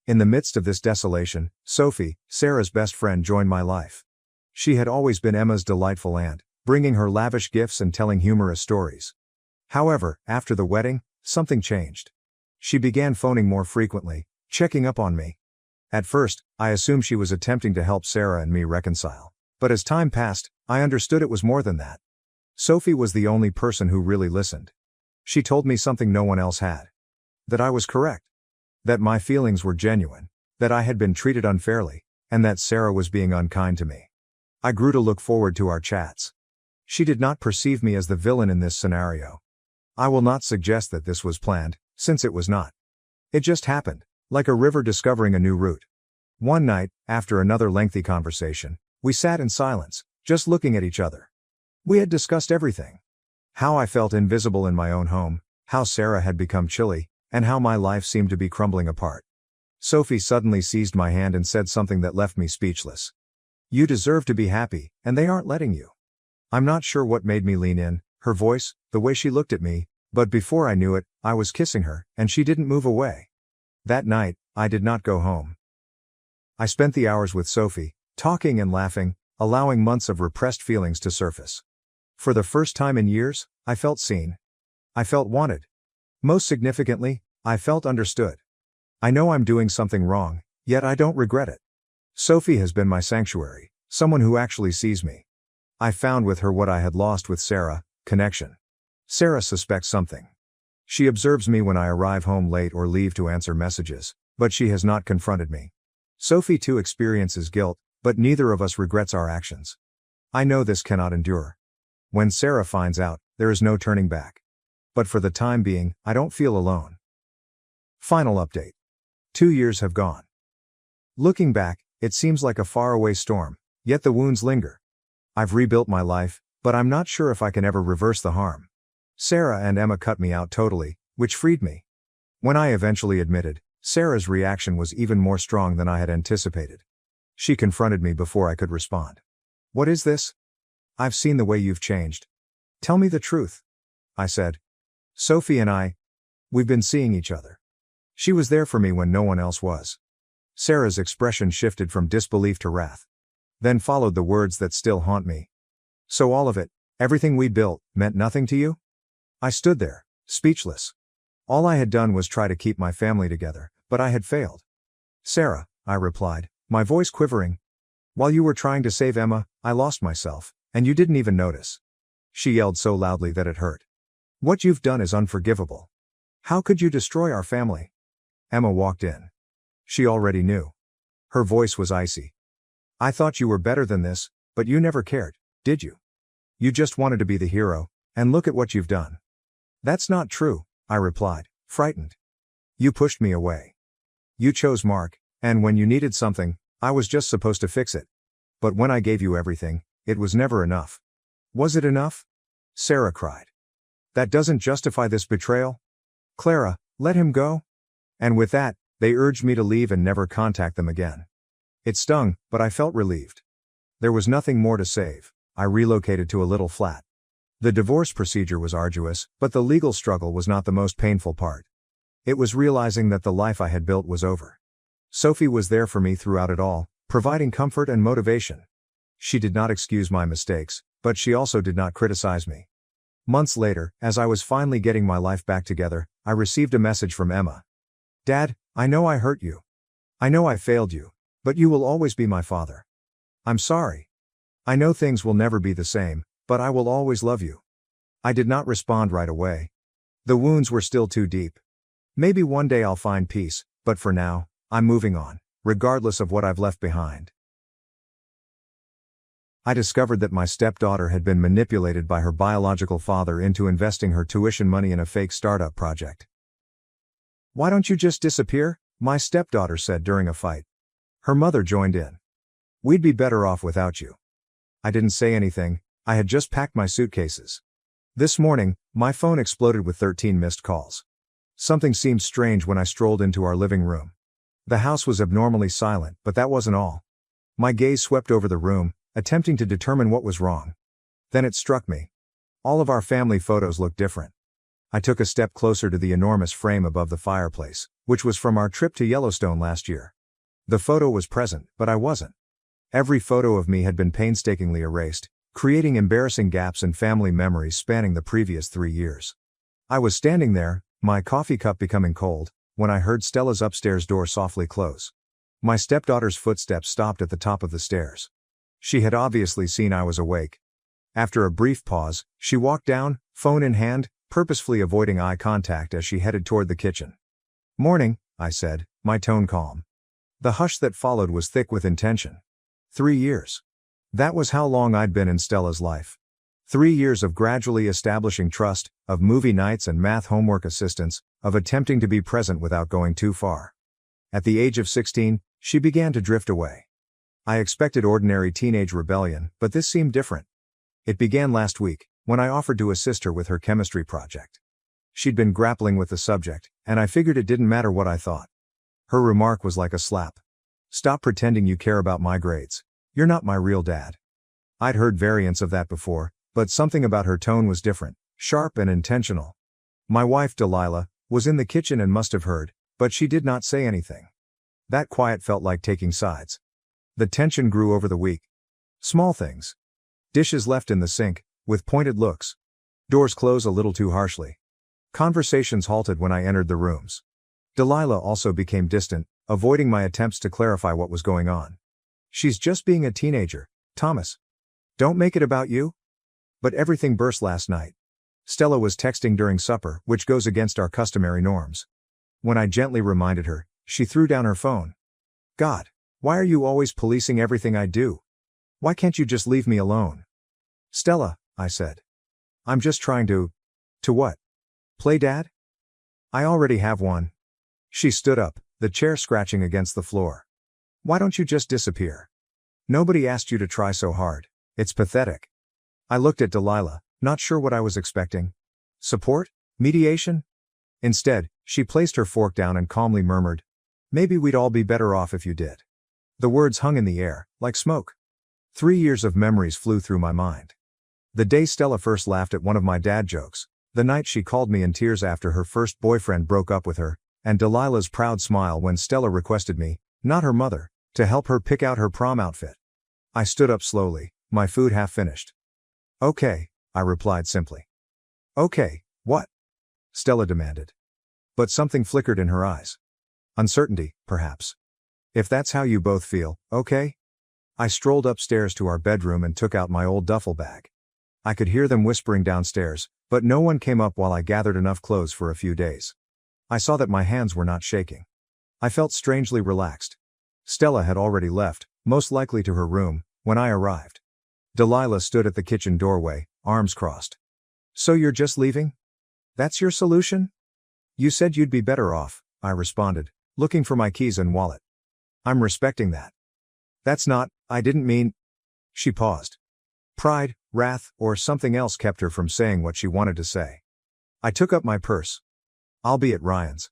In the midst of this desolation, Sophie, Sarah's best friend, joined my life. She had always been Emma's delightful aunt, bringing her lavish gifts and telling humorous stories. However, after the wedding, something changed. She began phoning more frequently, checking up on me. At first, I assumed she was attempting to help Sarah and me reconcile. But as time passed, I understood it was more than that. Sophie was the only person who really listened. She told me something no one else had. That I was correct. That my feelings were genuine. That I had been treated unfairly. And that Sarah was being unkind to me. I grew to look forward to our chats. She did not perceive me as the villain in this scenario. I will not suggest that this was planned, since it was not. It just happened, like a river discovering a new route. One night, after another lengthy conversation, we sat in silence, just looking at each other. We had discussed everything. How I felt invisible in my own home, how Sarah had become chilly, and how my life seemed to be crumbling apart. Sophie suddenly seized my hand and said something that left me speechless. "You deserve to be happy, and they aren't letting you." I'm not sure what made me lean in, her voice, the way she looked at me, but before I knew it, I was kissing her, and she didn't move away. That night, I did not go home. I spent the hours with Sophie, talking and laughing, allowing months of repressed feelings to surface. For the first time in years, I felt seen. I felt wanted. Most significantly, I felt understood. I know I'm doing something wrong, yet I don't regret it. Sophie has been my sanctuary, someone who actually sees me. I found with her what I had lost with Sarah: connection. Sarah suspects something. She observes me when I arrive home late or leave to answer messages, but she has not confronted me. Sophie too experiences guilt, but neither of us regrets our actions. I know this cannot endure. When Sarah finds out, there is no turning back. But for the time being, I don't feel alone. Final update. 2 years have gone. Looking back, it seems like a faraway storm, yet the wounds linger. I've rebuilt my life, but I'm not sure if I can ever reverse the harm. Sarah and Emma cut me out totally, which freed me. When I eventually admitted, Sarah's reaction was even more strong than I had anticipated. She confronted me before I could respond. "What is this? I've seen the way you've changed. Tell me the truth," I said. "Sophie and we've been seeing each other. She was there for me when no one else was." Sarah's expression shifted from disbelief to wrath. Then followed the words that still haunt me. "So all of it, everything we built, meant nothing to you?" I stood there, speechless. All I had done was try to keep my family together, but I had failed. "Sarah," I replied, my voice quivering, "while you were trying to save Emma, I lost myself, and you didn't even notice." She yelled so loudly that it hurt. "What you've done is unforgivable. How could you destroy our family?" Emma walked in. She already knew. Her voice was icy. "I thought you were better than this, but you never cared, did you? You just wanted to be the hero, and look at what you've done." "That's not true," I replied, frightened. "You pushed me away. You chose Mark, and when you needed something, I was just supposed to fix it. But when I gave you everything, it was never enough." "Was it enough?" Sarah cried. "That doesn't justify this betrayal. Clara, let him go." And with that, they urged me to leave and never contact them again. It stung, but I felt relieved. There was nothing more to save. I relocated to a little flat. The divorce procedure was arduous, but the legal struggle was not the most painful part. It was realizing that the life I had built was over. Sophie was there for me throughout it all, providing comfort and motivation. She did not excuse my mistakes, but she also did not criticize me. Months later, as I was finally getting my life back together, I received a message from Emma. "Dad, I know I hurt you. I know I failed you, but you will always be my father. I'm sorry. I know things will never be the same, but I will always love you." I did not respond right away. The wounds were still too deep. Maybe one day I'll find peace, but for now, I'm moving on, regardless of what I've left behind. I discovered that my stepdaughter had been manipulated by her biological father into investing her tuition money in a fake startup project. "Why don't you just disappear?" my stepdaughter said during a fight. Her mother joined in. "We'd be better off without you." I didn't say anything. I had just packed my suitcases. This morning, my phone exploded with 13 missed calls. Something seemed strange when I strolled into our living room. The house was abnormally silent, but that wasn't all. My gaze swept over the room, attempting to determine what was wrong. Then it struck me. All of our family photos looked different. I took a step closer to the enormous frame above the fireplace, which was from our trip to Yellowstone last year. The photo was present, but I wasn't. Every photo of me had been painstakingly erased, creating embarrassing gaps in family memories spanning the previous 3 years. I was standing there, my coffee cup becoming cold, when I heard Stella's upstairs door softly close. My stepdaughter's footsteps stopped at the top of the stairs. She had obviously seen I was awake. After a brief pause, she walked down, phone in hand, purposefully avoiding eye contact as she headed toward the kitchen. "Morning," I said, my tone calm. The hush that followed was thick with intention. 3 years. That was how long I'd been in Stella's life. 3 years of gradually establishing trust, of movie nights and math homework assistance, of attempting to be present without going too far. At the age of 16, she began to drift away. I expected ordinary teenage rebellion, but this seemed different. It began last week, when I offered to assist her with her chemistry project. She'd been grappling with the subject, and I figured it didn't matter what I thought. Her remark was like a slap. "Stop pretending you care about my grades. You're not my real dad." I'd heard variants of that before, but something about her tone was different, sharp and intentional. My wife, Delilah, was in the kitchen and must have heard, but she did not say anything. That quiet felt like taking sides. The tension grew over the week. Small things. Dishes left in the sink, with pointed looks. Doors close a little too harshly. Conversations halted when I entered the rooms. Delilah also became distant, avoiding my attempts to clarify what was going on. She's just being a teenager, Thomas. Don't make it about you. But everything burst last night. Stella was texting during supper, which goes against our customary norms. When I gently reminded her, she threw down her phone. God, why are you always policing everything I do? Why can't you just leave me alone? Stella, I said. I'm just trying to what? Play dad? I already have one. She stood up, the chair scratching against the floor. Why don't you just disappear? Nobody asked you to try so hard. It's pathetic. I looked at Delilah, not sure what I was expecting. Support? Mediation? Instead, she placed her fork down and calmly murmured, maybe we'd all be better off if you did. The words hung in the air, like smoke. 3 years of memories flew through my mind. The day Stella first laughed at one of my dad jokes, the night she called me in tears after her first boyfriend broke up with her, and Delilah's proud smile when Stella requested me, not her mother, to help her pick out her prom outfit. I stood up slowly, my food half finished. Okay, I replied simply. Okay, what? Stella demanded. But something flickered in her eyes. Uncertainty, perhaps. If that's how you both feel, okay? I strolled upstairs to our bedroom and took out my old duffel bag. I could hear them whispering downstairs, but no one came up while I gathered enough clothes for a few days. I saw that my hands were not shaking. I felt strangely relaxed. Stella had already left, most likely to her room, when I arrived. Delilah stood at the kitchen doorway, arms crossed. So you're just leaving? That's your solution? You said you'd be better off, I responded, looking for my keys and wallet. I'm respecting that. That's not, I didn't mean. She paused. Pride, wrath, or something else kept her from saying what she wanted to say. I took up my purse. I'll be at Ryan's.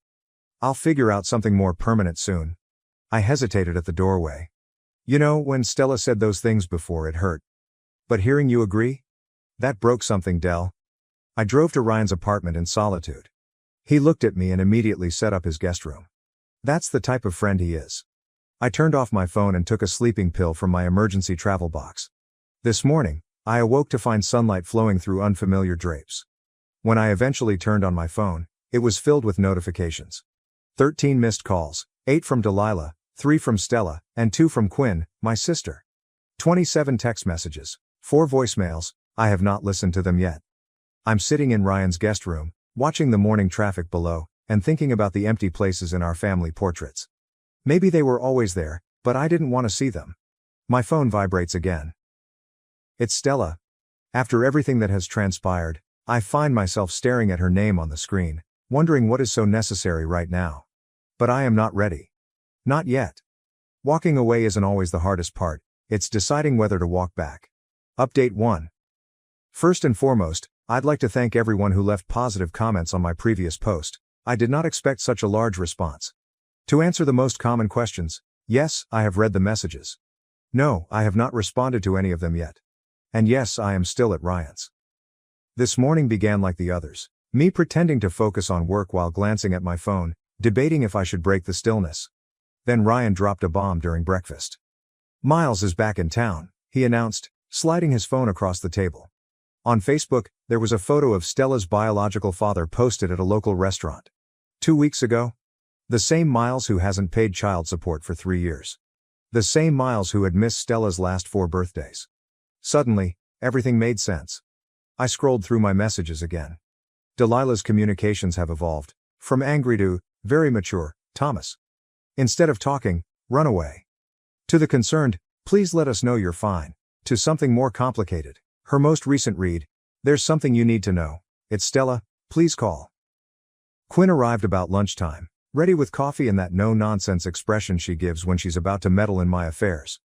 I'll figure out something more permanent soon. I hesitated at the doorway. You know, when Stella said those things before, it hurt. But hearing you agree? That broke something, Del. I drove to Ryan's apartment in solitude. He looked at me and immediately set up his guest room. That's the type of friend he is. I turned off my phone and took a sleeping pill from my emergency travel box. This morning, I awoke to find sunlight flowing through unfamiliar drapes. When I eventually turned on my phone, it was filled with notifications. 13 missed calls, 8 from Delilah, 3 from Stella, and 2 from Quinn, my sister. 27 text messages, 4 voicemails, I have not listened to them yet. I'm sitting in Ryan's guest room, watching the morning traffic below, and thinking about the empty places in our family portraits. Maybe they were always there, but I didn't want to see them. My phone vibrates again. It's Stella. After everything that has transpired, I find myself staring at her name on the screen, wondering what is so necessary right now. But I am not ready. Not yet. Walking away isn't always the hardest part, it's deciding whether to walk back. Update 1. First and foremost, I'd like to thank everyone who left positive comments on my previous post. I did not expect such a large response. To answer the most common questions, yes, I have read the messages. No, I have not responded to any of them yet. And yes, I am still at Ryan's. This morning began like the others, me pretending to focus on work while glancing at my phone, debating if I should break the stillness. Then Ryan dropped a bomb during breakfast. Miles is back in town, he announced, sliding his phone across the table. On Facebook, there was a photo of Stella's biological father posted at a local restaurant. 2 weeks ago? The same Miles who hasn't paid child support for 3 years. The same Miles who had missed Stella's last 4 birthdays. Suddenly, everything made sense. I scrolled through my messages again. Delilah's communications have evolved, from angry to, very mature, Thomas. Instead of talking, run away. To the concerned, please let us know you're fine. To something more complicated, her most recent read, there's something you need to know. It's Stella, please call. Quinn arrived about lunchtime, ready with coffee and that no-nonsense expression she gives when she's about to meddle in my affairs.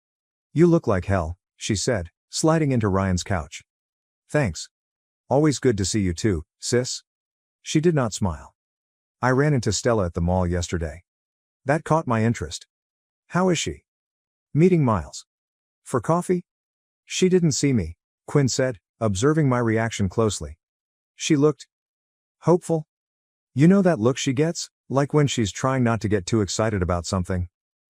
You look like hell, she said, sliding into Ryan's couch. Thanks. Always good to see you too, sis. She did not smile. I ran into Stella at the mall yesterday. That caught my interest. How is she? Meeting Miles. For coffee? She didn't see me, Quinn said, observing my reaction closely. She looked hopeful. You know that look she gets, like when she's trying not to get too excited about something?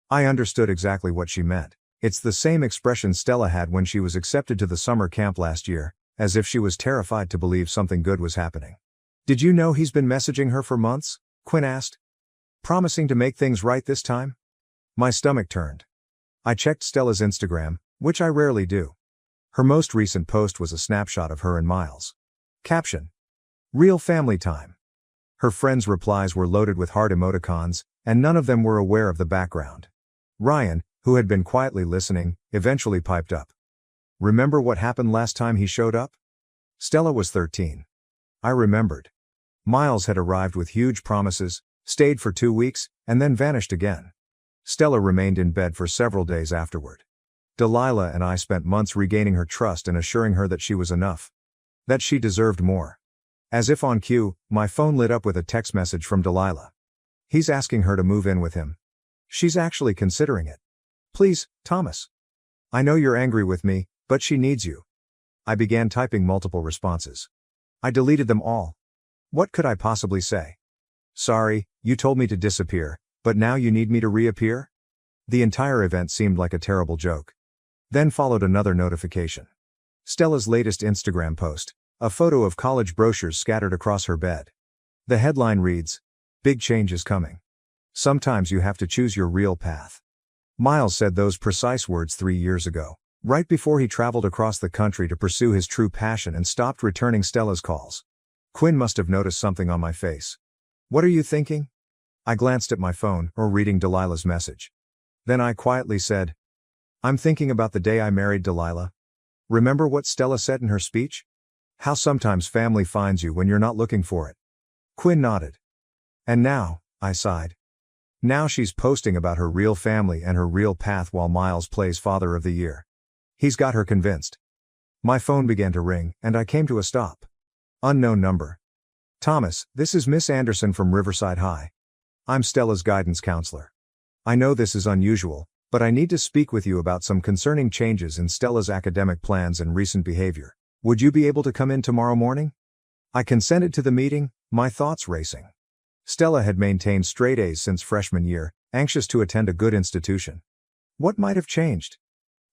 I understood exactly what she meant. It's the same expression Stella had when she was accepted to the summer camp last year, as if she was terrified to believe something good was happening. "Did you know he's been messaging her for months?" Quinn asked. "Promising to make things right this time?" My stomach turned. I checked Stella's Instagram, which I rarely do. Her most recent post was a snapshot of her and Miles. Caption: "Real family time." Her friends' replies were loaded with heart emoticons, and none of them were aware of the background. Ryan, who had been quietly listening, eventually piped up. "Remember what happened last time he showed up?" Stella was 13. I remembered. Miles had arrived with huge promises, stayed for 2 weeks, and then vanished again. Stella remained in bed for several days afterward. Delilah and I spent months regaining her trust and assuring her that she was enough. That she deserved more. As if on cue, my phone lit up with a text message from Delilah. "He's asking her to move in with him. She's actually considering it. Please, Thomas. I know you're angry with me, but she needs you." I began typing multiple responses. I deleted them all. What could I possibly say? "Sorry, you told me to disappear, but now you need me to reappear?" The entire event seemed like a terrible joke. Then followed another notification. Stella's latest Instagram post, a photo of college brochures scattered across her bed. The headline reads, "Big change is coming. Sometimes you have to choose your real path." Miles said those precise words 3 years ago, right before he traveled across the country to pursue his true passion and stopped returning Stella's calls. Quinn must have noticed something on my face. "What are you thinking?" I glanced at my phone, reading Delilah's message. Then I quietly said, "I'm thinking about the day I married Delilah. Remember what Stella said in her speech? How sometimes family finds you when you're not looking for it." Quinn nodded. "And now," I sighed. "Now she's posting about her real family and her real path while Miles plays Father of the Year. He's got her convinced." My phone began to ring, and I came to a stop. Unknown number. "Thomas, this is Miss Anderson from Riverside High. I'm Stella's guidance counselor. I know this is unusual, but I need to speak with you about some concerning changes in Stella's academic plans and recent behavior. Would you be able to come in tomorrow morning?" I consented to the meeting, my thoughts racing. Stella had maintained straight A's since freshman year, anxious to attend a good institution. What might have changed?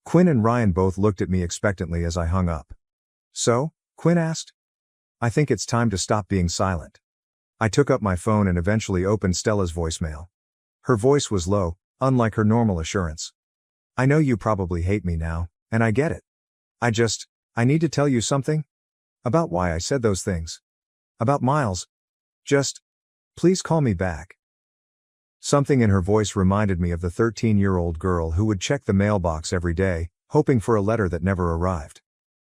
Quinn and Ryan both looked at me expectantly as I hung up. "So?" Quinn asked. "I think it's time to stop being silent." I took up my phone and eventually opened Stella's voicemail. Her voice was low, unlike her normal assurance. "I know you probably hate me now, and I get it. I need to tell you something. About why I said those things. About Miles. Please call me back." Something in her voice reminded me of the 13-year-old girl who would check the mailbox every day, hoping for a letter that never arrived.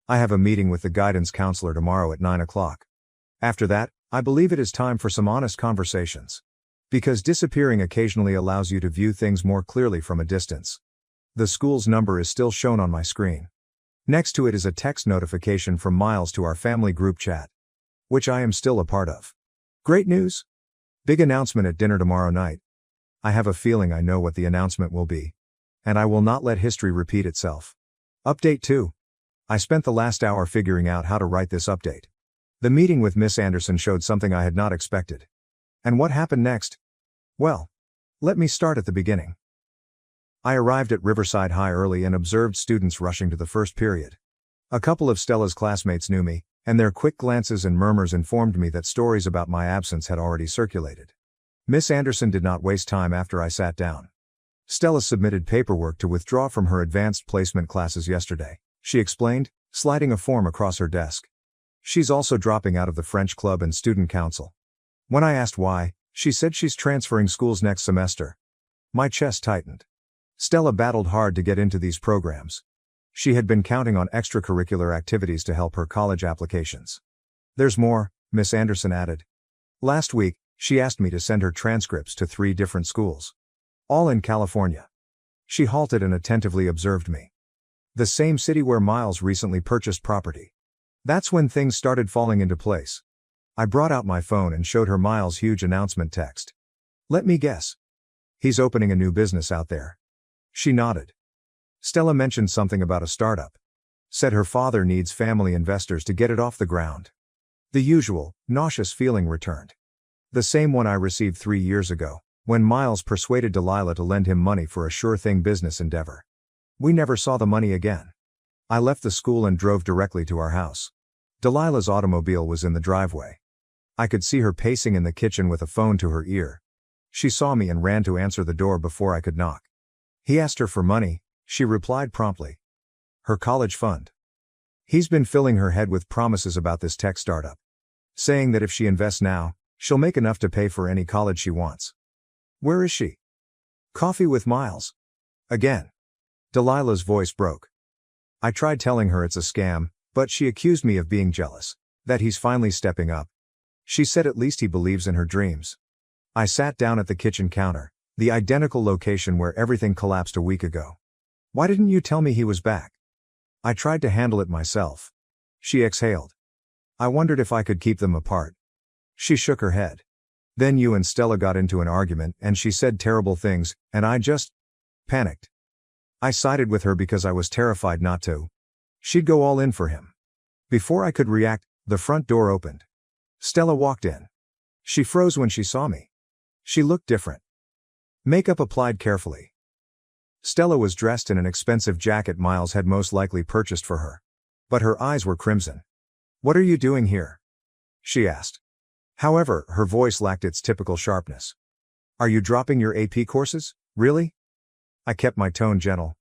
I have a meeting with the guidance counselor tomorrow at 9 o'clock. After that, I believe it is time for some honest conversations. Because disappearing occasionally allows you to view things more clearly from a distance. The school's number is still shown on my screen. Next to it is a text notification from Miles to our family group chat, which I am still a part of. Great news! Big announcement at dinner tomorrow night. I have a feeling I know what the announcement will be. And I will not let history repeat itself. Update 2. I spent the last hour figuring out how to write this update. The meeting with Miss Anderson showed something I had not expected. And what happened next? Well, let me start at the beginning. I arrived at Riverside High early and observed students rushing to the first period. A couple of Stella's classmates knew me, and their quick glances and murmurs informed me that stories about my absence had already circulated. Miss Anderson did not waste time after I sat down. "Stella submitted paperwork to withdraw from her advanced placement classes yesterday," she explained, sliding a form across her desk. "She's also dropping out of the French club and student council." When I asked why, she said she's transferring schools next semester. My chest tightened. Stella battled hard to get into these programs. She had been counting on extracurricular activities to help her college applications. "There's more," Miss Anderson added. "Last week, she asked me to send her transcripts to 3 different schools. All in California." She halted and attentively observed me. "The same city where Miles recently purchased property." That's when things started falling into place. I brought out my phone and showed her Miles' huge announcement text. "Let me guess. He's opening a new business out there." She nodded. Stella mentioned something about a startup. Said her father needs family investors to get it off the ground. The usual, nauseous feeling returned. The same one I received 3 years ago, when Miles persuaded Delilah to lend him money for a sure-thing business endeavor. We never saw the money again. I left the school and drove directly to our house. Delilah's automobile was in the driveway. I could see her pacing in the kitchen with a phone to her ear. She saw me and ran to answer the door before I could knock. He asked her for money, she replied promptly. Her college fund. He's been filling her head with promises about this tech startup. Saying that if she invests now, she'll make enough to pay for any college she wants. Where is she? Coffee with Miles. Again. Delilah's voice broke. I tried telling her it's a scam, but she accused me of being jealous, that he's finally stepping up. She said at least he believes in her dreams. I sat down at the kitchen counter, the identical location where everything collapsed a week ago. Why didn't you tell me he was back? I tried to handle it myself. She exhaled. I wondered if I could keep them apart. She shook her head. Then you and Stella got into an argument and she said terrible things, and I just panicked. I sided with her because I was terrified not to. She'd go all in for him. Before I could react, the front door opened. Stella walked in. She froze when she saw me. She looked different. Makeup applied carefully. Stella was dressed in an expensive jacket Miles had most likely purchased for her. But her eyes were crimson. What are you doing here? She asked. However, her voice lacked its typical sharpness. Are you dropping your AP courses, really? I kept my tone gentle.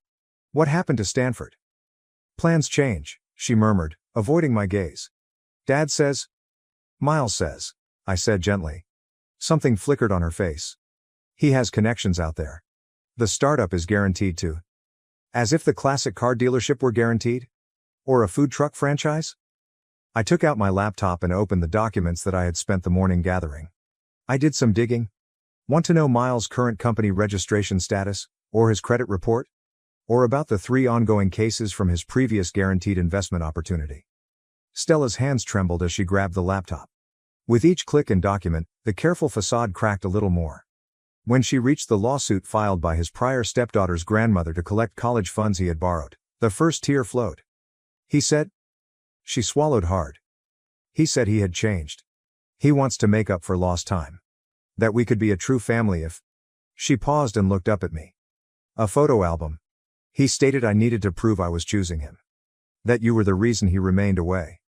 What happened to Stanford? Plans change, she murmured, avoiding my gaze. Dad says. Miles says, I said gently. Something flickered on her face. He has connections out there. The startup is guaranteed to. As if the classic car dealership were guaranteed? Or a food truck franchise? I took out my laptop and opened the documents that I had spent the morning gathering. I did some digging. Want to know Miles' current company registration status, or his credit report? Or about the 3 ongoing cases from his previous guaranteed investment opportunity? Stella's hands trembled as she grabbed the laptop. With each click and document, the careful facade cracked a little more. When she reached the lawsuit filed by his prior stepdaughter's grandmother to collect college funds he had borrowed, the first tear flowed. He said. She swallowed hard. He said he had changed. He wants to make up for lost time. That we could be a true family if. She paused and looked up at me. A photo album. He stated I needed to prove I was choosing him. That you were the reason he remained away.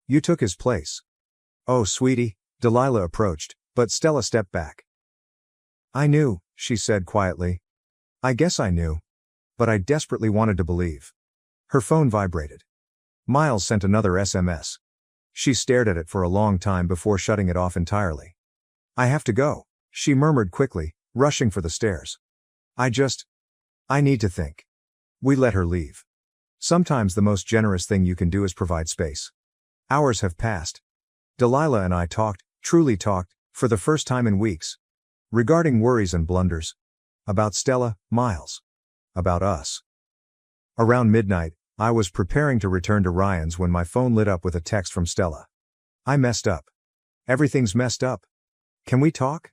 You took his place. Oh, sweetie, Delilah approached, but Stella stepped back. I knew, she said quietly. I guess I knew. But I desperately wanted to believe. Her phone vibrated. Miles sent another SMS. She stared at it for a long time before shutting it off entirely. I have to go, she murmured quickly, rushing for the stairs. I need to think. We let her leave. Sometimes the most generous thing you can do is provide space. Hours have passed. Delilah and I talked, truly talked, for the first time in weeks. Regarding worries and blunders. About Stella, Miles. About us. Around midnight, I was preparing to return to Ryan's when my phone lit up with a text from Stella. I messed up. Everything's messed up. Can we talk?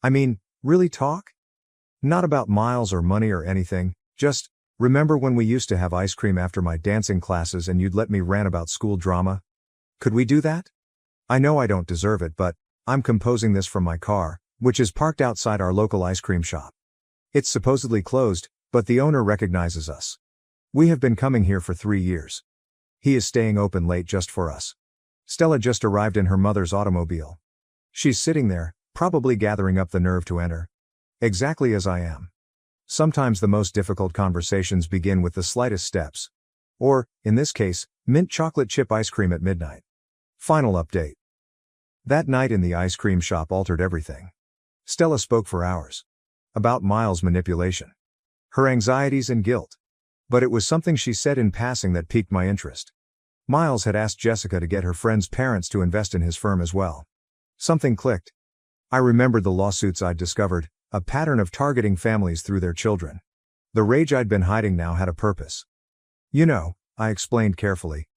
I mean, really talk? Not about Miles or money or anything, just, remember when we used to have ice cream after my dancing classes and you'd let me rant about school drama? Could we do that? I know I don't deserve it, but I'm composing this from my car, which is parked outside our local ice cream shop. It's supposedly closed, but the owner recognizes us. We have been coming here for 3 years. He is staying open late just for us. Stella just arrived in her mother's automobile. She's sitting there, probably gathering up the nerve to enter. Exactly as I am. Sometimes the most difficult conversations begin with the slightest steps. Or, in this case, mint chocolate chip ice cream at midnight. Final update. That night in the ice cream shop altered everything. Stella spoke for hours. About Miles' manipulation. Her anxieties and guilt. But it was something she said in passing that piqued my interest. Miles had asked Jessica to get her friend's parents to invest in his firm as well. Something clicked. I remembered the lawsuits I'd discovered, a pattern of targeting families through their children. The rage I'd been hiding now had a purpose. You know, I explained carefully.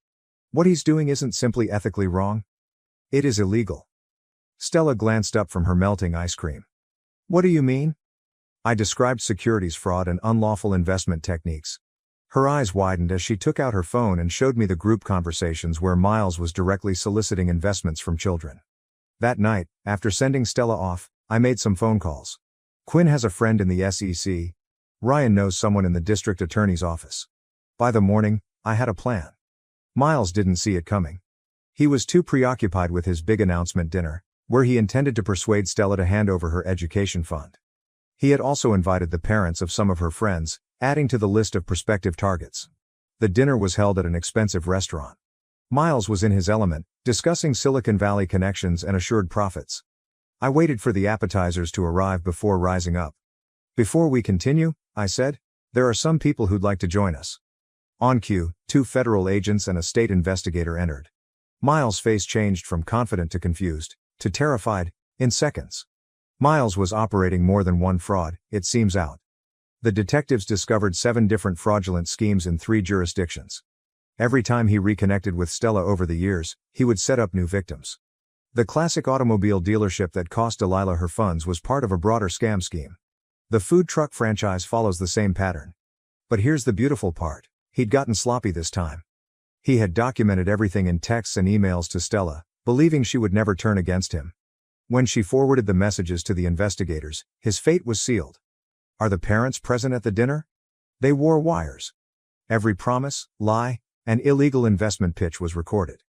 What he's doing isn't simply ethically wrong. It is illegal. Stella glanced up from her melting ice cream. What do you mean? I described securities fraud and unlawful investment techniques. Her eyes widened as she took out her phone and showed me the group conversations where Miles was directly soliciting investments from children. That night, after sending Stella off, I made some phone calls. Quinn has a friend in the SEC. Ryan knows someone in the district attorney's office. By the morning, I had a plan. Miles didn't see it coming. He was too preoccupied with his big announcement dinner, where he intended to persuade Stella to hand over her education fund. He had also invited the parents of some of her friends, adding to the list of prospective targets. The dinner was held at an expensive restaurant. Miles was in his element, discussing Silicon Valley connections and assured profits. I waited for the appetizers to arrive before rising up. "Before we continue," I said, "there are some people who'd like to join us." On cue, 2 federal agents and a state investigator entered. Miles' face changed from confident to confused, to terrified, in seconds. Miles was operating more than one fraud, it seems out. The detectives discovered 7 different fraudulent schemes in 3 jurisdictions. Every time he reconnected with Stella over the years, he would set up new victims. The classic automobile dealership that cost Delilah her funds was part of a broader scam scheme. The food truck franchise follows the same pattern. But here's the beautiful part: he'd gotten sloppy this time. He had documented everything in texts and emails to Stella, believing she would never turn against him. When she forwarded the messages to the investigators, his fate was sealed. Are the parents present at the dinner? They wore wires. Every promise, lie, and illegal investment pitch was recorded.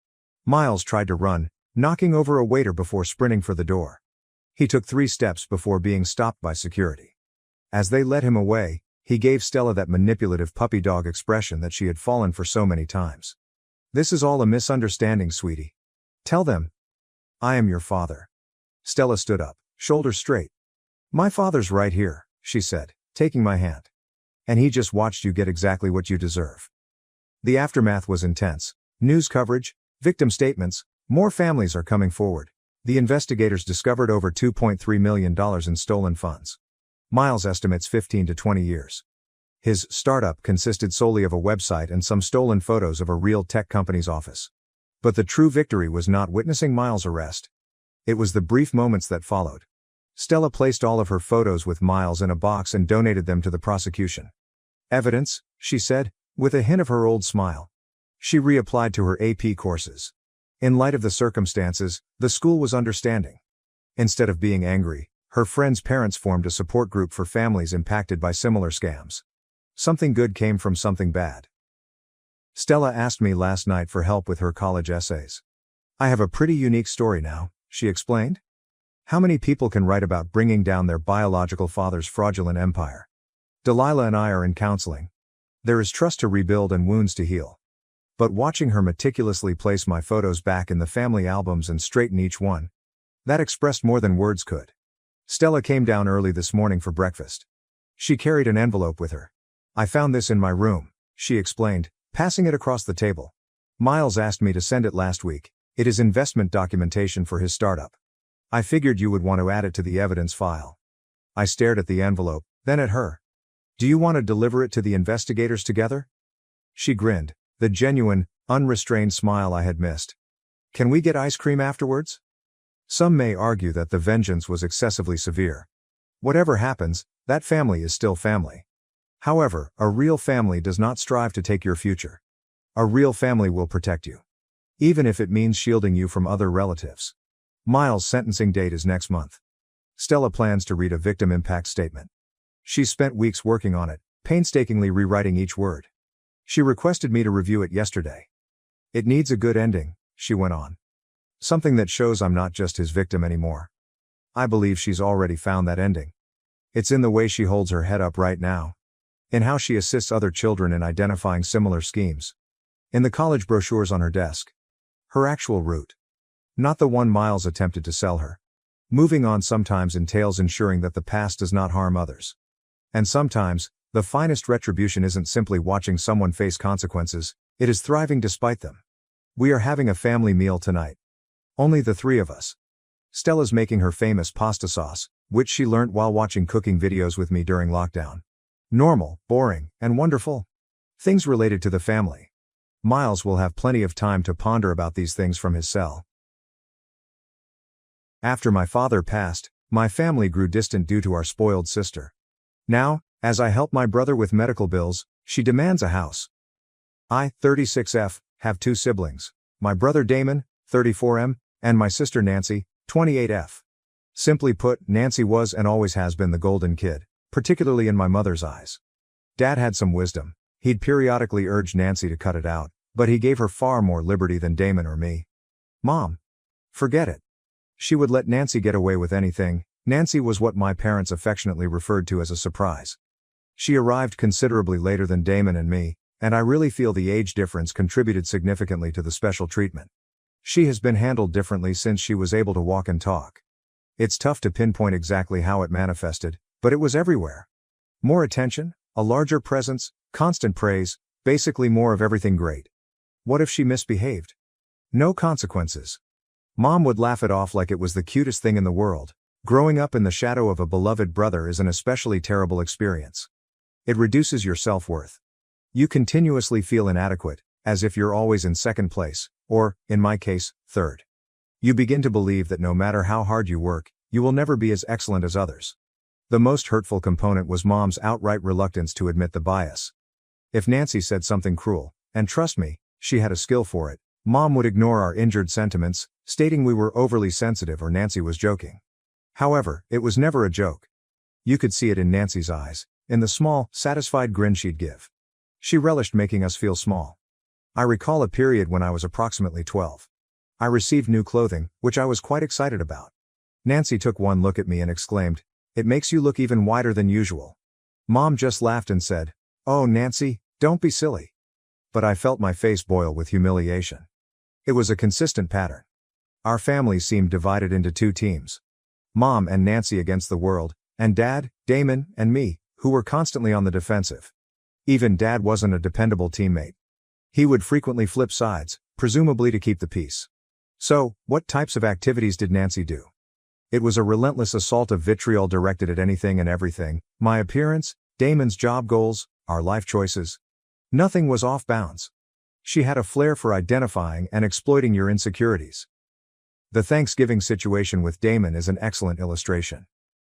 Miles tried to run, knocking over a waiter before sprinting for the door. He took 3 steps before being stopped by security. As they led him away, he gave Stella that manipulative puppy dog expression that she had fallen for so many times. "This is all a misunderstanding, sweetie. Tell them I am your father." Stella stood up, shoulders straight. "My father's right here," she said, taking my hand. "And he just watched you get exactly what you deserve." The aftermath was intense. News coverage, victim statements, more families are coming forward. The investigators discovered over $2.3 million in stolen funds. Miles estimates 15 to 20 years. His startup consisted solely of a website and some stolen photos of a real tech company's office. But the true victory was not witnessing Miles' arrest. It was the brief moments that followed. Stella placed all of her photos with Miles in a box and donated them to the prosecution. "Evidence," she said, with a hint of her old smile. She reapplied to her AP courses. In light of the circumstances, the school was understanding. Instead of being angry, her friends' parents formed a support group for families impacted by similar scams. Something good came from something bad. Stella asked me last night for help with her college essays. "I have a pretty unique story now," she explained. "How many people can write about bringing down their biological father's fraudulent empire? Delilah and I are in counseling. There is trust to rebuild and wounds to heal. But watching her meticulously place my photos back in the family albums and straighten each one, that expressed more than words could." Stella came down early this morning for breakfast. She carried an envelope with her. "I found this in my room," she explained, passing it across the table. "Miles asked me to send it last week. It is investment documentation for his startup. I figured you would want to add it to the evidence file." I stared at the envelope, then at her. "Do you want to deliver it to the investigators together?" She grinned, the genuine, unrestrained smile I had missed. "Can we get ice cream afterwards?" Some may argue that the vengeance was excessively severe. Whatever happens, that family is still family. However, a real family does not strive to take your future. A real family will protect you, even if it means shielding you from other relatives. Miles' sentencing date is next month. Stella plans to read a victim impact statement. She spent weeks working on it, painstakingly rewriting each word. She requested me to review it yesterday. "It needs a good ending," she went on. "Something that shows I'm not just his victim anymore." I believe she's already found that ending. It's in the way she holds her head up right now. In how she assists other children in identifying similar schemes. In the college brochures on her desk. Her actual route. Not the one Miles attempted to sell her. Moving on sometimes entails ensuring that the past does not harm others. And sometimes, the finest retribution isn't simply watching someone face consequences, it is thriving despite them. We are having a family meal tonight. Only the 3 of us. Stella's making her famous pasta sauce, which she learnt while watching cooking videos with me during lockdown. Normal, boring, and wonderful. Things related to the family. Miles will have plenty of time to ponder about these things from his cell. After my father passed, my family grew distant due to our spoiled sister. Now, as I help my brother with medical bills, she demands a house. I, 36F, have 2 siblings, my brother Damon, 34M, and my sister Nancy, 28F. Simply put, Nancy was and always has been the golden kid, particularly in my mother's eyes. Dad had some wisdom. He'd periodically urged Nancy to cut it out, but he gave her far more liberty than Damon or me. Mom. Forget it. She would let Nancy get away with anything. Nancy was what my parents affectionately referred to as a surprise. She arrived considerably later than Damon and me, and I really feel the age difference contributed significantly to the special treatment. She has been handled differently since she was able to walk and talk. It's tough to pinpoint exactly how it manifested, but it was everywhere. More attention, a larger presence, constant praise, basically more of everything great. What if she misbehaved? No consequences. Mom would laugh it off like it was the cutest thing in the world. Growing up in the shadow of a beloved brother is an especially terrible experience. It reduces your self-worth. You continuously feel inadequate, as if you're always in second place, or, in my case, third. You begin to believe that no matter how hard you work, you will never be as excellent as others. The most hurtful component was Mom's outright reluctance to admit the bias. If Nancy said something cruel, and trust me, she had a skill for it, Mom would ignore our injured sentiments, stating we were overly sensitive or Nancy was joking. However, it was never a joke. You could see it in Nancy's eyes, in the small, satisfied grin she'd give. She relished making us feel small. I recall a period when I was approximately 12. I received new clothing, which I was quite excited about. Nancy took one look at me and exclaimed, "It makes you look even wider than usual." Mom just laughed and said, "Oh, Nancy, don't be silly." But I felt my face boil with humiliation. It was a consistent pattern. Our family seemed divided into two teams. Mom and Nancy against the world, and Dad, Damon, and me, who were constantly on the defensive. Even Dad wasn't a dependable teammate. He would frequently flip sides, presumably to keep the peace. So, what types of activities did Nancy do? It was a relentless assault of vitriol directed at anything and everything: my appearance, Damon's job goals, our life choices. Nothing was off bounds. She had a flair for identifying and exploiting your insecurities. The Thanksgiving situation with Damon is an excellent illustration.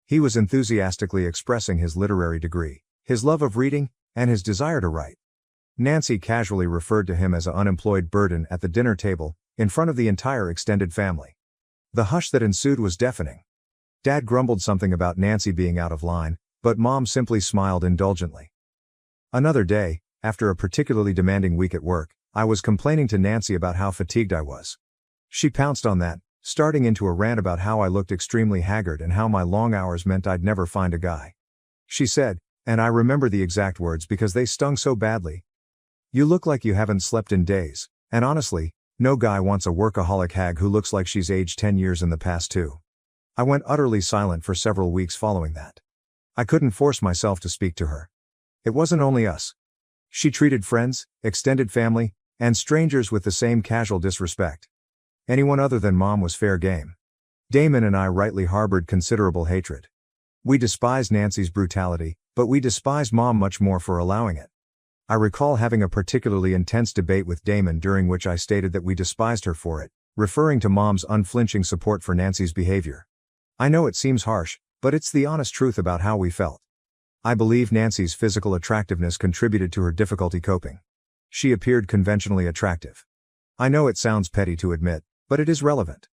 He was enthusiastically expressing his literary degree, his love of reading, and his desire to write. Nancy casually referred to him as an unemployed burden at the dinner table, in front of the entire extended family. The hush that ensued was deafening. Dad grumbled something about Nancy being out of line, but Mom simply smiled indulgently. Another day, after a particularly demanding week at work, I was complaining to Nancy about how fatigued I was. She pounced on that, starting into a rant about how I looked extremely haggard and how my long hours meant I'd never find a guy. She said, and I remember the exact words because they stung so badly, "You look like you haven't slept in days, and honestly, no guy wants a workaholic hag who looks like she's aged 10 years in the past too." I went utterly silent for several weeks following that. I couldn't force myself to speak to her. It wasn't only us. She treated friends, extended family, and strangers with the same casual disrespect. Anyone other than Mom was fair game. Damon and I rightly harbored considerable hatred. We despised Nancy's brutality, but we despised Mom much more for allowing it. I recall having a particularly intense debate with Damon during which I stated that we despised her for it, referring to Mom's unflinching support for Nancy's behavior. I know it seems harsh, but it's the honest truth about how we felt. I believe Nancy's physical attractiveness contributed to her difficulty coping. She appeared conventionally attractive. I know it sounds petty to admit, but it is relevant.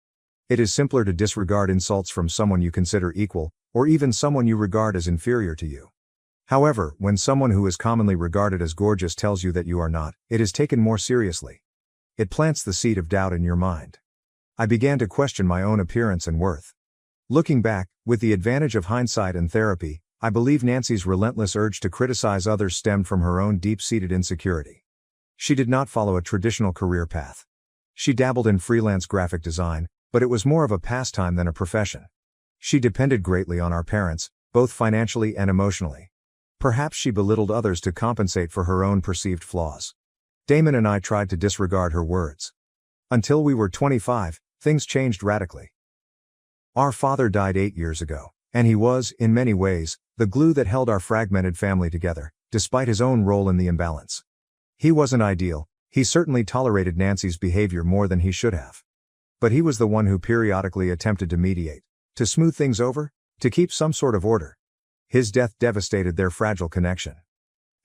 It is simpler to disregard insults from someone you consider equal, or even someone you regard as inferior to you. However, when someone who is commonly regarded as gorgeous tells you that you are not, it is taken more seriously. It plants the seed of doubt in your mind. I began to question my own appearance and worth. Looking back, with the advantage of hindsight and therapy, I believe Nancy's relentless urge to criticize others stemmed from her own deep-seated insecurity. She did not follow a traditional career path. She dabbled in freelance graphic design, but it was more of a pastime than a profession. She depended greatly on our parents, both financially and emotionally. Perhaps she belittled others to compensate for her own perceived flaws. Damon and I tried to disregard her words. Until we were 25, things changed radically. Our father died 8 years ago, and he was, in many ways, the glue that held our fragmented family together, despite his own role in the imbalance. He wasn't ideal. He certainly tolerated Nancy's behavior more than he should have. But he was the one who periodically attempted to mediate, to smooth things over, to keep some sort of order. His death devastated their fragile connection.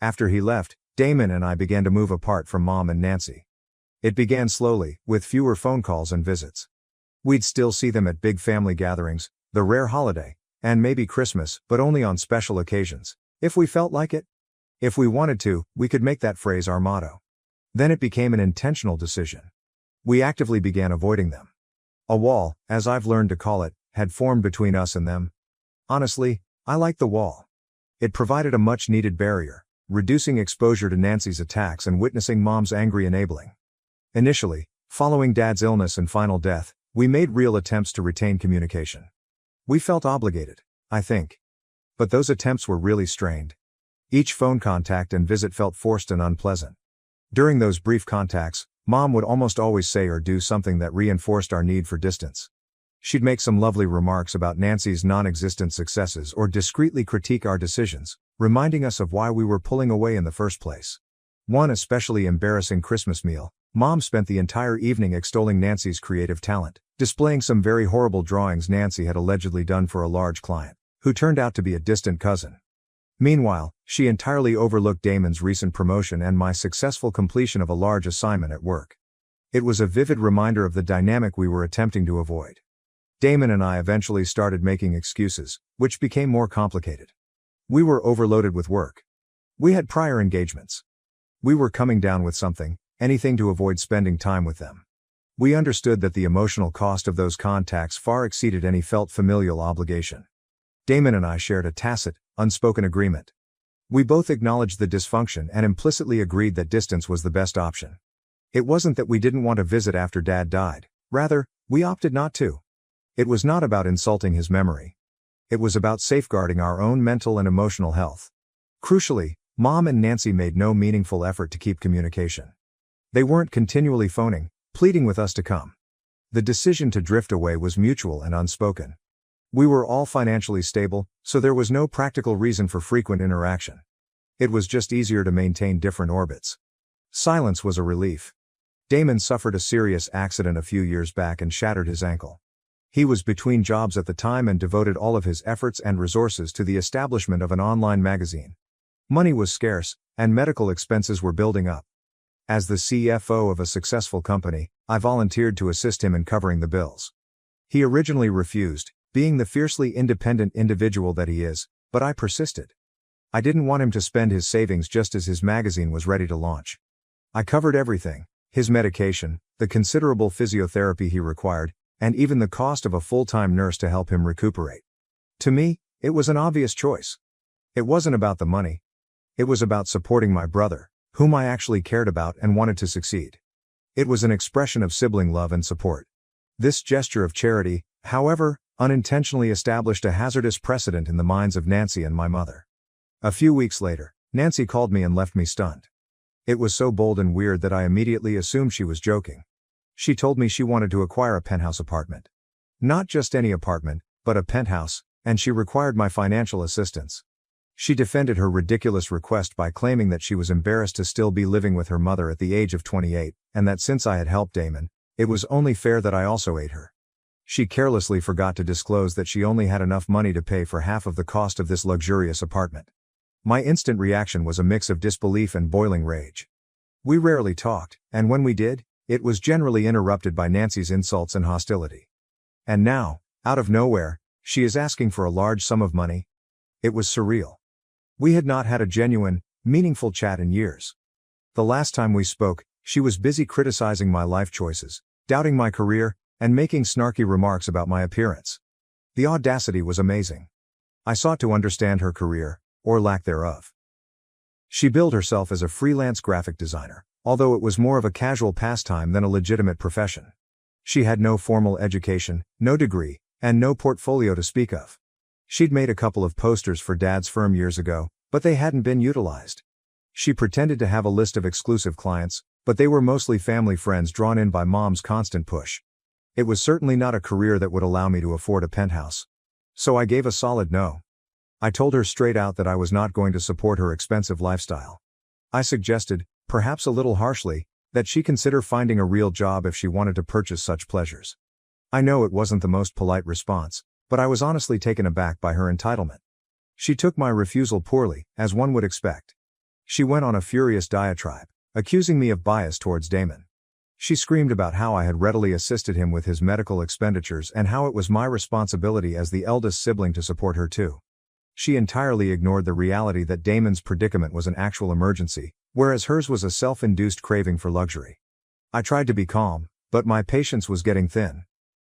After he left, Damon and I began to move apart from Mom and Nancy. It began slowly, with fewer phone calls and visits. We'd still see them at big family gatherings, the rare holiday, and maybe Christmas, but only on special occasions, if we felt like it. If we wanted to, we could make that phrase our motto. Then it became an intentional decision. We actively began avoiding them. A wall, as I've learned to call it, had formed between us and them. Honestly, I liked the wall. It provided a much-needed barrier, reducing exposure to Nancy's attacks and witnessing Mom's angry enabling. Initially, following Dad's illness and final death, we made real attempts to retain communication. We felt obligated, I think. But those attempts were really strained. Each phone contact and visit felt forced and unpleasant. During those brief contacts, Mom would almost always say or do something that reinforced our need for distance. She'd make some lovely remarks about Nancy's non-existent successes or discreetly critique our decisions, reminding us of why we were pulling away in the first place. One especially embarrassing Christmas meal, Mom spent the entire evening extolling Nancy's creative talent, displaying some very horrible drawings Nancy had allegedly done for a large client, who turned out to be a distant cousin. Meanwhile, she entirely overlooked Damon's recent promotion and my successful completion of a large assignment at work. It was a vivid reminder of the dynamic we were attempting to avoid. Damon and I eventually started making excuses, which became more complicated. We were overloaded with work. We had prior engagements. We were coming down with something, anything to avoid spending time with them. We understood that the emotional cost of those contacts far exceeded any felt familial obligation. Damon and I shared a tacit, unspoken agreement. We both acknowledged the dysfunction and implicitly agreed that distance was the best option. It wasn't that we didn't want to visit after Dad died, rather, we opted not to. It was not about insulting his memory. It was about safeguarding our own mental and emotional health. Crucially, Mom and Nancy made no meaningful effort to keep communication. They weren't continually phoning, pleading with us to come. The decision to drift away was mutual and unspoken. We were all financially stable, so there was no practical reason for frequent interaction. It was just easier to maintain different orbits. Silence was a relief. Damon suffered a serious accident a few years back and shattered his ankle. He was between jobs at the time and devoted all of his efforts and resources to the establishment of an online magazine. Money was scarce, and medical expenses were building up. As the CFO of a successful company, I volunteered to assist him in covering the bills. He originally refused, being the fiercely independent individual that he is, but I persisted. I didn't want him to spend his savings just as his magazine was ready to launch. I covered everything: his medication, the considerable physiotherapy he required, and even the cost of a full-time nurse to help him recuperate. To me, it was an obvious choice. It wasn't about the money. It was about supporting my brother, whom I actually cared about and wanted to succeed. It was an expression of sibling love and support. This gesture of charity, however, unintentionally established a hazardous precedent in the minds of Nancy and my mother. A few weeks later, Nancy called me and left me stunned. It was so bold and weird that I immediately assumed she was joking. She told me she wanted to acquire a penthouse apartment. Not just any apartment, but a penthouse, and she required my financial assistance. She defended her ridiculous request by claiming that she was embarrassed to still be living with her mother at the age of 28, and that since I had helped Damon, it was only fair that I also aid her. She carelessly forgot to disclose that she only had enough money to pay for half of the cost of this luxurious apartment. My instant reaction was a mix of disbelief and boiling rage. We rarely talked, and when we did, it was generally interrupted by Nancy's insults and hostility. And now, out of nowhere, she is asking for a large sum of money. It was surreal. We had not had a genuine, meaningful chat in years. The last time we spoke, she was busy criticizing my life choices, doubting my career, and making snarky remarks about my appearance. The audacity was amazing. I sought to understand her career, or lack thereof. She billed herself as a freelance graphic designer, although it was more of a casual pastime than a legitimate profession. She had no formal education, no degree, and no portfolio to speak of. She'd made a couple of posters for Dad's firm years ago, but they hadn't been utilized. She pretended to have a list of exclusive clients, but they were mostly family friends drawn in by Mom's constant push. It was certainly not a career that would allow me to afford a penthouse. So I gave a solid no. I told her straight out that I was not going to support her expensive lifestyle. I suggested, perhaps a little harshly, that she consider finding a real job if she wanted to purchase such pleasures. I know it wasn't the most polite response, but I was honestly taken aback by her entitlement. She took my refusal poorly, as one would expect. She went on a furious diatribe, accusing me of bias towards Damon. She screamed about how I had readily assisted him with his medical expenditures and how it was my responsibility as the eldest sibling to support her too. She entirely ignored the reality that Damon's predicament was an actual emergency, whereas hers was a self-induced craving for luxury. I tried to be calm, But my patience was getting thin.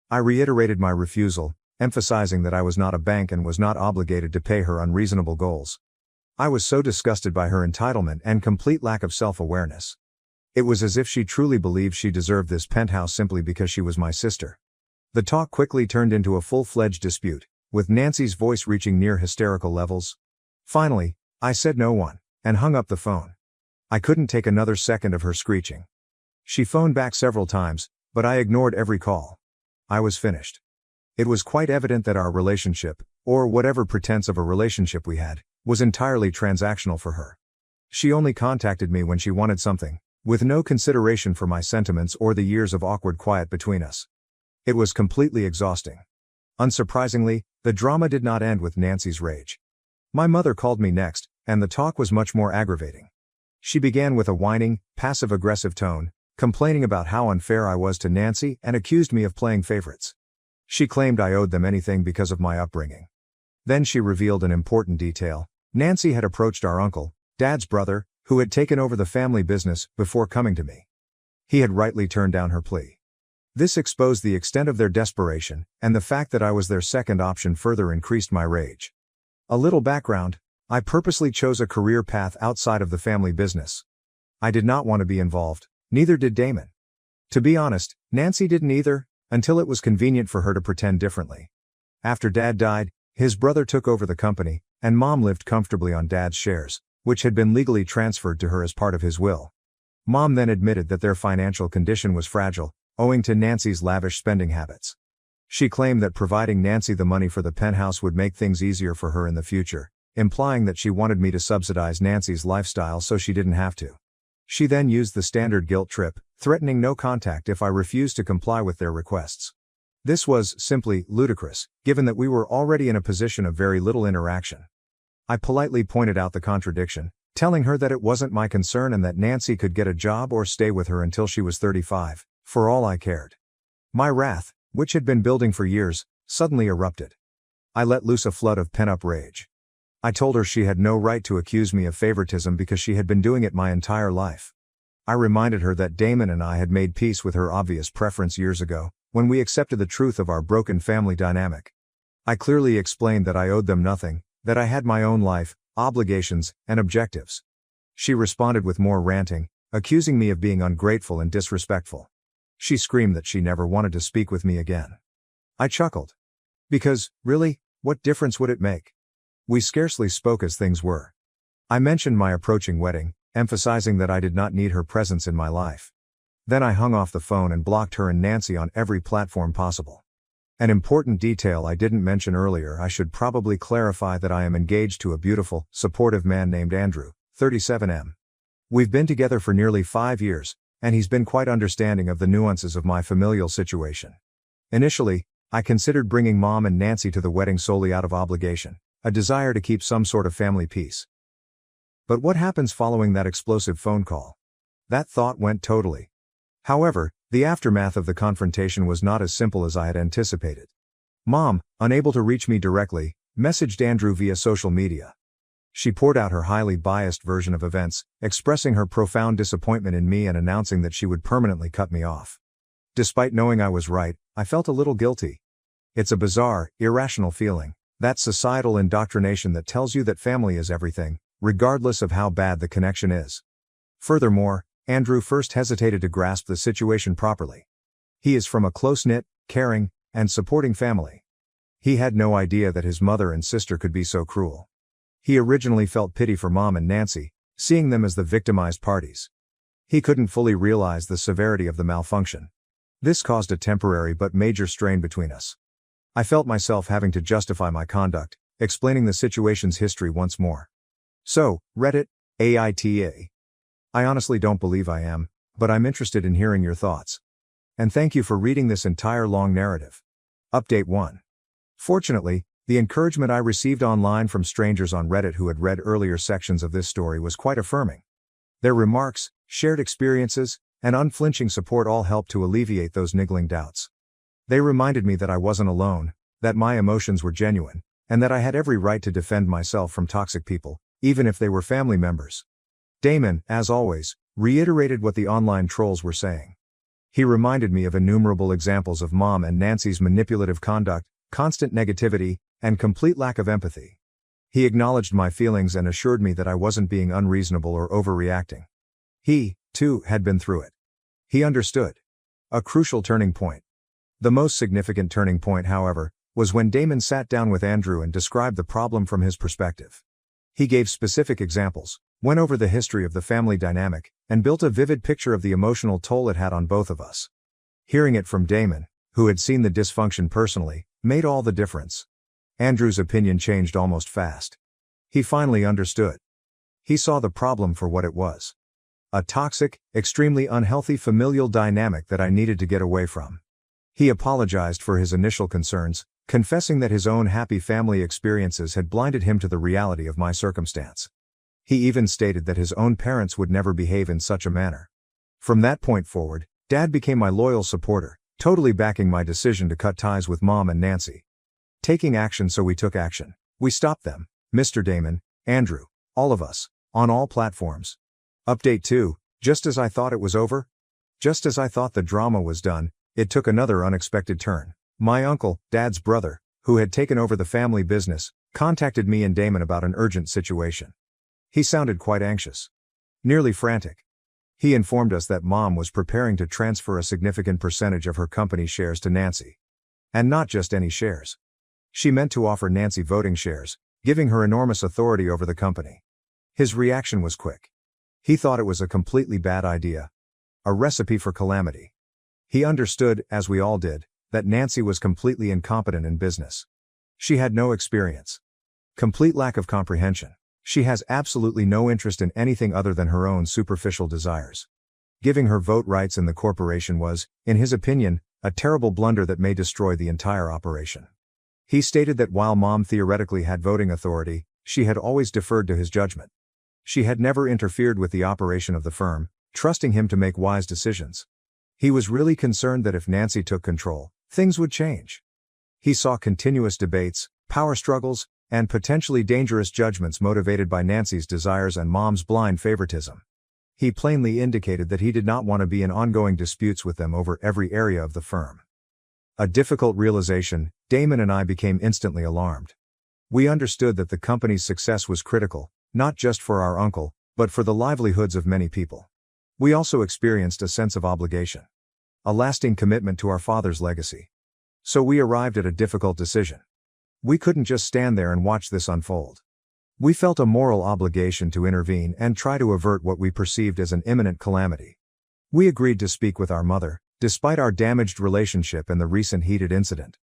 I reiterated my refusal, emphasizing that I was not a bank and was not obligated to pay her unreasonable goals. I was so disgusted by her entitlement and complete lack of self-awareness. It was as if she truly believed she deserved this penthouse simply because she was my sister. The talk quickly turned into a full-fledged dispute, with Nancy's voice reaching near hysterical levels. Finally, I said no one, and hung up the phone. I couldn't take another second of her screeching. She phoned back several times, but I ignored every call. I was finished. It was quite evident that our relationship, or whatever pretense of a relationship we had, was entirely transactional for her. She only contacted me when she wanted something, with no consideration for my sentiments or the years of awkward quiet between us. It was completely exhausting. Unsurprisingly, the drama did not end with Nancy's rage. My mother called me next, and the talk was much more aggravating. She began with a whining, passive-aggressive tone, complaining about how unfair I was to Nancy and accused me of playing favorites. She claimed I owed them anything because of my upbringing. Then she revealed an important detail. Nancy had approached our uncle, Dad's brother, who had taken over the family business, before coming to me. He had rightly turned down her plea. This exposed the extent of their desperation, and the fact that I was their second option further increased my rage. A little background: I purposely chose a career path outside of the family business. I did not want to be involved, neither did Damon. To be honest, Nancy didn't either, until it was convenient for her to pretend differently. After Dad died, his brother took over the company, and Mom lived comfortably on Dad's shares, which had been legally transferred to her as part of his will. Mom then admitted that their financial condition was fragile, owing to Nancy's lavish spending habits. She claimed that providing Nancy the money for the penthouse would make things easier for her in the future, implying that she wanted me to subsidize Nancy's lifestyle so she didn't have to. She then used the standard guilt trip, threatening no contact if I refused to comply with their requests. This was simply ludicrous, given that we were already in a position of very little interaction. I politely pointed out the contradiction, telling her that it wasn't my concern and that Nancy could get a job or stay with her until she was 35, for all I cared. My wrath, which had been building for years, suddenly erupted. I let loose a flood of pent-up rage. I told her she had no right to accuse me of favoritism because she had been doing it my entire life. I reminded her that Damon and I had made peace with her obvious preference years ago, when we accepted the truth of our broken family dynamic. I clearly explained that I owed them nothing, that I had my own life, obligations, and objectives. She responded with more ranting, accusing me of being ungrateful and disrespectful. She screamed that she never wanted to speak with me again. I chuckled. Because, really, what difference would it make? We scarcely spoke as things were. I mentioned my approaching wedding, emphasizing that I did not need her presence in my life. Then I hung off the phone and blocked her and Nancy on every platform possible. An important detail I didn't mention earlier: I should probably clarify that I am engaged to a beautiful, supportive man named Andrew, 37M. We've been together for nearly 5 years, and he's been quite understanding of the nuances of my familial situation. Initially, I considered bringing Mom and Nancy to the wedding solely out of obligation, a desire to keep some sort of family peace. But what happens following that explosive phone call? That thought went totally. However, the aftermath of the confrontation was not as simple as I had anticipated. Mom, unable to reach me directly, messaged Andrew via social media. She poured out her highly biased version of events, expressing her profound disappointment in me and announcing that she would permanently cut me off. Despite knowing I was right, I felt a little guilty. It's a bizarre, irrational feeling, that societal indoctrination that tells you that family is everything, regardless of how bad the connection is. Furthermore, Andrew first hesitated to grasp the situation properly. He is from a close-knit, caring, and supporting family. He had no idea that his mother and sister could be so cruel. He originally felt pity for Mom and Nancy, seeing them as the victimized parties. He couldn't fully realize the severity of the malfunction. This caused a temporary but major strain between us. I felt myself having to justify my conduct, explaining the situation's history once more. So, Reddit, AITA. I honestly don't believe I am, but I'm interested in hearing your thoughts. And thank you for reading this entire long narrative. Update 1. Fortunately, the encouragement I received online from strangers on Reddit who had read earlier sections of this story was quite affirming. Their remarks, shared experiences, and unflinching support all helped to alleviate those niggling doubts. They reminded me that I wasn't alone, that my emotions were genuine, and that I had every right to defend myself from toxic people, even if they were family members. Damon, as always, reiterated what the online trolls were saying. He reminded me of innumerable examples of Mom and Nancy's manipulative conduct, constant negativity, and complete lack of empathy. He acknowledged my feelings and assured me that I wasn't being unreasonable or overreacting. He, too, had been through it. He understood. A crucial turning point. The most significant turning point, however, was when Damon sat down with Andrew and described the problem from his perspective. He gave specific examples, went over the history of the family dynamic, and built a vivid picture of the emotional toll it had on both of us. Hearing it from Damon, who had seen the dysfunction personally, made all the difference. Andrew's opinion changed almost fast. He finally understood. He saw the problem for what it was. A toxic, extremely unhealthy familial dynamic that I needed to get away from. He apologized for his initial concerns, confessing that his own happy family experiences had blinded him to the reality of my circumstance. He even stated that his own parents would never behave in such a manner. From that point forward, Dad became my loyal supporter, totally backing my decision to cut ties with Mom and Nancy. Taking action, so we took action. We stopped them, Mr. Damon, Andrew, all of us, on all platforms. Update 2, just as I thought it was over? Just as I thought the drama was done, it took another unexpected turn. My uncle, Dad's brother, who had taken over the family business, contacted me and Damon about an urgent situation. He sounded quite anxious. Nearly frantic. He informed us that Mom was preparing to transfer a significant percentage of her company shares to Nancy. And not just any shares. She meant to offer Nancy voting shares, giving her enormous authority over the company. His reaction was quick. He thought it was a completely bad idea. A recipe for calamity. He understood, as we all did, that Nancy was completely incompetent in business. She had no experience. Complete lack of comprehension. She has absolutely no interest in anything other than her own superficial desires. Giving her vote rights in the corporation was, in his opinion, a terrible blunder that may destroy the entire operation. He stated that while Mom theoretically had voting authority, she had always deferred to his judgment. She had never interfered with the operation of the firm, trusting him to make wise decisions. He was really concerned that if Nancy took control, things would change. He saw continuous debates, power struggles, and potentially dangerous judgments motivated by Nancy's desires and Mom's blind favoritism. He plainly indicated that he did not want to be in ongoing disputes with them over every area of the firm. A difficult realization, Damon and I became instantly alarmed. We understood that the company's success was critical, not just for our uncle, but for the livelihoods of many people. We also experienced a sense of obligation. A lasting commitment to our father's legacy. So we arrived at a difficult decision. We couldn't just stand there and watch this unfold. We felt a moral obligation to intervene and try to avert what we perceived as an imminent calamity. We agreed to speak with our mother, despite our damaged relationship and the recent heated incident.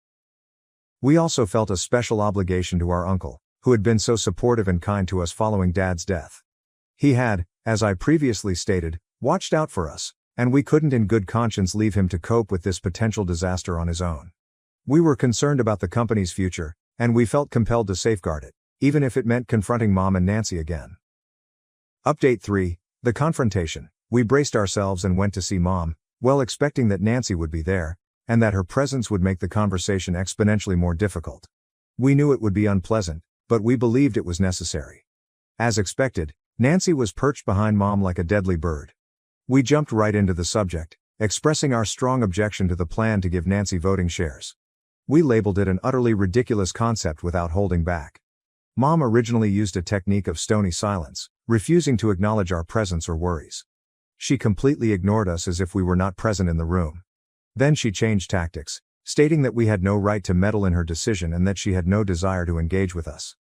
We also felt a special obligation to our uncle, who had been so supportive and kind to us following Dad's death. He had, as I previously stated, watched out for us, and we couldn't in good conscience leave him to cope with this potential disaster on his own. We were concerned about the company's future, and we felt compelled to safeguard it, even if it meant confronting Mom and Nancy again. Update 3, the confrontation. We braced ourselves and went to see Mom, well expecting that Nancy would be there, and that her presence would make the conversation exponentially more difficult. We knew it would be unpleasant, but we believed it was necessary. As expected, Nancy was perched behind Mom like a deadly bird. We jumped right into the subject, expressing our strong objection to the plan to give Nancy voting shares. We labeled it an utterly ridiculous concept without holding back. Mom originally used a technique of stony silence, refusing to acknowledge our presence or worries. She completely ignored us as if we were not present in the room. Then she changed tactics, stating that we had no right to meddle in her decision and that she had no desire to engage with us.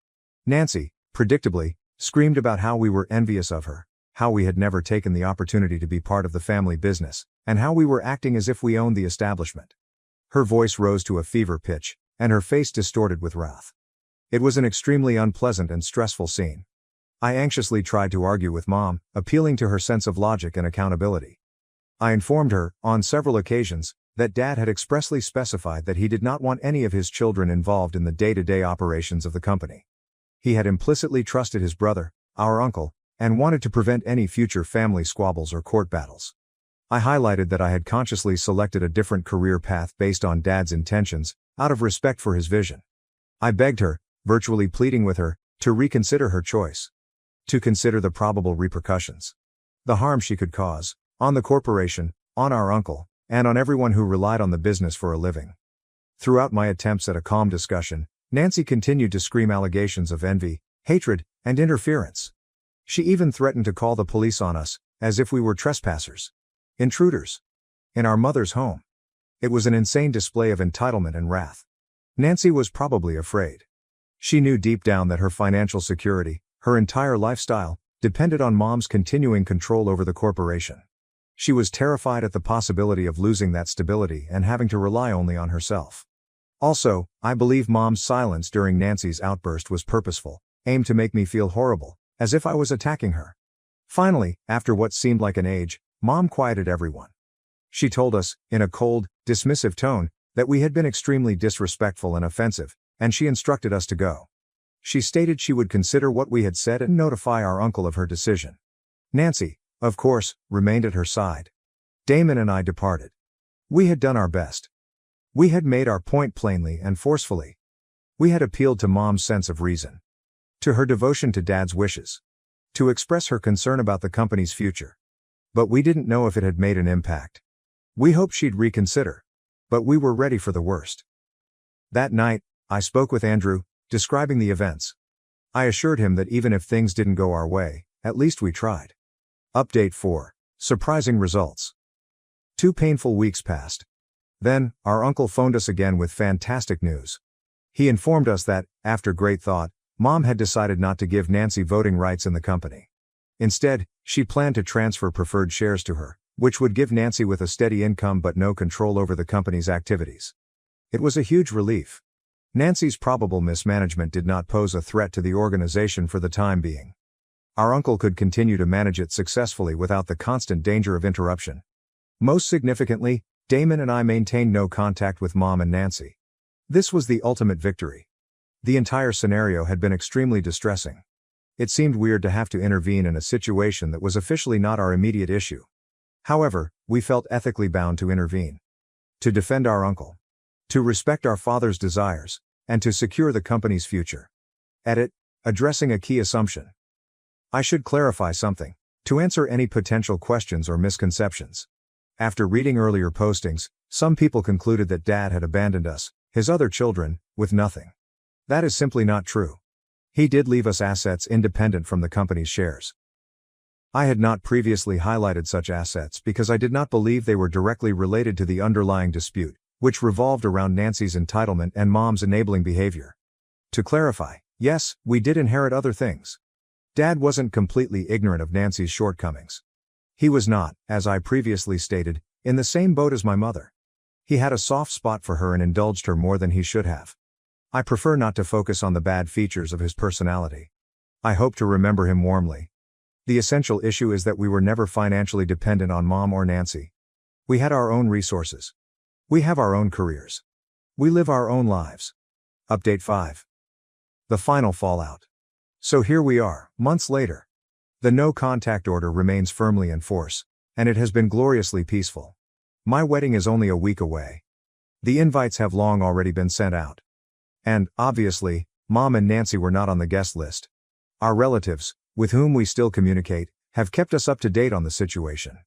Nancy, predictably, screamed about how we were envious of her, how we had never taken the opportunity to be part of the family business, and how we were acting as if we owned the establishment. Her voice rose to a fever pitch, and her face distorted with wrath. It was an extremely unpleasant and stressful scene. I anxiously tried to argue with Mom, appealing to her sense of logic and accountability. I informed her, on several occasions, that Dad had expressly specified that he did not want any of his children involved in the day-to-day operations of the company. He had implicitly trusted his brother, our uncle, and wanted to prevent any future family squabbles or court battles. I highlighted that I had consciously selected a different career path based on Dad's intentions, out of respect for his vision. I begged her, virtually pleading with her, to reconsider her choice. To consider the probable repercussions. The harm she could cause, on the corporation, on our uncle, and on everyone who relied on the business for a living. Throughout my attempts at a calm discussion, Nancy continued to scream allegations of envy, hatred, and interference. She even threatened to call the police on us, as if we were trespassers. Intruders. In our mother's home. It was an insane display of entitlement and wrath. Nancy was probably afraid. She knew deep down that her financial security, her entire lifestyle, depended on Mom's continuing control over the corporation. She was terrified at the possibility of losing that stability and having to rely only on herself. Also, I believe Mom's silence during Nancy's outburst was purposeful, aimed to make me feel horrible, as if I was attacking her. Finally, after what seemed like an age, Mom quieted everyone. She told us, in a cold, dismissive tone, that we had been extremely disrespectful and offensive, and she instructed us to go. She stated she would consider what we had said and notify our uncle of her decision. Nancy, of course, remained at her side. Damon and I departed. We had done our best. We had made our point plainly and forcefully. We had appealed to Mom's sense of reason. To her devotion to Dad's wishes. To express her concern about the company's future. But we didn't know if it had made an impact. We hoped she'd reconsider. But we were ready for the worst. That night, I spoke with Andrew, describing the events. I assured him that even if things didn't go our way, at least we tried. Update 4. Surprising results. 2 painful weeks passed. Then, our uncle phoned us again with fantastic news. He informed us that, after great thought, Mom had decided not to give Nancy voting rights in the company. Instead, she planned to transfer preferred shares to her, which would give Nancy with a steady income but no control over the company's activities. It was a huge relief. Nancy's probable mismanagement did not pose a threat to the organization for the time being. Our uncle could continue to manage it successfully without the constant danger of interruption. Most significantly, Damon and I maintained no contact with Mom and Nancy. This was the ultimate victory. The entire scenario had been extremely distressing. It seemed weird to have to intervene in a situation that was officially not our immediate issue. However, we felt ethically bound to intervene. To defend our uncle. To respect our father's desires, and to secure the company's future. Edit. Addressing a key assumption. I should clarify something, to answer any potential questions or misconceptions. After reading earlier postings, some people concluded that Dad had abandoned us, his other children, with nothing. That is simply not true. He did leave us assets independent from the company's shares. I had not previously highlighted such assets because I did not believe they were directly related to the underlying dispute, which revolved around Nancy's entitlement and Mom's enabling behavior. To clarify, yes, we did inherit other things. Dad wasn't completely ignorant of Nancy's shortcomings. He was not, as I previously stated, in the same boat as my mother. He had a soft spot for her and indulged her more than he should have. I prefer not to focus on the bad features of his personality. I hope to remember him warmly. The essential issue is that we were never financially dependent on Mom or Nancy. We had our own resources. We have our own careers. We live our own lives. Update 5. The final fallout. So here we are, months later. The no contact order remains firmly in force, and it has been gloriously peaceful. My wedding is only a week away. The invites have long already been sent out. And, obviously, Mom and Nancy were not on the guest list. Our relatives, with whom we still communicate, have kept us up to date on the situation.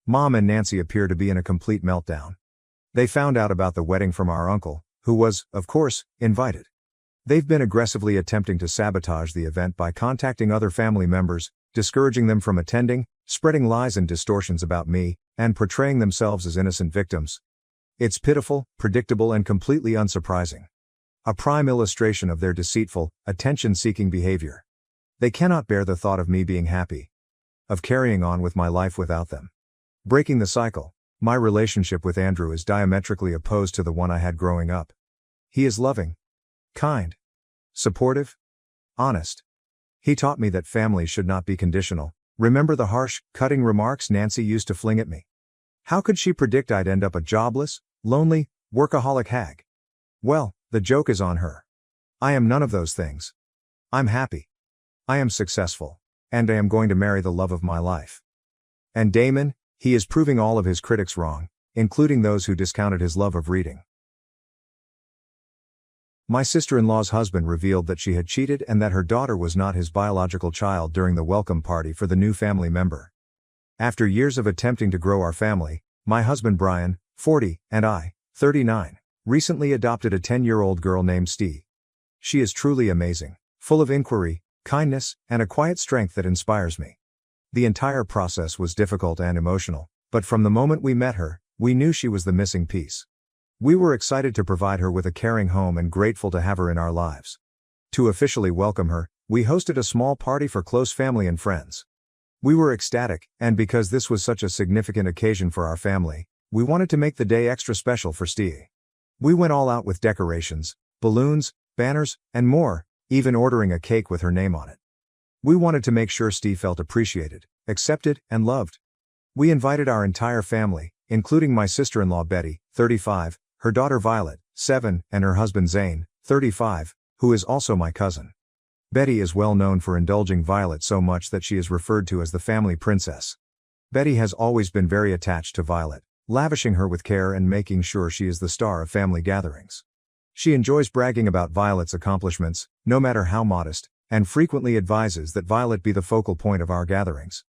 Mom and Nancy appear to be in a complete meltdown. They found out about the wedding from our uncle, who was, of course, invited. They've been aggressively attempting to sabotage the event by contacting other family members, discouraging them from attending, spreading lies and distortions about me, and portraying themselves as innocent victims. It's pitiful, predictable, and completely unsurprising. A prime illustration of their deceitful, attention-seeking behavior. They cannot bear the thought of me being happy. Of carrying on with my life without them. Breaking the cycle. My relationship with Andrew is diametrically opposed to the one I had growing up. He is loving. Kind. Supportive. Honest. He taught me that families should not be conditional. Remember the harsh, cutting remarks Nancy used to fling at me? How could she predict I'd end up a jobless, lonely, workaholic hag? Well, the joke is on her. I am none of those things. I'm happy. I am successful. And I am going to marry the love of my life. And Damon, he is proving all of his critics wrong, including those who discounted his love of reading. My sister-in-law's husband revealed that she had cheated and that her daughter was not his biological child during the welcome party for the new family member. After years of attempting to grow our family, my husband Brian, 40, and I, 39, recently adopted a 10-year-old girl named Stee. She is truly amazing, full of inquiry, kindness, and a quiet strength that inspires me. The entire process was difficult and emotional, but from the moment we met her, we knew she was the missing piece. We were excited to provide her with a caring home and grateful to have her in our lives. To officially welcome her, we hosted a small party for close family and friends. We were ecstatic, and because this was such a significant occasion for our family, we wanted to make the day extra special for Stee. We went all out with decorations, balloons, banners, and more, even ordering a cake with her name on it. We wanted to make sure Stee felt appreciated, accepted, and loved. We invited our entire family, including my sister-in-law Betty, 35, her daughter Violet, 7, and her husband Zane, 35, who is also my cousin. Betty is well known for indulging Violet so much that she is referred to as the family princess. Betty has always been very attached to Violet, lavishing her with care and making sure she is the star of family gatherings. She enjoys bragging about Violet's accomplishments, no matter how modest, and frequently advises that Violet be the focal point of our gatherings.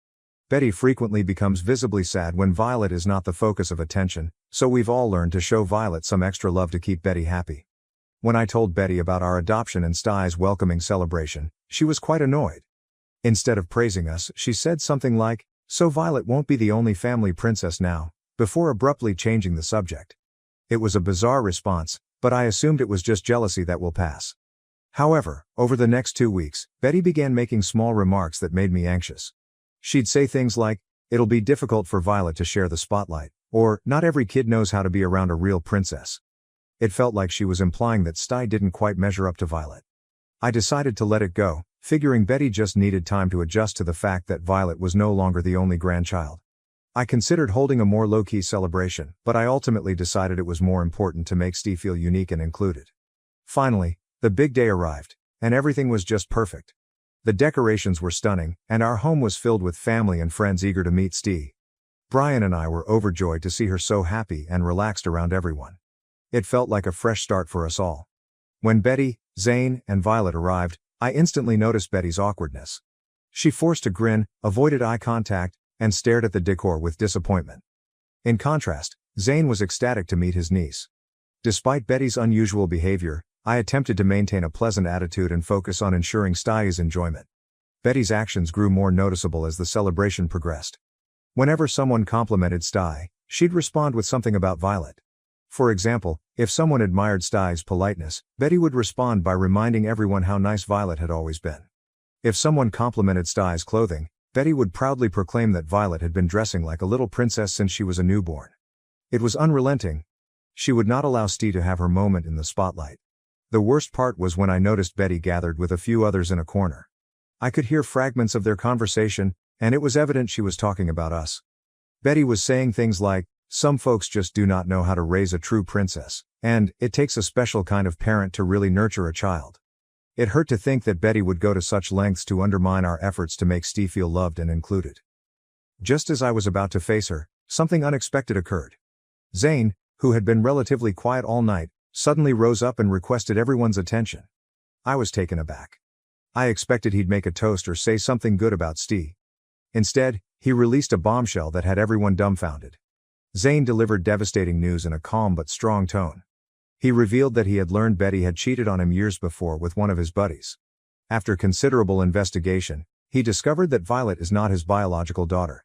Betty frequently becomes visibly sad when Violet is not the focus of attention, so we've all learned to show Violet some extra love to keep Betty happy. When I told Betty about our adoption and Stee's welcoming celebration, she was quite annoyed. Instead of praising us, she said something like, "So Violet won't be the only family princess now," before abruptly changing the subject. It was a bizarre response, but I assumed it was just jealousy that will pass. However, over the next 2 weeks, Betty began making small remarks that made me anxious. She'd say things like, "It'll be difficult for Violet to share the spotlight," or, "Not every kid knows how to be around a real princess." It felt like she was implying that Stee didn't quite measure up to Violet. I decided to let it go, figuring Betty just needed time to adjust to the fact that Violet was no longer the only grandchild. I considered holding a more low-key celebration, but I ultimately decided it was more important to make Stee feel unique and included. Finally, the big day arrived, and everything was just perfect. The decorations were stunning, and our home was filled with family and friends eager to meet Stee. Brian and I were overjoyed to see her so happy and relaxed around everyone. It felt like a fresh start for us all. When Betty, Zane, and Violet arrived, I instantly noticed Betty's awkwardness. She forced a grin, avoided eye contact, and stared at the decor with disappointment. In contrast, Zane was ecstatic to meet his niece. Despite Betty's unusual behavior, I attempted to maintain a pleasant attitude and focus on ensuring Stee's enjoyment. Betty's actions grew more noticeable as the celebration progressed. Whenever someone complimented Stee, she'd respond with something about Violet. For example, if someone admired Stee's politeness, Betty would respond by reminding everyone how nice Violet had always been. If someone complimented Stee's clothing, Betty would proudly proclaim that Violet had been dressing like a little princess since she was a newborn. It was unrelenting. She would not allow Stee to have her moment in the spotlight. The worst part was when I noticed Betty gathered with a few others in a corner. I could hear fragments of their conversation, and it was evident she was talking about us. Betty was saying things like, "Some folks just do not know how to raise a true princess," and "It takes a special kind of parent to really nurture a child." It hurt to think that Betty would go to such lengths to undermine our efforts to make Stee feel loved and included. Just as I was about to face her, something unexpected occurred. Zane, who had been relatively quiet all night, suddenly rose up and requested everyone's attention. I was taken aback. I expected he'd make a toast or say something good about Stee. Instead, he released a bombshell that had everyone dumbfounded. Zane delivered devastating news in a calm but strong tone. He revealed that he had learned Betty had cheated on him years before with one of his buddies. After considerable investigation, he discovered that Violet is not his biological daughter.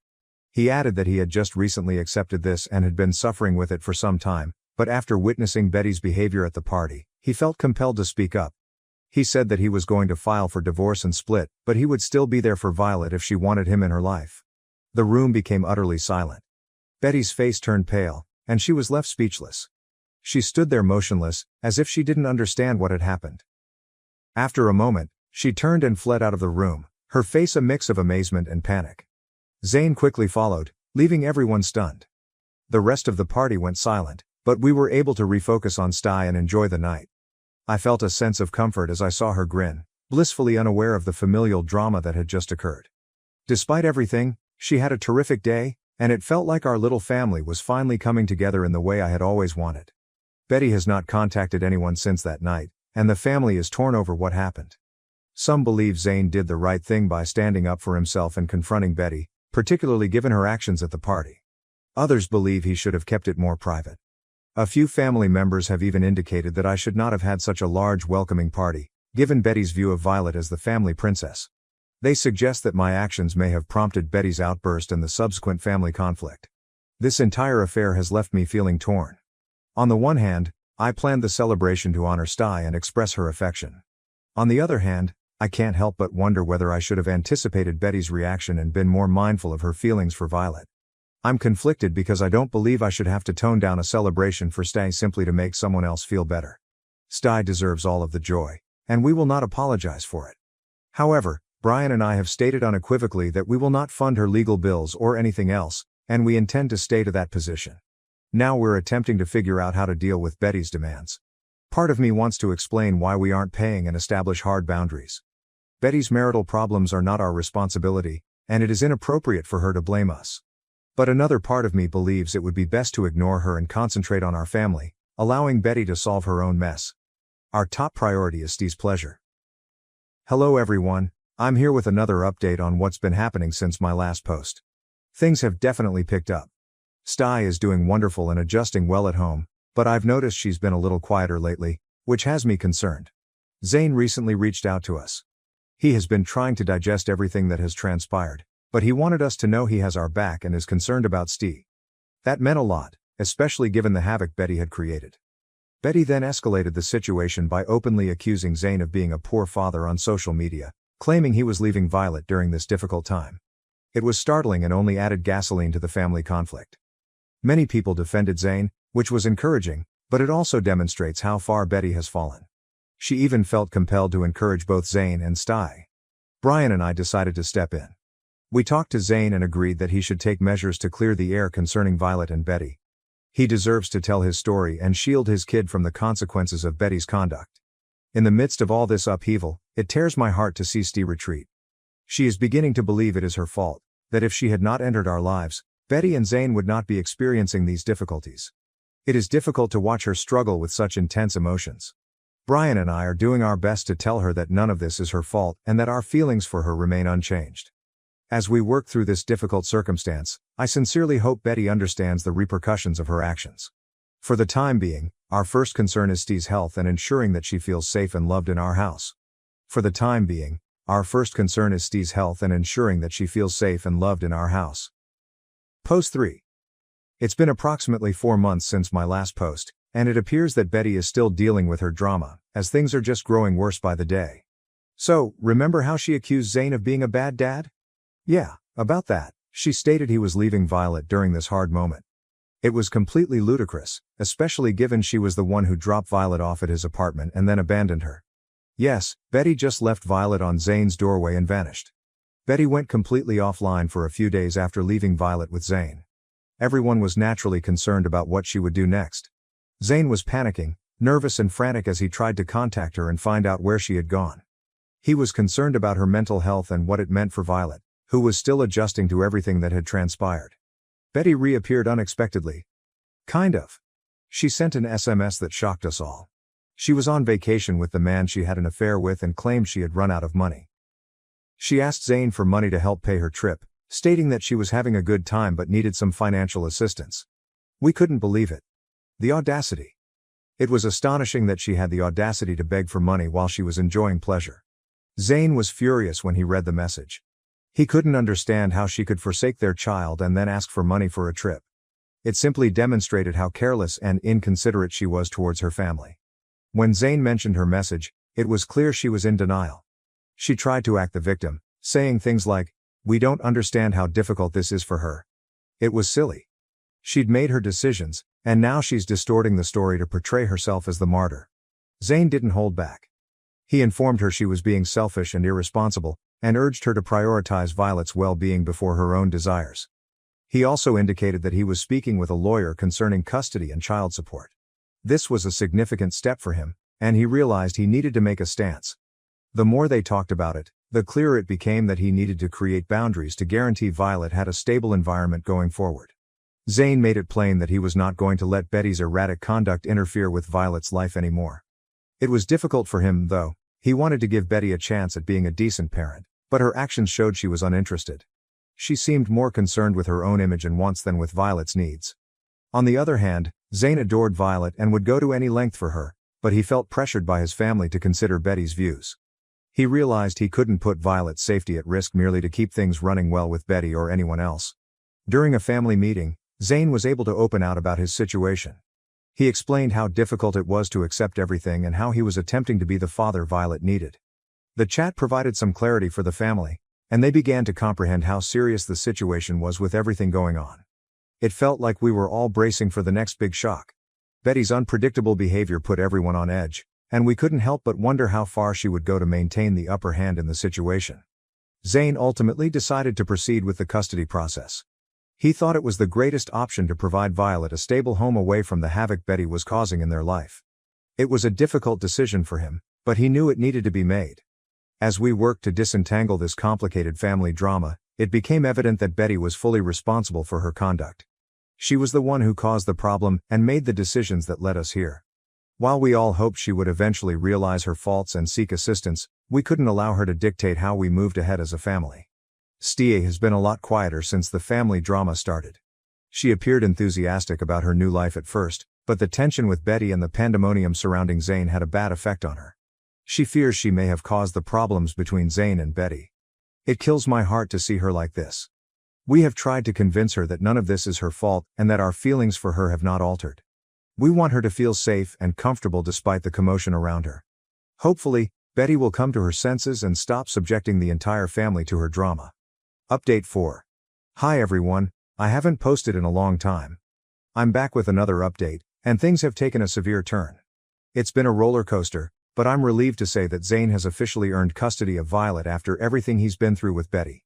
He added that he had just recently accepted this and had been suffering with it for some time, but after witnessing Betty's behavior at the party, he felt compelled to speak up. He said that he was going to file for divorce and split, but he would still be there for Violet if she wanted him in her life. The room became utterly silent. Betty's face turned pale, and she was left speechless. She stood there motionless, as if she didn't understand what had happened. After a moment, she turned and fled out of the room, her face a mix of amazement and panic. Zane quickly followed, leaving everyone stunned. The rest of the party went silent, but we were able to refocus on Stee and enjoy the night. I felt a sense of comfort as I saw her grin, blissfully unaware of the familial drama that had just occurred. Despite everything, she had a terrific day, and it felt like our little family was finally coming together in the way I had always wanted. Betty has not contacted anyone since that night, and the family is torn over what happened. Some believe Zane did the right thing by standing up for himself and confronting Betty, particularly given her actions at the party. Others believe he should have kept it more private. A few family members have even indicated that I should not have had such a large welcoming party, given Betty's view of Violet as the family princess. They suggest that my actions may have prompted Betty's outburst and the subsequent family conflict. This entire affair has left me feeling torn. On the one hand, I planned the celebration to honor Sty and express her affection. On the other hand, I can't help but wonder whether I should have anticipated Betty's reaction and been more mindful of her feelings for Violet. I'm conflicted because I don't believe I should have to tone down a celebration for Sty simply to make someone else feel better. Sty deserves all of the joy, and we will not apologize for it. However, Brian and I have stated unequivocally that we will not fund her legal bills or anything else, and we intend to stay to that position. Now we're attempting to figure out how to deal with Betty's demands. Part of me wants to explain why we aren't paying and establish hard boundaries. Betty's marital problems are not our responsibility, and it is inappropriate for her to blame us. But another part of me believes it would be best to ignore her and concentrate on our family, allowing Betty to solve her own mess. Our top priority is Steve's pleasure. Hello everyone, I'm here with another update on what's been happening since my last post. Things have definitely picked up. Sty is doing wonderful and adjusting well at home, but I've noticed she's been a little quieter lately, which has me concerned. Zane recently reached out to us. He has been trying to digest everything that has transpired, but he wanted us to know he has our back and is concerned about Steve. That meant a lot, especially given the havoc Betty had created. Betty then escalated the situation by openly accusing Zane of being a poor father on social media, claiming he was leaving Violet during this difficult time. It was startling and only added gasoline to the family conflict. Many people defended Zane, which was encouraging, but it also demonstrates how far Betty has fallen. She even felt compelled to encourage both Zane and Sty. Brian and I decided to step in. We talked to Zane and agreed that he should take measures to clear the air concerning Violet and Betty. He deserves to tell his story and shield his kid from the consequences of Betty's conduct. In the midst of all this upheaval, it tears my heart to see Steve retreat. She is beginning to believe it is her fault, that if she had not entered our lives, Betty and Zane would not be experiencing these difficulties. It is difficult to watch her struggle with such intense emotions. Brian and I are doing our best to tell her that none of this is her fault and that our feelings for her remain unchanged. As we work through this difficult circumstance, I sincerely hope Betty understands the repercussions of her actions. For the time being, our first concern is Steve's health and ensuring that she feels safe and loved in our house. For the time being, our first concern is Steve's health and ensuring that she feels safe and loved in our house. Post 3. It's been approximately 4 months since my last post, and it appears that Betty is still dealing with her drama, as things are just growing worse by the day. So, remember how she accused Zane of being a bad dad? Yeah, about that. She stated he was leaving Violet during this hard moment. It was completely ludicrous, especially given she was the one who dropped Violet off at his apartment and then abandoned her. Yes, Betty just left Violet on Zane's doorway and vanished. Betty went completely offline for a few days after leaving Violet with Zane. Everyone was naturally concerned about what she would do next. Zane was panicking, nervous and frantic as he tried to contact her and find out where she had gone. He was concerned about her mental health and what it meant for Violet, who was still adjusting to everything that had transpired. Betty reappeared unexpectedly. Kind of. She sent an SMS that shocked us all. She was on vacation with the man she had an affair with and claimed she had run out of money. She asked Zane for money to help pay her trip, stating that she was having a good time but needed some financial assistance. We couldn't believe it. The audacity. It was astonishing that she had the audacity to beg for money while she was enjoying pleasure. Zane was furious when he read the message. He couldn't understand how she could forsake their child and then ask for money for a trip. It simply demonstrated how careless and inconsiderate she was towards her family. When Zane mentioned her message, it was clear she was in denial. She tried to act the victim, saying things like, "We don't understand how difficult this is for her." It was silly. She'd made her decisions, and now she's distorting the story to portray herself as the martyr. Zane didn't hold back. He informed her she was being selfish and irresponsible, and urged her to prioritize Violet's well-being before her own desires. He also indicated that he was speaking with a lawyer concerning custody and child support. This was a significant step for him, and he realized he needed to make a stance. The more they talked about it, the clearer it became that he needed to create boundaries to guarantee Violet had a stable environment going forward. Zane made it plain that he was not going to let Betty's erratic conduct interfere with Violet's life anymore. It was difficult for him, though. He wanted to give Betty a chance at being a decent parent, but her actions showed she was uninterested. She seemed more concerned with her own image and wants than with Violet's needs. On the other hand, Zane adored Violet and would go to any length for her, but he felt pressured by his family to consider Betty's views. He realized he couldn't put Violet's safety at risk merely to keep things running well with Betty or anyone else. During a family meeting, Zane was able to open out about his situation. He explained how difficult it was to accept everything and how he was attempting to be the father Violet needed. The chat provided some clarity for the family, and they began to comprehend how serious the situation was with everything going on. It felt like we were all bracing for the next big shock. Betty's unpredictable behavior put everyone on edge, and we couldn't help but wonder how far she would go to maintain the upper hand in the situation. Zane ultimately decided to proceed with the custody process. He thought it was the greatest option to provide Violet a stable home away from the havoc Betty was causing in their life. It was a difficult decision for him, but he knew it needed to be made. As we worked to disentangle this complicated family drama, it became evident that Betty was fully responsible for her conduct. She was the one who caused the problem and made the decisions that led us here. While we all hoped she would eventually realize her faults and seek assistance, we couldn't allow her to dictate how we moved ahead as a family. Stie has been a lot quieter since the family drama started. She appeared enthusiastic about her new life at first, but the tension with Betty and the pandemonium surrounding Zane had a bad effect on her. She fears she may have caused the problems between Zane and Betty. It kills my heart to see her like this. We have tried to convince her that none of this is her fault and that our feelings for her have not altered. We want her to feel safe and comfortable despite the commotion around her. Hopefully, Betty will come to her senses and stop subjecting the entire family to her drama. Update 4. Hi everyone, I haven't posted in a long time. I'm back with another update, and things have taken a severe turn. It's been a roller coaster, but I'm relieved to say that Zane has officially earned custody of Violet after everything he's been through with Betty.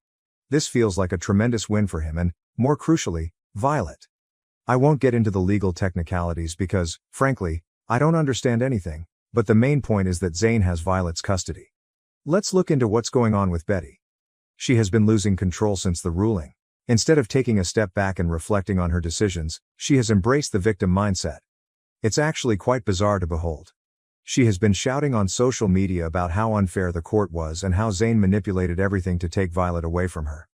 This feels like a tremendous win for him and, more crucially, Violet. I won't get into the legal technicalities because, frankly, I don't understand anything, but the main point is that Zane has Violet's custody. Let's look into what's going on with Betty. She has been losing control since the ruling. Instead of taking a step back and reflecting on her decisions, she has embraced the victim mindset. It's actually quite bizarre to behold. She has been shouting on social media about how unfair the court was and how Zane manipulated everything to take Violet away from her.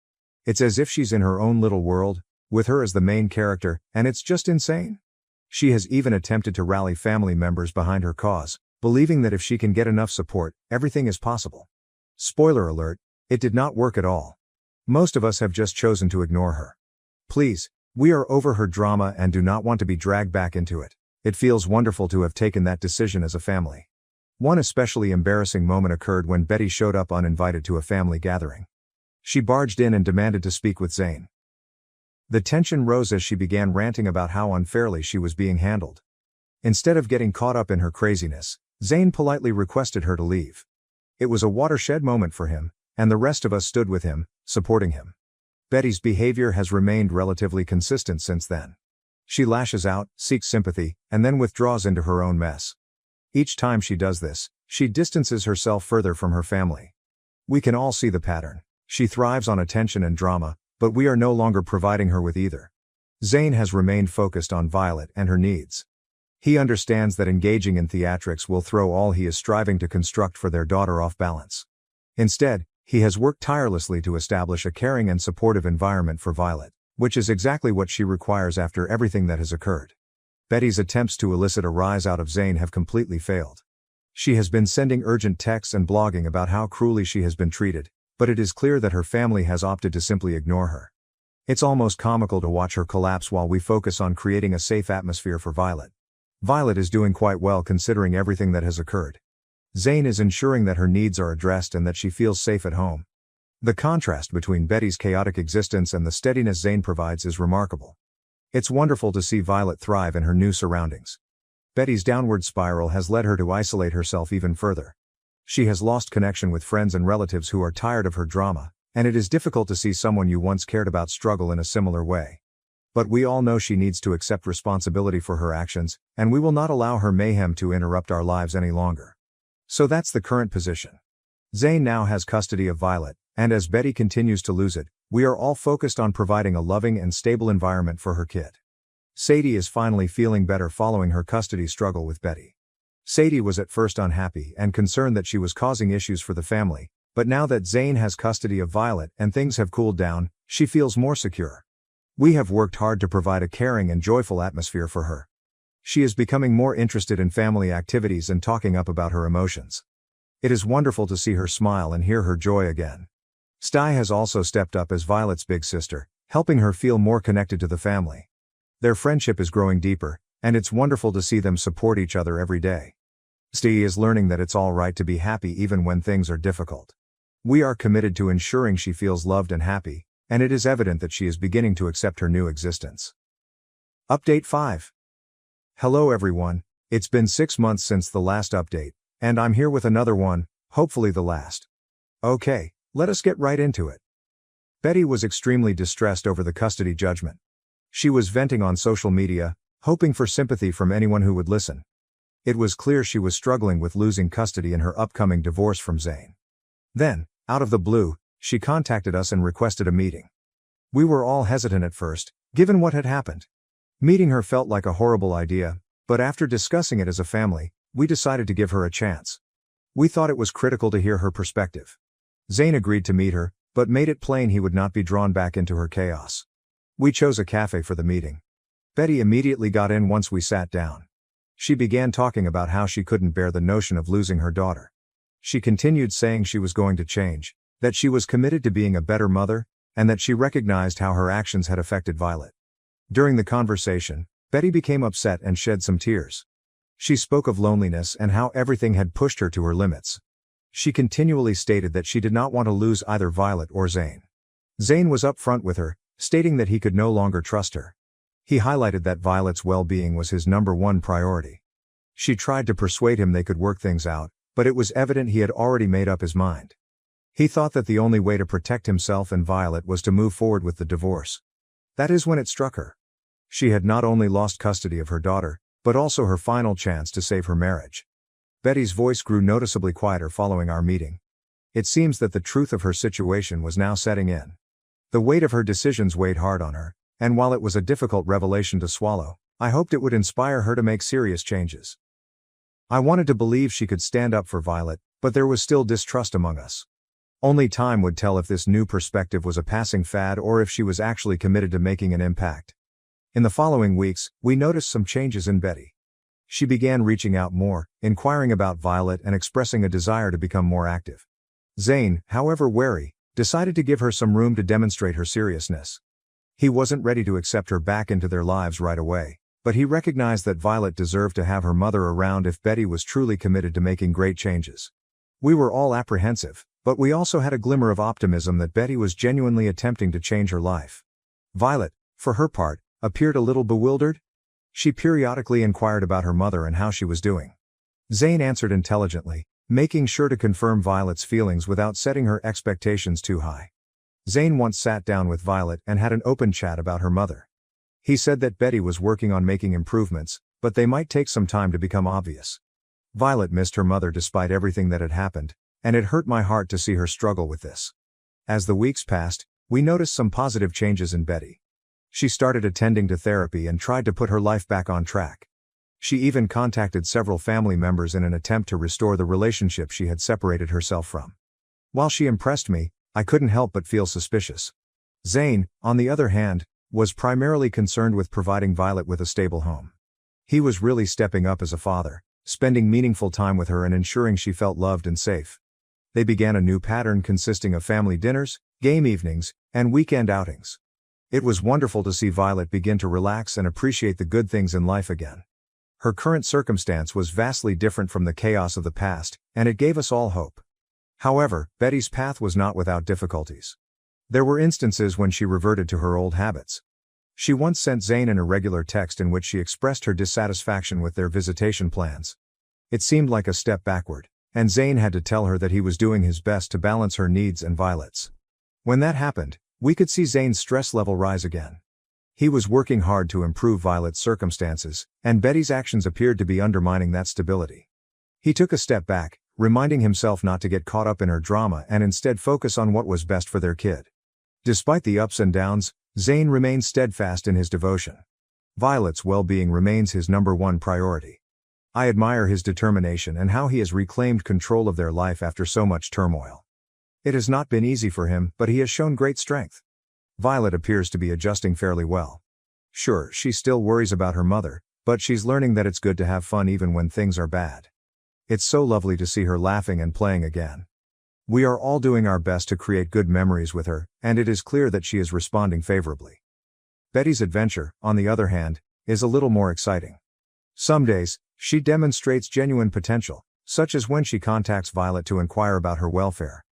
It's as if she's in her own little world, with her as the main character, and it's just insane. She has even attempted to rally family members behind her cause, believing that if she can get enough support, everything is possible. Spoiler alert, it did not work at all. Most of us have just chosen to ignore her. Please, we are over her drama and do not want to be dragged back into it. It feels wonderful to have taken that decision as a family. One especially embarrassing moment occurred when Betty showed up uninvited to a family gathering. She barged in and demanded to speak with Zane. The tension rose as she began ranting about how unfairly she was being handled. Instead of getting caught up in her craziness, Zane politely requested her to leave. It was a watershed moment for him, and the rest of us stood with him, supporting him. Betty's behavior has remained relatively consistent since then. She lashes out, seeks sympathy, and then withdraws into her own mess. Each time she does this, she distances herself further from her family. We can all see the pattern. She thrives on attention and drama, but we are no longer providing her with either. Zane has remained focused on Violet and her needs. He understands that engaging in theatrics will throw all he is striving to construct for their daughter off balance. Instead, he has worked tirelessly to establish a caring and supportive environment for Violet, which is exactly what she requires after everything that has occurred. Betty's attempts to elicit a rise out of Zane have completely failed. She has been sending urgent texts and blogging about how cruelly she has been treated, but it is clear that her family has opted to simply ignore her. It's almost comical to watch her collapse while we focus on creating a safe atmosphere for Violet. Violet is doing quite well considering everything that has occurred. Zane is ensuring that her needs are addressed and that she feels safe at home. The contrast between Betty's chaotic existence and the steadiness Zane provides is remarkable. It's wonderful to see Violet thrive in her new surroundings. Betty's downward spiral has led her to isolate herself even further. She has lost connection with friends and relatives who are tired of her drama, and it is difficult to see someone you once cared about struggle in a similar way. But we all know she needs to accept responsibility for her actions, and we will not allow her mayhem to interrupt our lives any longer. So that's the current position. Zane now has custody of Violet, and as Betty continues to lose it, we are all focused on providing a loving and stable environment for her kid. Sadie is finally feeling better following her custody struggle with Betty. Sadie was at first unhappy and concerned that she was causing issues for the family, but now that Zane has custody of Violet and things have cooled down, She feels more secure. We have worked hard to provide a caring and joyful atmosphere for her. She is becoming more interested in family activities and talking up about her emotions. It is wonderful to see her smile and hear her joy again. Sty has also stepped up as Violet's big sister, helping her feel more connected to the family. Their friendship is growing deeper, and it's wonderful to see them support each other every day. Sty is learning that it's all right to be happy even when things are difficult. We are committed to ensuring she feels loved and happy, and it is evident that she is beginning to accept her new existence. Update 5. Hello everyone, it's been 6 months since the last update, and I'm here with another one, hopefully the last. Okay, let us get right into it. Betty was extremely distressed over the custody judgment. She was venting on social media, hoping for sympathy from anyone who would listen. It was clear she was struggling with losing custody in her upcoming divorce from Zane. Then, out of the blue, she contacted us and requested a meeting. We were all hesitant at first, given what had happened. Meeting her felt like a horrible idea, but after discussing it as a family, we decided to give her a chance. We thought it was critical to hear her perspective. Zane agreed to meet her, but made it plain he would not be drawn back into her chaos. We chose a cafe for the meeting. Betty immediately got in once we sat down. She began talking about how she couldn't bear the notion of losing her daughter. She continued saying she was going to change, that she was committed to being a better mother, and that she recognized how her actions had affected Violet. During the conversation, Betty became upset and shed some tears. She spoke of loneliness and how everything had pushed her to her limits. She continually stated that she did not want to lose either Violet or Zane. Zane was upfront with her, stating that he could no longer trust her. He highlighted that Violet's well-being was his #1 priority. She tried to persuade him they could work things out, but it was evident he had already made up his mind. He thought that the only way to protect himself and Violet was to move forward with the divorce. That is when it struck her. She had not only lost custody of her daughter, but also her final chance to save her marriage. Betty's voice grew noticeably quieter following our meeting. It seems that the truth of her situation was now setting in. The weight of her decisions weighed hard on her, and while it was a difficult revelation to swallow, I hoped it would inspire her to make serious changes. I wanted to believe she could stand up for Violet, but there was still distrust among us. Only time would tell if this new perspective was a passing fad or if she was actually committed to making an impact. In the following weeks, we noticed some changes in Betty. She began reaching out more, inquiring about Violet and expressing a desire to become more active. Zane, however wary, decided to give her some room to demonstrate her seriousness. He wasn't ready to accept her back into their lives right away, but he recognized that Violet deserved to have her mother around if Betty was truly committed to making great changes. We were all apprehensive, but we also had a glimmer of optimism that Betty was genuinely attempting to change her life. Violet, for her part, appeared a little bewildered. She periodically inquired about her mother and how she was doing. Zane answered intelligently, making sure to confirm Violet's feelings without setting her expectations too high. Zane once sat down with Violet and had an open chat about her mother. He said that Betty was working on making improvements, but they might take some time to become obvious. Violet missed her mother despite everything that had happened, and it hurt my heart to see her struggle with this. As the weeks passed, we noticed some positive changes in Betty. She started attending to therapy and tried to put her life back on track. She even contacted several family members in an attempt to restore the relationship she had separated herself from. While she impressed me, I couldn't help but feel suspicious. Zane, on the other hand, was primarily concerned with providing Violet with a stable home. He was really stepping up as a father, spending meaningful time with her and ensuring she felt loved and safe. They began a new pattern consisting of family dinners, game evenings, and weekend outings. It was wonderful to see Violet begin to relax and appreciate the good things in life again. Her current circumstance was vastly different from the chaos of the past, and it gave us all hope. However, Betty's path was not without difficulties. There were instances when she reverted to her old habits. She once sent Zane an irregular text in which she expressed her dissatisfaction with their visitation plans. It seemed like a step backward, and Zane had to tell her that he was doing his best to balance her needs and Violet's. When that happened, we could see Zane's stress level rise again. He was working hard to improve Violet's circumstances, and Betty's actions appeared to be undermining that stability. He took a step back, reminding himself not to get caught up in her drama and instead focus on what was best for their kid. Despite the ups and downs, Zane remained steadfast in his devotion. Violet's well-being remains his #1 priority. I admire his determination and how he has reclaimed control of their life after so much turmoil. It has not been easy for him, but he has shown great strength. Violet appears to be adjusting fairly well. Sure, she still worries about her mother, but she's learning that it's good to have fun even when things are bad. It's so lovely to see her laughing and playing again. We are all doing our best to create good memories with her, and it is clear that she is responding favorably. Betty's adventure, on the other hand, is a little more exciting. Some days, she demonstrates genuine potential, such as when she contacts Violet to inquire about her welfare.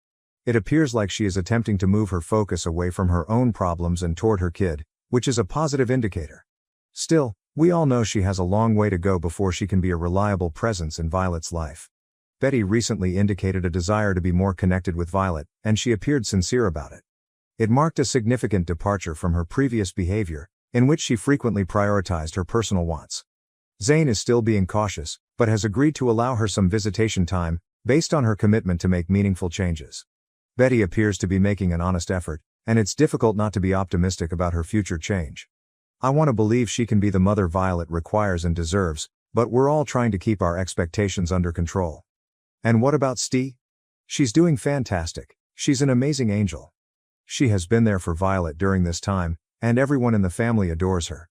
It appears like she is attempting to move her focus away from her own problems and toward her kid, which is a positive indicator. Still, we all know she has a long way to go before she can be a reliable presence in Violet's life. Betty recently indicated a desire to be more connected with Violet, and she appeared sincere about it. It marked a significant departure from her previous behavior, in which she frequently prioritized her personal wants. Zane is still being cautious, but has agreed to allow her some visitation time, based on her commitment to make meaningful changes. Betty appears to be making an honest effort, and it's difficult not to be optimistic about her future change. I want to believe she can be the mother Violet requires and deserves, but we're all trying to keep our expectations under control. And what about Stee? She's doing fantastic. She's an amazing angel. She has been there for Violet during this time, and everyone in the family adores her.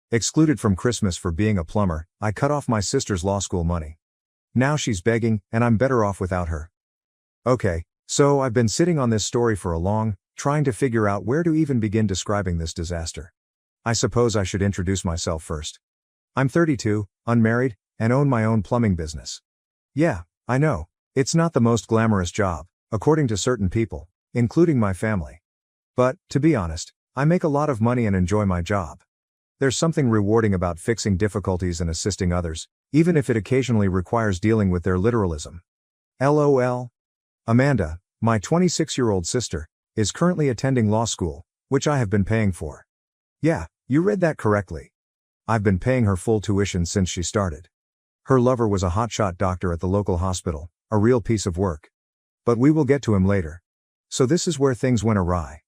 Excluded from Christmas for being a plumber, I cut off my sister's law school money. Now she's begging, and I'm better off without her. Okay, so I've been sitting on this story for a long, trying to figure out where to even begin describing this disaster. I suppose I should introduce myself first. I'm 32, unmarried, and own my own plumbing business. Yeah, I know, it's not the most glamorous job, according to certain people, including my family. But, to be honest, I make a lot of money and enjoy my job. There's something rewarding about fixing difficulties and assisting others, even if it occasionally requires dealing with their literalism. LOL. Amanda, my 26-year-old sister, is currently attending law school, which I have been paying for. Yeah, you read that correctly. I've been paying her full tuition since she started. Her lover was a hotshot doctor at the local hospital, a real piece of work. But we will get to him later. So this is where things went awry.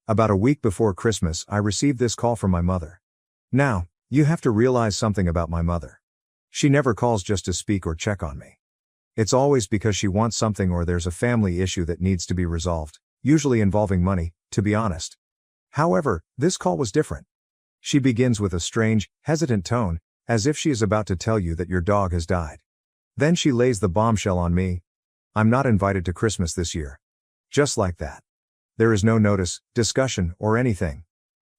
About a week before Christmas, I received this call from my mother. Now, you have to realize something about my mother. She never calls just to speak or check on me. It's always because she wants something or there's a family issue that needs to be resolved, usually involving money, to be honest. However, this call was different. She begins with a strange, hesitant tone, as if she is about to tell you that your dog has died. Then she lays the bombshell on me. I'm not invited to Christmas this year. Just like that. There is no notice, discussion, or anything.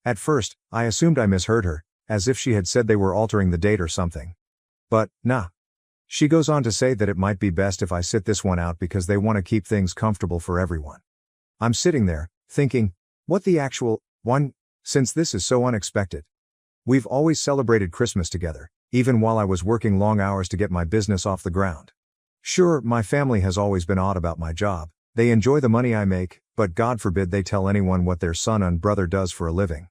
At first, I assumed I misheard her, as if she had said they were altering the date or something. But, nah. She goes on to say that it might be best if I sit this one out because they want to keep things comfortable for everyone. I'm sitting there, thinking, what the actual, one, since this is so unexpected. We've always celebrated Christmas together, even while I was working long hours to get my business off the ground. Sure, my family has always been odd about my job. They enjoy the money I make, but God forbid they tell anyone what their son and brother does for a living.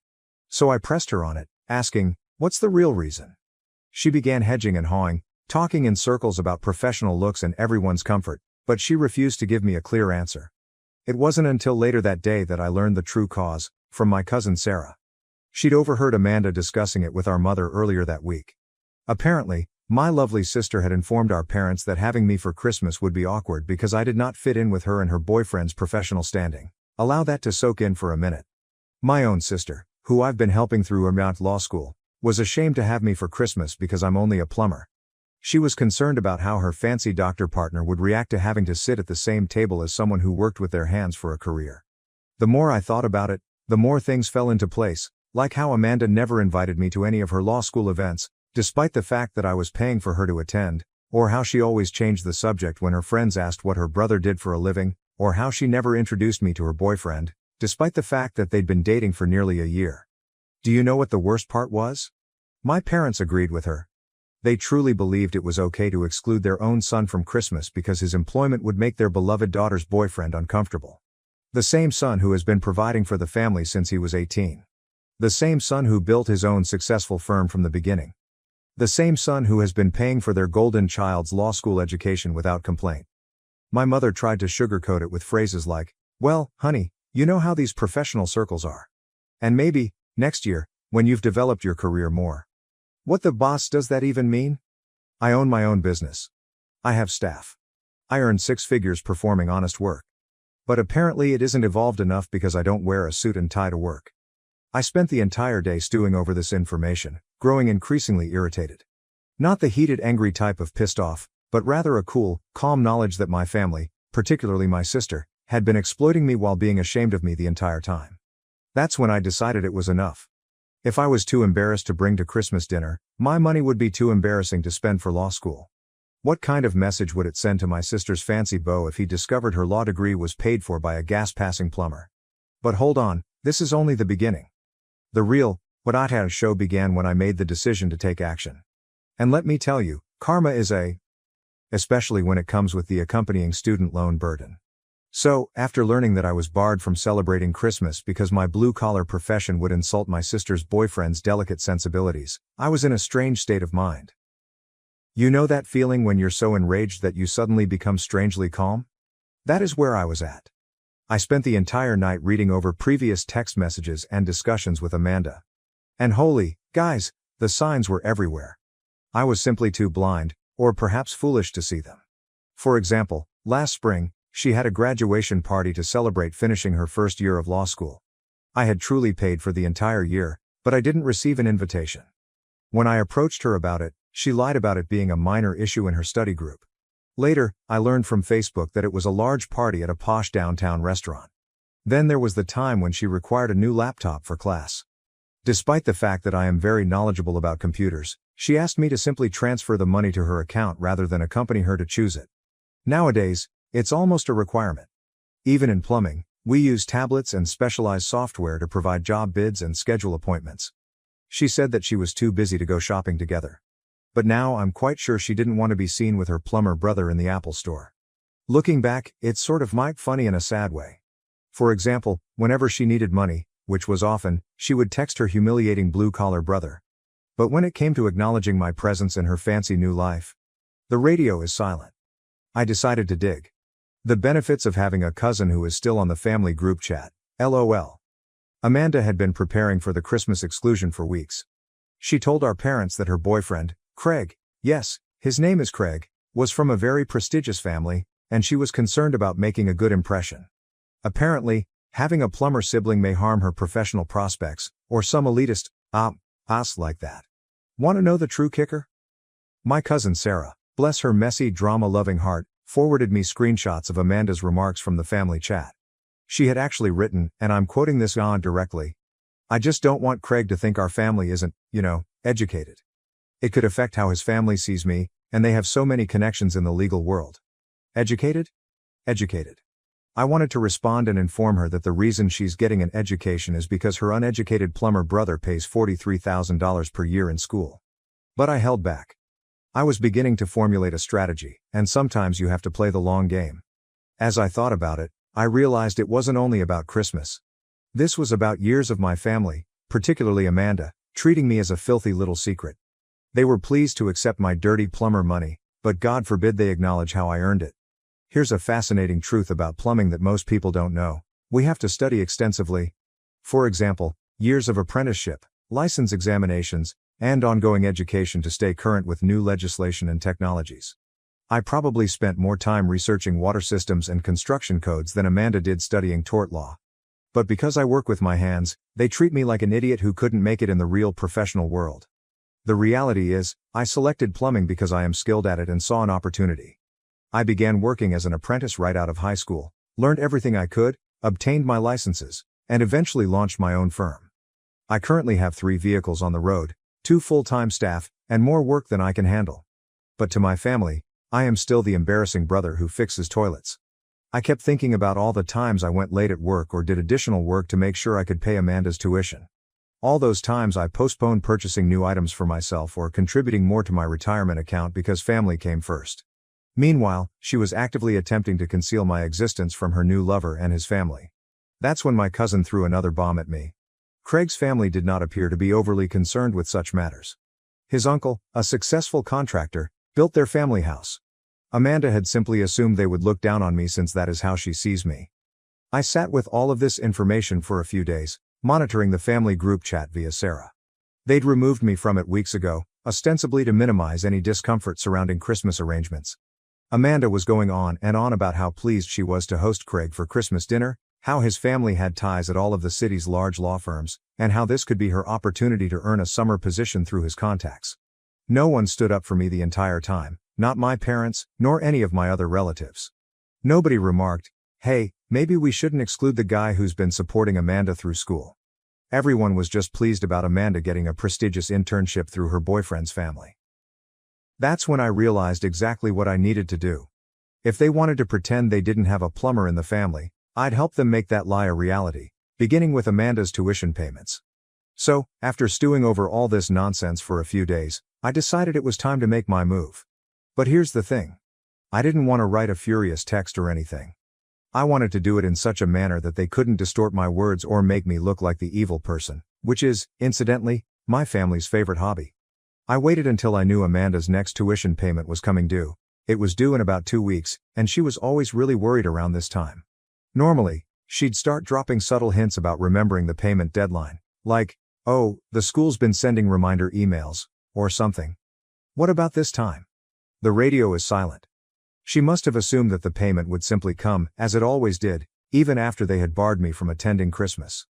So I pressed her on it, asking, what's the real reason? She began hedging and hawing, talking in circles about professional looks and everyone's comfort, but she refused to give me a clear answer. It wasn't until later that day that I learned the true cause, from my cousin Sarah. She'd overheard Amanda discussing it with our mother earlier that week. Apparently, my lovely sister had informed our parents that having me for Christmas would be awkward because I did not fit in with her and her boyfriend's professional standing. Allow that to soak in for a minute. My own sister, who I've been helping through Vermont Law School, was ashamed to have me for Christmas because I'm only a plumber. She was concerned about how her fancy doctor partner would react to having to sit at the same table as someone who worked with their hands for a career. The more I thought about it, the more things fell into place, like how Amanda never invited me to any of her law school events, despite the fact that I was paying for her to attend, or how she always changed the subject when her friends asked what her brother did for a living, or how she never introduced me to her boyfriend, despite the fact that they'd been dating for nearly a year. Do you know what the worst part was? My parents agreed with her. They truly believed it was okay to exclude their own son from Christmas because his employment would make their beloved daughter's boyfriend uncomfortable. The same son who has been providing for the family since he was 18. The same son who built his own successful firm from the beginning. The same son who has been paying for their golden child's law school education without complaint. My mother tried to sugarcoat it with phrases like, well, honey, you know how these professional circles are. And maybe, next year, when you've developed your career more. What the boss does that even mean? I own my own business. I have staff. I earn 6 figures performing honest work. But apparently it isn't evolved enough because I don't wear a suit and tie to work. I spent the entire day stewing over this information, growing increasingly irritated. Not the heated, angry type of pissed off, but rather a cool, calm knowledge that my family, particularly my sister, had been exploiting me while being ashamed of me the entire time. That's when I decided it was enough. If I was too embarrassed to bring to Christmas dinner, my money would be too embarrassing to spend for law school. What kind of message would it send to my sister's fancy beau if he discovered her law degree was paid for by a gas-passing plumber? But hold on, this is only the beginning. The real, what I had show began when I made the decision to take action. And let me tell you, karma is especially when it comes with the accompanying student loan burden. So, after learning that I was barred from celebrating Christmas because my blue-collar profession would insult my sister's boyfriend's delicate sensibilities, I was in a strange state of mind. You know that feeling when you're so enraged that you suddenly become strangely calm? That is where I was at. I spent the entire night reading over previous text messages and discussions with Amanda. And holy, guys, the signs were everywhere. I was simply too blind, or perhaps foolish to see them. For example, last spring, she had a graduation party to celebrate finishing her first year of law school. I had truly paid for the entire year, but I didn't receive an invitation. When I approached her about it, she lied about it being a minor issue in her study group. Later, I learned from Facebook that it was a large party at a posh downtown restaurant. Then there was the time when she required a new laptop for class. Despite the fact that I am very knowledgeable about computers, she asked me to simply transfer the money to her account rather than accompany her to choose it. Nowadays, it's almost a requirement. Even in plumbing, we use tablets and specialized software to provide job bids and schedule appointments. She said that she was too busy to go shopping together. But now I'm quite sure she didn't want to be seen with her plumber brother in the Apple store. Looking back, it's sort of funny in a sad way. For example, whenever she needed money, which was often, she would text her humiliating blue-collar brother. But when it came to acknowledging my presence in her fancy new life, the radio is silent. I decided to dig. The benefits of having a cousin who is still on the family group chat, LOL. Amanda had been preparing for the Christmas exclusion for weeks. She told our parents that her boyfriend, Craig, yes, his name is Craig, was from a very prestigious family, and she was concerned about making a good impression. Apparently, having a plumber sibling may harm her professional prospects, or some elitist, like that. Want to know the true kicker? My cousin Sarah, bless her messy, drama-loving heart, forwarded me screenshots of Amanda's remarks from the family chat. She had actually written, and I'm quoting this directly, "I just don't want Craig to think our family isn't, educated. It could affect how his family sees me, and they have so many connections in the legal world. Educated? Educated." I wanted to respond and inform her that the reason she's getting an education is because her uneducated plumber brother pays $43,000 per year in school. But I held back. I was beginning to formulate a strategy, and sometimes you have to play the long game. As I thought about it, I realized it wasn't only about Christmas. This was about years of my family, particularly Amanda, treating me as a filthy little secret. They were pleased to accept my dirty plumber money, but God forbid they acknowledge how I earned it. Here's a fascinating truth about plumbing that most people don't know. We have to study extensively. For example, years of apprenticeship, license examinations, and ongoing education to stay current with new legislation and technologies. I probably spent more time researching water systems and construction codes than Amanda did studying tort law. But because I work with my hands, they treat me like an idiot who couldn't make it in the real professional world. The reality is, I selected plumbing because I am skilled at it and saw an opportunity. I began working as an apprentice right out of high school, learned everything I could, obtained my licenses, and eventually launched my own firm. I currently have 3 vehicles on the road, 2 full-time staff, and more work than I can handle. But to my family, I am still the embarrassing brother who fixes toilets. I kept thinking about all the times I went late at work or did additional work to make sure I could pay Amanda's tuition. All those times I postponed purchasing new items for myself or contributing more to my retirement account because family came first. Meanwhile, she was actively attempting to conceal my existence from her new lover and his family. That's when my cousin threw another bomb at me. Craig's family did not appear to be overly concerned with such matters. His uncle, a successful contractor, built their family house. Amanda had simply assumed they would look down on me since that is how she sees me. I sat with all of this information for a few days, monitoring the family group chat via Sarah. They'd removed me from it weeks ago, ostensibly to minimize any discomfort surrounding Christmas arrangements. Amanda was going on and on about how pleased she was to host Craig for Christmas dinner, how his family had ties at all of the city's large law firms, and how this could be her opportunity to earn a summer position through his contacts. No one stood up for me the entire time, not my parents, nor any of my other relatives. Nobody remarked, "Hey, maybe we shouldn't exclude the guy who's been supporting Amanda through school." Everyone was just pleased about Amanda getting a prestigious internship through her boyfriend's family. That's when I realized exactly what I needed to do. If they wanted to pretend they didn't have a plumber in the family, I'd help them make that lie a reality, beginning with Amanda's tuition payments. So, after stewing over all this nonsense for a few days, I decided it was time to make my move. But here's the thing. I didn't want to write a furious text or anything. I wanted to do it in such a manner that they couldn't distort my words or make me look like the evil person, which is, incidentally, my family's favorite hobby. I waited until I knew Amanda's next tuition payment was coming due. It was due in about 2 weeks, and she was always really worried around this time. Normally, she'd start dropping subtle hints about remembering the payment deadline, like, "Oh, the school's been sending reminder emails," or something. What about this time? The radio is silent. She must have assumed that the payment would simply come, as it always did, even after they had barred me from attending Christmas.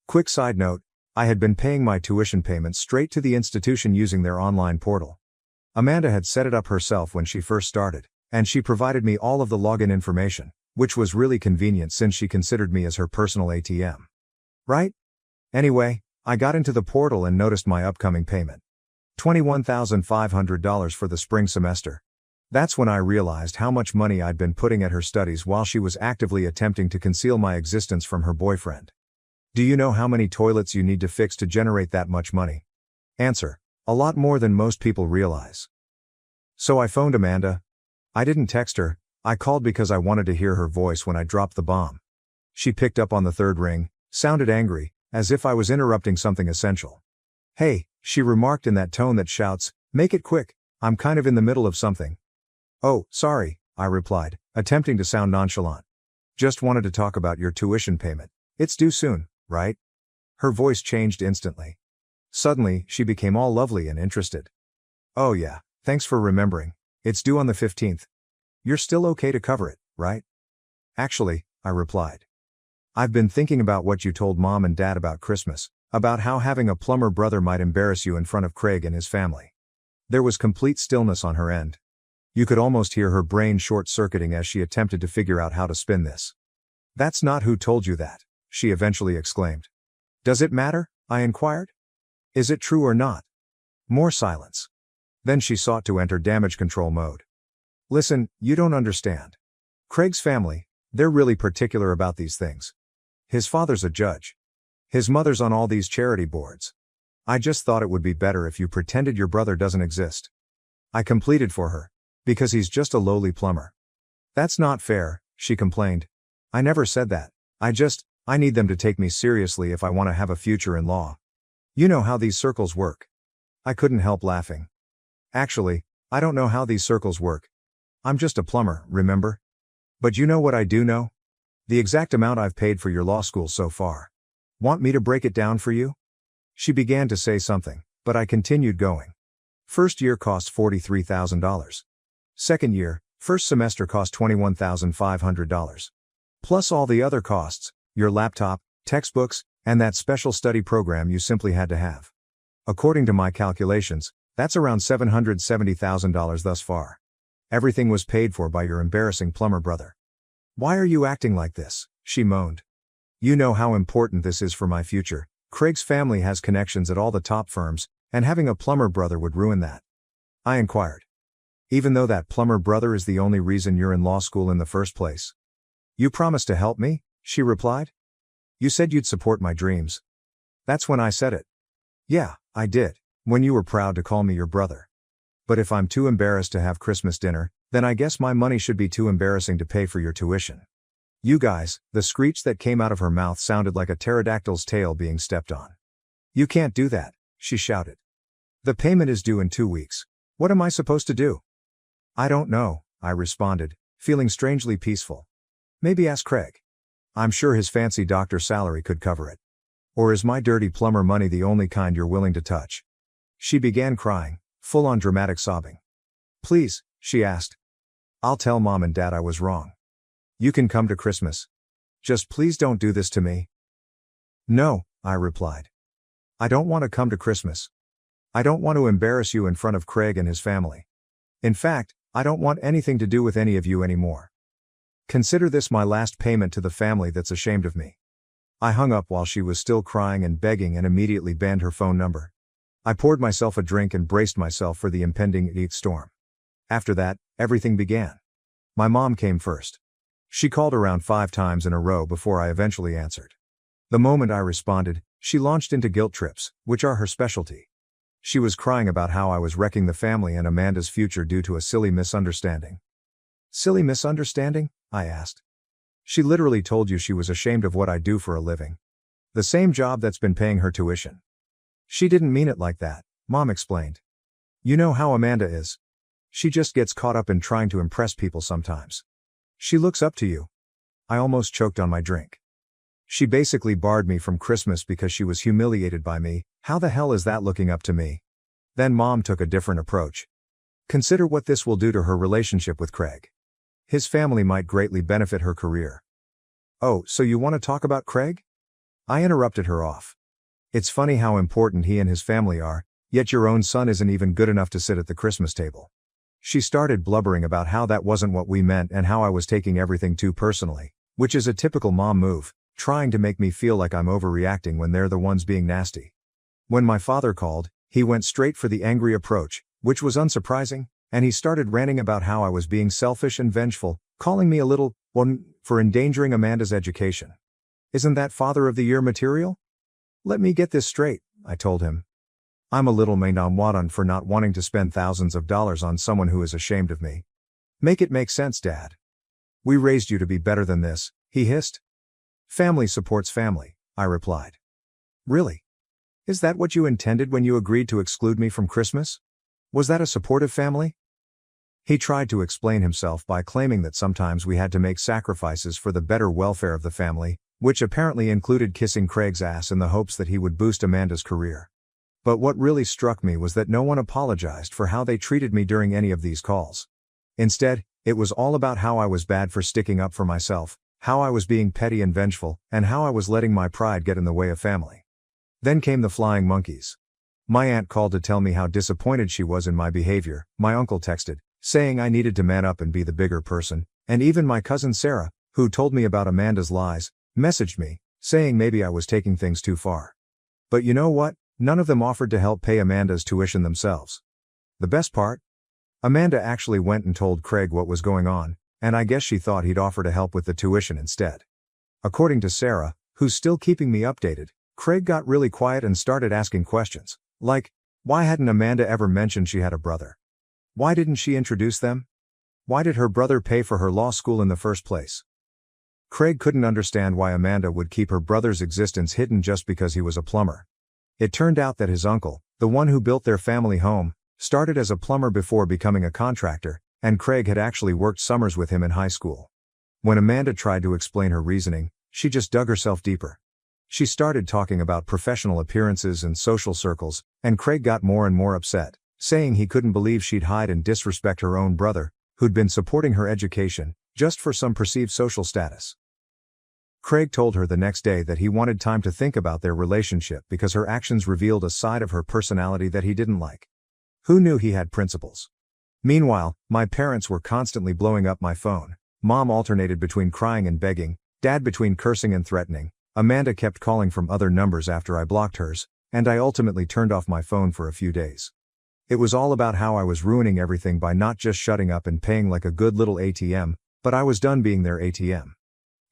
Quick side note, I had been paying my tuition payments straight to the institution using their online portal. Amanda had set it up herself when she first started, and she provided me all of the login information, which was really convenient since she considered me as her personal ATM. Right? Anyway, I got into the portal and noticed my upcoming payment. $21,500 for the spring semester. That's when I realized how much money I'd been putting at her studies while she was actively attempting to conceal my existence from her boyfriend. Do you know how many toilets you need to fix to generate that much money? Answer: a lot more than most people realize. So I phoned Amanda. I didn't text her, I called because I wanted to hear her voice when I dropped the bomb. She picked up on the third ring, sounded angry, as if I was interrupting something essential. "Hey," she remarked in that tone that shouts, "Make it quick, I'm kind of in the middle of something." "Oh, sorry," I replied, attempting to sound nonchalant. "Just wanted to talk about your tuition payment. It's due soon, right?" Her voice changed instantly. Suddenly, she became all lovely and interested. "Oh yeah, thanks for remembering. It's due on the 15th. You're still okay to cover it, right?" "Actually," I replied. "I've been thinking about what you told Mom and Dad about Christmas, about how having a plumber brother might embarrass you in front of Craig and his family." There was complete stillness on her end. You could almost hear her brain short-circuiting as she attempted to figure out how to spin this. "That's not who told you that," she eventually exclaimed. "Does it matter?" I inquired. "Is it true or not?" More silence. Then she sought to enter damage control mode. "Listen, you don't understand. Craig's family, they're really particular about these things. His father's a judge. His mother's on all these charity boards. I just thought it would be better if you pretended your brother doesn't exist." I completed for her. "Because he's just a lowly plumber." "That's not fair," she complained. "I never said that. I need them to take me seriously if I want to have a future in law. You know how these circles work." I couldn't help laughing. "Actually, I don't know how these circles work. I'm just a plumber, remember? But you know what I do know? The exact amount I've paid for your law school so far. Want me to break it down for you?" She began to say something, but I continued going. "First year costs $43,000. Second year, first semester cost $21,500. Plus all the other costs, your laptop, textbooks, and that special study program you simply had to have. According to my calculations, that's around $770,000 thus far. Everything was paid for by your embarrassing plumber brother." "Why are you acting like this?" she moaned. "You know how important this is for my future. Craig's family has connections at all the top firms, and having a plumber brother would ruin that." I inquired. "Even though that plumber brother is the only reason you're in law school in the first place?" "You promised to help me," she replied. "You said you'd support my dreams." That's when I said it. "Yeah, I did, when you were proud to call me your brother. But if I'm too embarrassed to have Christmas dinner, then I guess my money should be too embarrassing to pay for your tuition." "You guys," the screech that came out of her mouth sounded like a pterodactyl's tail being stepped on. "You can't do that," she shouted. "The payment is due in 2 weeks. What am I supposed to do?" "I don't know," I responded, feeling strangely peaceful. "Maybe ask Craig. I'm sure his fancy doctor salary could cover it. Or is my dirty plumber money the only kind you're willing to touch?" She began crying, full-on dramatic sobbing. "Please," she asked. I'll tell Mom and Dad I was wrong. You can come to Christmas. Just please don't do this to me. No, I replied. I don't want to come to Christmas. I don't want to embarrass you in front of Craig and his family. In fact, I don't want anything to do with any of you anymore. Consider this my last payment to the family that's ashamed of me. I hung up while she was still crying and begging and immediately banned her phone number. I poured myself a drink and braced myself for the impending eighth storm. After that, everything began. My mom came first. She called around 5 times in a row before I eventually answered. The moment I responded, she launched into guilt trips, which are her specialty. She was crying about how I was wrecking the family and Amanda's future due to a silly misunderstanding. Silly misunderstanding? I asked. She literally told you she was ashamed of what I do for a living. The same job that's been paying her tuition. She didn't mean it like that, Mom explained. You know how Amanda is. She just gets caught up in trying to impress people sometimes. She looks up to you. I almost choked on my drink. She basically barred me from Christmas because she was humiliated by me. How the hell is that looking up to me? Then Mom took a different approach. Consider what this will do to her relationship with Craig. His family might greatly benefit her career. Oh, so you want to talk about Craig? I interrupted her off. It's funny how important he and his family are, yet your own son isn't even good enough to sit at the Christmas table. She started blubbering about how that wasn't what we meant and how I was taking everything too personally, which is a typical mom move, trying to make me feel like I'm overreacting when they're the ones being nasty. When my father called, he went straight for the angry approach, which was unsurprising, and he started ranting about how I was being selfish and vengeful, calling me a little one for endangering Amanda's education. Isn't that Father of the Year material? Let me get this straight, I told him. I'm a little mainamwadan for not wanting to spend thousands of dollars on someone who is ashamed of me. Make it make sense, Dad. We raised you to be better than this, he hissed. Family supports family, I replied. Really? Is that what you intended when you agreed to exclude me from Christmas? Was that a supportive family? He tried to explain himself by claiming that sometimes we had to make sacrifices for the better welfare of the family, which apparently included kissing Craig's ass in the hopes that he would boost Amanda's career. But what really struck me was that no one apologized for how they treated me during any of these calls. Instead, it was all about how I was bad for sticking up for myself, how I was being petty and vengeful, and how I was letting my pride get in the way of family. Then came the flying monkeys. My aunt called to tell me how disappointed she was in my behavior, my uncle texted, saying I needed to man up and be the bigger person, and even my cousin Sarah, who told me about Amanda's lies, messaged me, saying maybe I was taking things too far. But you know what? None of them offered to help pay Amanda's tuition themselves. The best part? Amanda actually went and told Craig what was going on, and I guess she thought he'd offer to help with the tuition instead. According to Sarah, who's still keeping me updated, Craig got really quiet and started asking questions, like, why hadn't Amanda ever mentioned she had a brother? Why didn't she introduce them? Why did her brother pay for her law school in the first place? Craig couldn't understand why Amanda would keep her brother's existence hidden just because he was a plumber. It turned out that his uncle, the one who built their family home, started as a plumber before becoming a contractor, and Craig had actually worked summers with him in high school. When Amanda tried to explain her reasoning, she just dug herself deeper. She started talking about professional appearances and social circles, and Craig got more and more upset, saying he couldn't believe she'd hide and disrespect her own brother, who'd been supporting her education, just for some perceived social status. Craig told her the next day that he wanted time to think about their relationship because her actions revealed a side of her personality that he didn't like. Who knew he had principles? Meanwhile, my parents were constantly blowing up my phone. Mom alternated between crying and begging, Dad between cursing and threatening. Amanda kept calling from other numbers after I blocked hers, and I ultimately turned off my phone for a few days. It was all about how I was ruining everything by not just shutting up and paying like a good little ATM, but I was done being their ATM.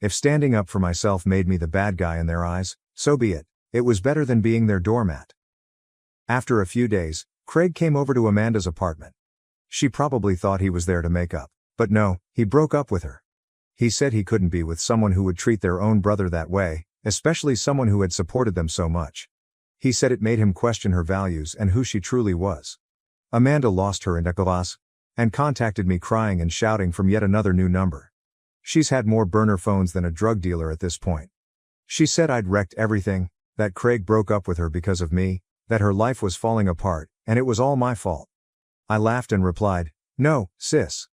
If standing up for myself made me the bad guy in their eyes, so be it. It was better than being their doormat. After a few days, Craig came over to Amanda's apartment. She probably thought he was there to make up, but no, he broke up with her. He said he couldn't be with someone who would treat their own brother that way, especially someone who had supported them so much. He said it made him question her values and who she truly was. Amanda lost her indecavas and contacted me crying and shouting from yet another new number. She's had more burner phones than a drug dealer at this point. She said I'd wrecked everything, that Craig broke up with her because of me, that her life was falling apart, and it was all my fault. I laughed and replied, no, sis.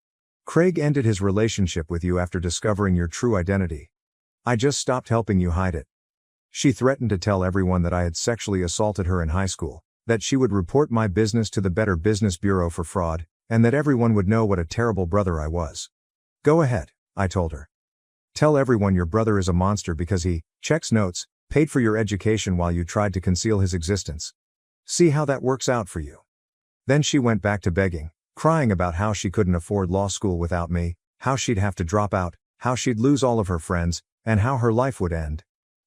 Craig ended his relationship with you after discovering your true identity. I just stopped helping you hide it. She threatened to tell everyone that I had sexually assaulted her in high school, that she would report my business to the Better Business Bureau for fraud, and that everyone would know what a terrible brother I was. Go ahead, I told her. Tell everyone your brother is a monster because he checks notes, paid for your education while you tried to conceal his existence. See how that works out for you. Then she went back to begging, crying about how she couldn't afford law school without me, how she'd have to drop out, how she'd lose all of her friends, and how her life would end.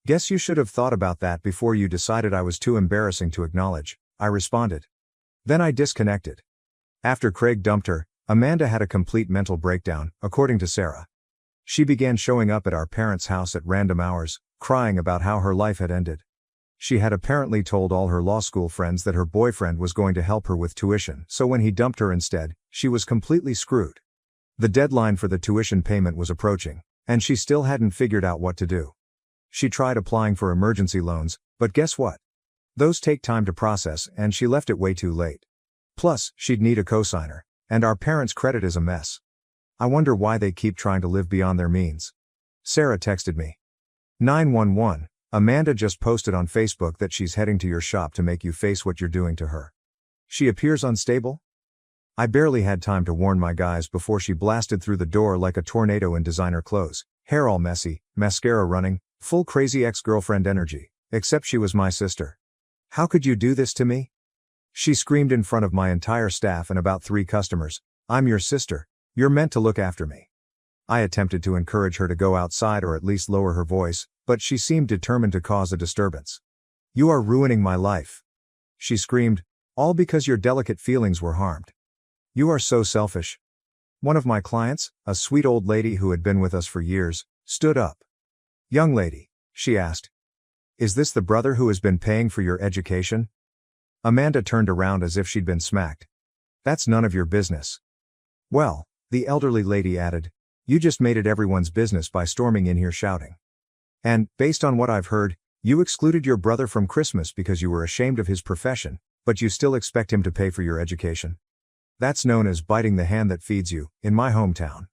Guess you should have thought about that before you decided I was too embarrassing to acknowledge, I responded. Then I disconnected. After Craig dumped her, Amanda had a complete mental breakdown, according to Sarah. She began showing up at our parents' house at random hours, crying about how her life had ended. She had apparently told all her law school friends that her boyfriend was going to help her with tuition, so when he dumped her instead, she was completely screwed. The deadline for the tuition payment was approaching, and she still hadn't figured out what to do. She tried applying for emergency loans, but guess what? Those take time to process, and she left it way too late. Plus, she'd need a cosigner, and our parents' credit is a mess. I wonder why they keep trying to live beyond their means. Sarah texted me. 911, Amanda just posted on Facebook that she's heading to your shop to make you face what you're doing to her. She appears unstable? I barely had time to warn my guys before she blasted through the door like a tornado in designer clothes, hair all messy, mascara running, full crazy ex-girlfriend energy, except she was my sister. How could you do this to me? She screamed in front of my entire staff and about 3 customers, I'm your sister, you're meant to look after me. I attempted to encourage her to go outside or at least lower her voice, but she seemed determined to cause a disturbance. You are ruining my life. She screamed, all because your delicate feelings were harmed. You are so selfish. One of my clients, a sweet old lady who had been with us for years, stood up. Young lady, she asked. Is this the brother who has been paying for your education? Amanda turned around as if she'd been smacked. That's none of your business. Well, the elderly lady added, you just made it everyone's business by storming in here shouting. And, based on what I've heard, you excluded your brother from Christmas because you were ashamed of his profession, but you still expect him to pay for your education. That's known as biting the hand that feeds you, in my hometown.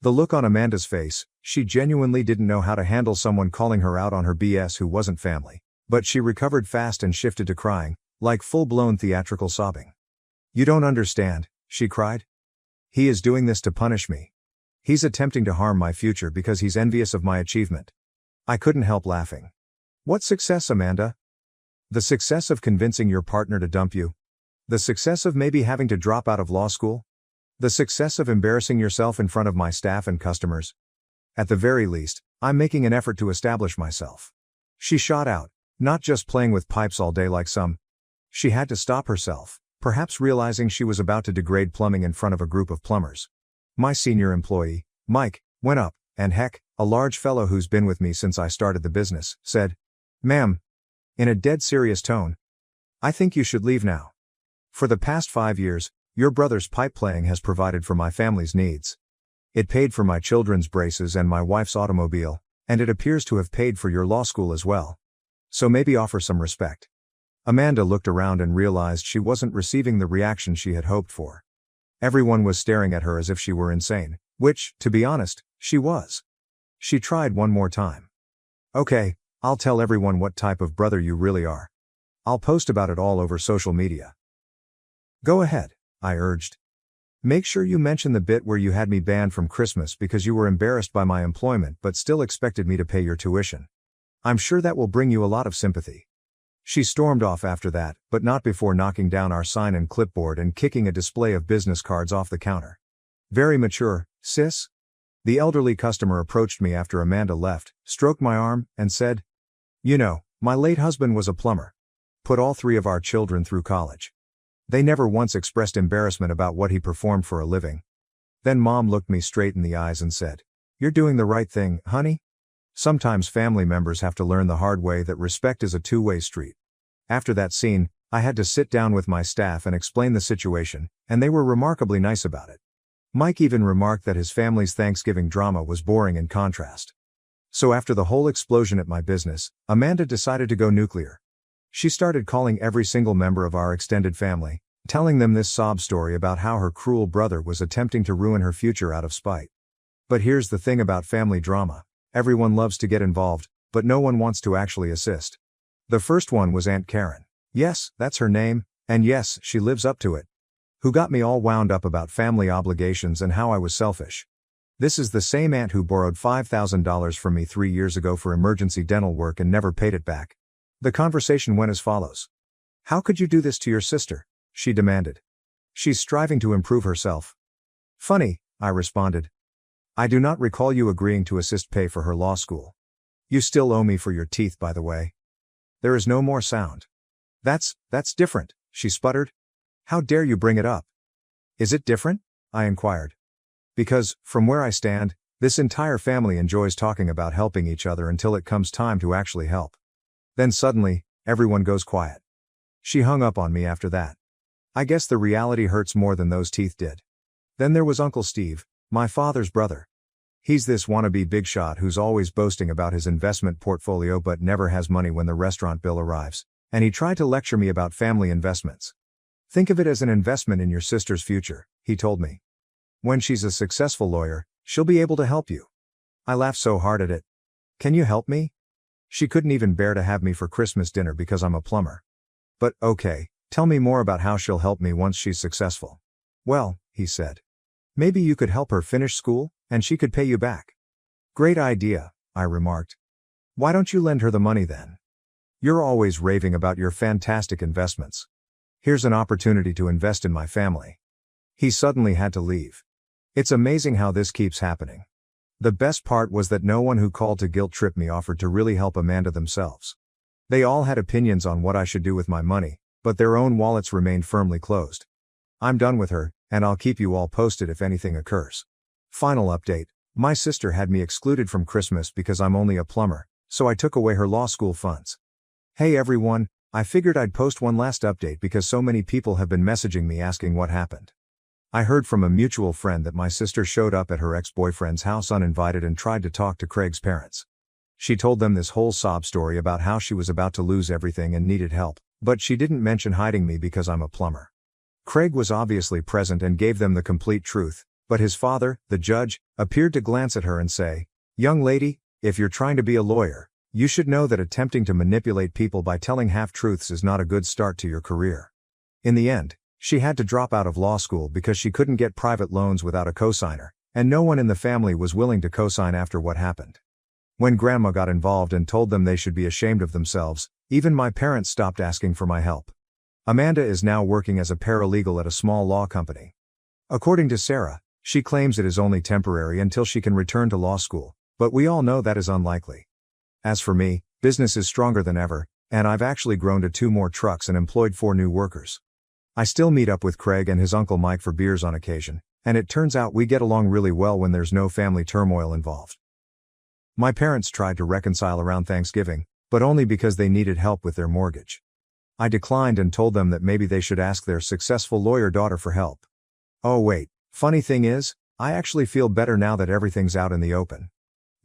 The look on Amanda's face, she genuinely didn't know how to handle someone calling her out on her BS who wasn't family, but she recovered fast and shifted to crying, like full-blown theatrical sobbing. You don't understand, she cried. He is doing this to punish me. He's attempting to harm my future because he's envious of my achievement. I couldn't help laughing. What success, Amanda? The success of convincing your partner to dump you? The success of maybe having to drop out of law school? The success of embarrassing yourself in front of my staff and customers? At the very least, I'm making an effort to establish myself. She shot out, not just playing with pipes all day like some. She had to stop herself, perhaps realizing she was about to degrade plumbing in front of a group of plumbers. My senior employee, Mike, went up, and heck, a large fellow who's been with me since I started the business, said, Ma'am, in a dead serious tone, I think you should leave now. For the past 5 years, your brother's pipe playing has provided for my family's needs. It paid for my children's braces and my wife's automobile, and it appears to have paid for your law school as well. So maybe offer some respect. Amanda looked around and realized she wasn't receiving the reaction she had hoped for. Everyone was staring at her as if she were insane, which, to be honest, she was. She tried one more time. Okay, I'll tell everyone what type of brother you really are. I'll post about it all over social media. Go ahead, I urged. Make sure you mention the bit where you had me banned from Christmas because you were embarrassed by my employment but still expected me to pay your tuition. I'm sure that will bring you a lot of sympathy. She stormed off after that, but not before knocking down our sign and clipboard and kicking a display of business cards off the counter. Very mature, sis? The elderly customer approached me after Amanda left, stroked my arm, and said, You know, my late husband was a plumber. Put all 3 of our children through college. They never once expressed embarrassment about what he performed for a living. Then Mom looked me straight in the eyes and said, You're doing the right thing, honey? Sometimes family members have to learn the hard way that respect is a two-way street. After that scene, I had to sit down with my staff and explain the situation, and they were remarkably nice about it. Mike even remarked that his family's Thanksgiving drama was boring in contrast. So after the whole explosion at my business, Amanda decided to go nuclear. She started calling every single member of our extended family, telling them this sob story about how her cruel brother was attempting to ruin her future out of spite. But here's the thing about family drama. Everyone loves to get involved, but no one wants to actually assist. The first one was Aunt Karen. Yes, that's her name, and yes, she lives up to it. Who got me all wound up about family obligations and how I was selfish. This is the same aunt who borrowed $5,000 from me 3 years ago for emergency dental work and never paid it back. The conversation went as follows. "How could you do this to your sister?" she demanded. "She's striving to improve herself." "Funny," I responded. "I do not recall you agreeing to assist pay for her law school. You still owe me for your teeth, by the way." There is no more sound. That's different," she sputtered. "How dare you bring it up?" "Is it different?" I inquired. "Because, from where I stand, this entire family enjoys talking about helping each other until it comes time to actually help. Then suddenly, everyone goes quiet." She hung up on me after that. I guess the reality hurts more than those teeth did. Then there was Uncle Steve, my father's brother. He's this wannabe big shot who's always boasting about his investment portfolio but never has money when the restaurant bill arrives, and he tried to lecture me about family investments. "Think of it as an investment in your sister's future," he told me. "When she's a successful lawyer, she'll be able to help you." I laughed so hard at it. "Can you help me?" She couldn't even bear to have me for Christmas dinner because I'm a plumber. "But, okay, tell me more about how she'll help me once she's successful." "Well," he said, "maybe you could help her finish school, and she could pay you back." "Great idea," I remarked. "Why don't you lend her the money then? You're always raving about your fantastic investments. Here's an opportunity to invest in my family." He suddenly had to leave. It's amazing how this keeps happening. The best part was that no one who called to guilt trip me offered to really help Amanda themselves. They all had opinions on what I should do with my money, but their own wallets remained firmly closed. I'm done with her, and I'll keep you all posted if anything occurs. Final update: my sister had me excluded from Christmas because I'm only a plumber, so I took away her law school funds. Hey everyone, I figured I'd post one last update because so many people have been messaging me asking what happened. I heard from a mutual friend that my sister showed up at her ex-boyfriend's house uninvited and tried to talk to Craig's parents. She told them this whole sob story about how she was about to lose everything and needed help, but she didn't mention hiding me because I'm a plumber. Craig was obviously present and gave them the complete truth, but his father, the judge, appeared to glance at her and say, "Young lady, if you're trying to be a lawyer, you should know that attempting to manipulate people by telling half-truths is not a good start to your career." In the end, she had to drop out of law school because she couldn't get private loans without a cosigner, and no one in the family was willing to cosign after what happened. When Grandma got involved and told them they should be ashamed of themselves, even my parents stopped asking for my help. Amanda is now working as a paralegal at a small law company. According to Sarah, she claims it is only temporary until she can return to law school, but we all know that is unlikely. As for me, business is stronger than ever, and I've actually grown to 2 more trucks and employed 4 new workers. I still meet up with Craig and his uncle Mike for beers on occasion, and it turns out we get along really well when there's no family turmoil involved. My parents tried to reconcile around Thanksgiving, but only because they needed help with their mortgage. I declined and told them that maybe they should ask their successful lawyer daughter for help. Oh wait, funny thing is, I actually feel better now that everything's out in the open.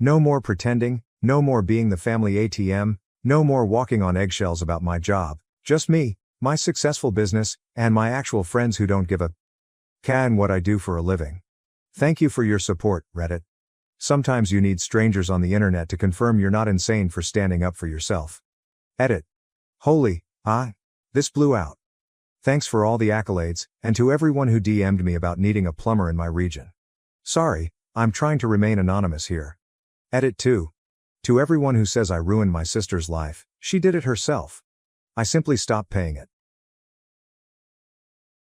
No more pretending, no more being the family ATM, no more walking on eggshells about my job, just me, my successful business, and my actual friends who don't give a can what I do for a living. Thank you for your support, Reddit. Sometimes you need strangers on the internet to confirm you're not insane for standing up for yourself. Edit. Holy, this blew out. Thanks for all the accolades, and to everyone who DM'd me about needing a plumber in my region. Sorry, I'm trying to remain anonymous here. Edit 2. To everyone who says I ruined my sister's life, she did it herself. I simply stopped paying it.